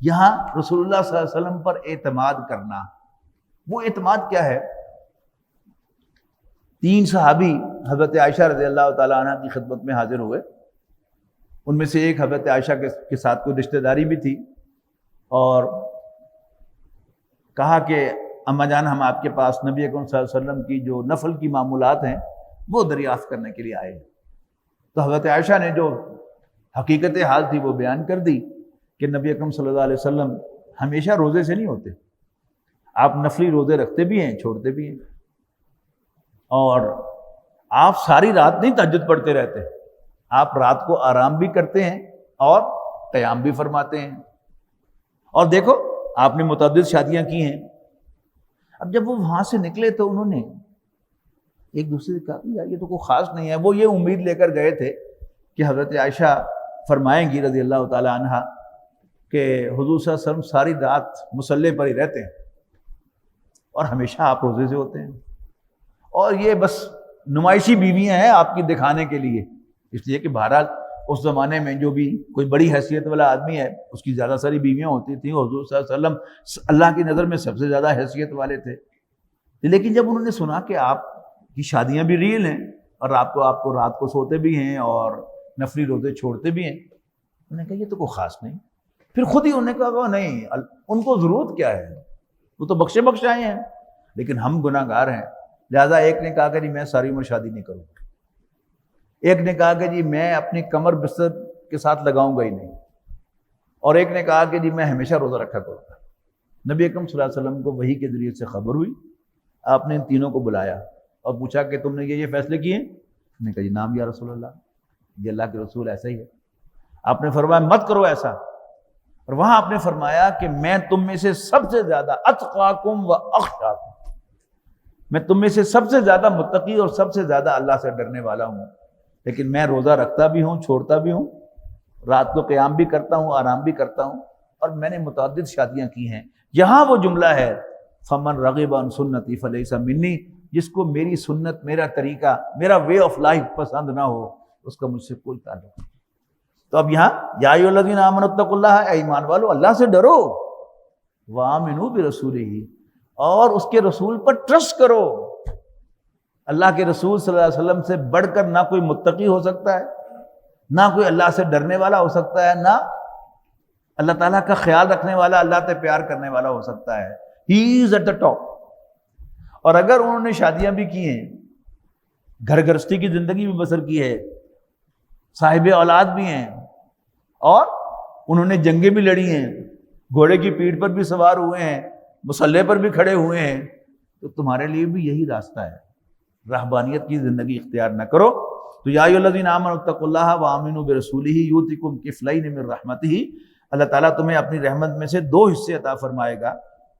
یہاں رسول اللہ صلی اللہ علیہ وسلم پر اعتماد کرنا۔ وہ اعتماد کیا ہے؟ 3 صحابی حضرت عائشہ رضی اللہ تعالیٰ عنہ کی خدمت میں حاضر ہوئے، ان میں سے ایک حضرت عائشہ کے ساتھ کوئی رشتہ داری بھی تھی، اور کہا کہ اماں جان ہم آپ کے پاس نبی اکرم صلی اللہ علیہ وسلم کی جو نفل کی معمولات ہیں وہ دریافت کرنے کے لیے آئے ہیں۔ تو حضرت عائشہ نے جو حقیقت حال تھی وہ بیان کر دی کہ نبی اکرم صلی اللہ علیہ وسلم ہمیشہ روزے سے نہیں ہوتے، آپ نفلی روزے رکھتے بھی ہیں، چھوڑتے بھی ہیں، اور آپ ساری رات نہیں تہجد پڑھتے رہتے، آپ رات کو آرام بھی کرتے ہیں اور قیام بھی فرماتے ہیں۔ اور دیکھو آپ نے متعدد شادیاں کی ہیں. اب جب وہ وہاں سے نکلے تو انہوں نے ایک دوسرے سے کہا یار یہ تو کوئی خاص نہیں ہے. وہ یہ امید لے کر گئے تھے کہ حضرت عائشہ فرمائیں گی رضی اللہ تعالی عنہا کہ حضور صلی اللہ علیہ وسلم ساری رات مصلی پر ہی رہتے ہیں اور ہمیشہ آپ روزے سے ہوتے ہیں، اور یہ بس نمائشی بیویاں ہیں آپ کی دکھانے کے لیے. اس لیے کہ بہرحال اس زمانے میں جو بھی کوئی بڑی حیثیت والا آدمی ہے اس کی زیادہ ساری بیویاں ہوتی تھیں. حضور صلی اللہ علیہ وسلم اللہ کی نظر میں سب سے زیادہ حیثیت والے تھے. لیکن جب انہوں نے سنا کہ آپ کی شادیاں بھی ریئل ہیں اور آپ کو رات کو سوتے بھی ہیں اور نفلی روزے چھوڑتے بھی ہیں، انہوں نے کہا یہ تو کوئی خاص نہیں. پھر خود ہی انہوں نے کہا نہیں، ان کو ضرورت کیا ہے، وہ تو بخشے آئے ہیں، لیکن ہم گناہ گار ہیں. لہٰذا ایک نے کہا کہ جی میں ساری عمر شادی نہیں کروں گا، ایک نے کہا کہ جی میں اپنی کمر بستر کے ساتھ لگاؤں گا ہی نہیں، اور ایک نے کہا کہ جی میں ہمیشہ روزہ رکھا کروں گا. نبی اکرم صلی اللہ علیہ وسلم کو وحی کے ذریعے سے خبر ہوئی. آپ نے ان تینوں کو بلایا اور پوچھا کہ تم نے یہ فیصلے کیے؟ انہوں نے کہا جی نام یا رسول اللہ، یہ اللہ کے رسول ایسا ہی ہے. آپ نے فرمایا مت کرو ایسا، اور وہاں آپ نے فرمایا کہ میں تم میں سے سب سے زیادہ اتقاکم و اخشاکم، میں تم میں سے سب سے زیادہ متقی اور سب سے زیادہ اللہ سے ڈرنے والا ہوں. لیکن میں روزہ رکھتا بھی ہوں، چھوڑتا بھی ہوں، رات کو قیام بھی کرتا ہوں، آرام بھی کرتا ہوں، اور میں نے متعدد شادیاں کی ہیں. یہاں وہ جملہ ہے فمن رغب عن سنتی فلیس منی، جس کو میری سنت، میرا طریقہ، میرا وے آف لائف پسند نہ ہو اس کا مجھ سے کوئی تعلق نہیں. تو اب یہاں یا ایھا الذین آمنوا اتقوا اللہ، اے ایمان والو اللہ سے ڈرو، وآمنوا برسولہ، اور اس کے رسول پر ٹرسٹ کرو. اللہ کے رسول صلی اللہ علیہ وسلم سے بڑھ کر نہ کوئی متقی ہو سکتا ہے، نہ کوئی اللہ سے ڈرنے والا ہو سکتا ہے، نہ اللہ تعالیٰ کا خیال رکھنے والا، اللہ سے پیار کرنے والا ہو سکتا ہے. ہی از ایٹ دا ٹاپ. اور اگر انہوں نے شادیاں بھی کی ہیں، گھر گرستی کی زندگی بھی بسر کی ہے، صاحب اولاد بھی ہیں، اور انہوں نے جنگیں بھی لڑی ہیں، گھوڑے کی پیٹھ پر بھی سوار ہوئے ہیں، مصلی پر بھی کھڑے ہوئے ہیں، تو تمہارے لیے بھی یہی راستہ ہے. رہبانیت کی زندگی اختیار نہ کرو. تو یا ایھا الذین آمنوا اتقوا اللہ وآمنوا برسولہ یؤتکم کفلین من رحمتہ، اللہ تعالیٰ تمہیں اپنی رحمت میں سے 2 حصے عطا فرمائے گا.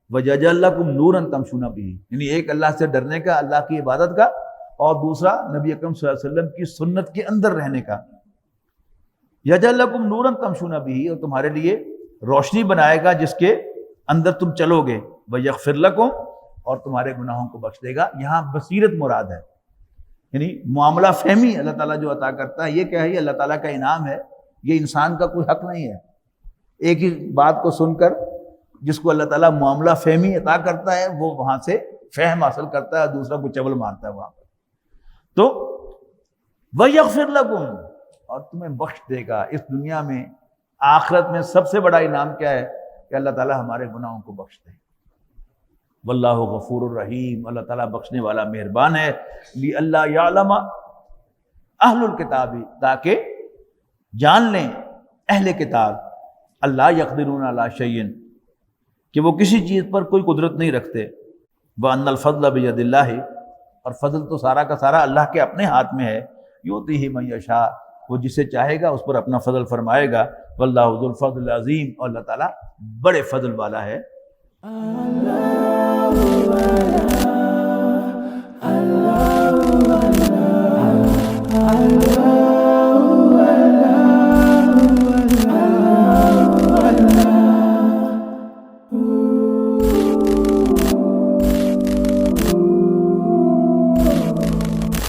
وَيَجْعَلْ لَكُمْ نُورًا تَمْشُونَ بِهِ، یعنی ایک اللہ سے ڈرنے کا، اللہ کی عبادت کا، اور دوسرا نبی اکرم صلی اللہ علیہ وسلم کی سنت کے اندر رہنے کا. یَجْعَلْ لَكُمْ نُورًا تَمْشُونَ بِهِ، اور تمہارے لیے روشنی بنائے گا جس کے اندر تم چلو گے. وَيَغْفِرْ لَكُمْ، اور تمہارے گناہوں کو بخش دے گا. یہاں بصیرت مراد ہے، یعنی معاملہ فہمی اللہ تعالیٰ جو عطا کرتا ہے. یہ کیا ہے؟ یہ اللہ تعالیٰ کا انعام ہے، یہ انسان کا کوئی حق نہیں ہے. ایک ہی بات کو سن کر جس کو اللہ تعالیٰ معاملہ فہمی عطا کرتا ہے وہ وہاں سے فہم حاصل کرتا ہے، دوسرا کو چبل مارتا ہے وہاں پر. تو وَيَغْفِرْ لَكُمْ، اور تمہیں بخش دے گا. اس دنیا میں، آخرت میں سب سے بڑا انعام کیا ہے؟ کہ اللہ تعالیٰ ہمارے گناہوں کو بخش دے. واللہ غفور الرحیم، اللہ تعالیٰ بخشنے والا مہربان ہے. لِأَلَّا يَعْلَمَ أَهْلُ الْكِتَابِ، تاکہ جان لیں اہل کتاب، اللہ يَقْدِرُونَ عَلَىٰ شَيْءٍ، کہ وہ کسی چیز پر کوئی قدرت نہیں رکھتے. وَأَنَّ الْفَضْلَ بِيَدِ اللَّهِ، اور فضل تو سارا کا سارا اللہ کے اپنے ہاتھ میں ہے. یؤتیہ من یشاء، وہ جسے چاہے گا اس پر اپنا فضل فرمائے گا. واللہ ذو الفضل العظیم، اور اللہ تعالیٰ بڑے فضل والا ہے. Allah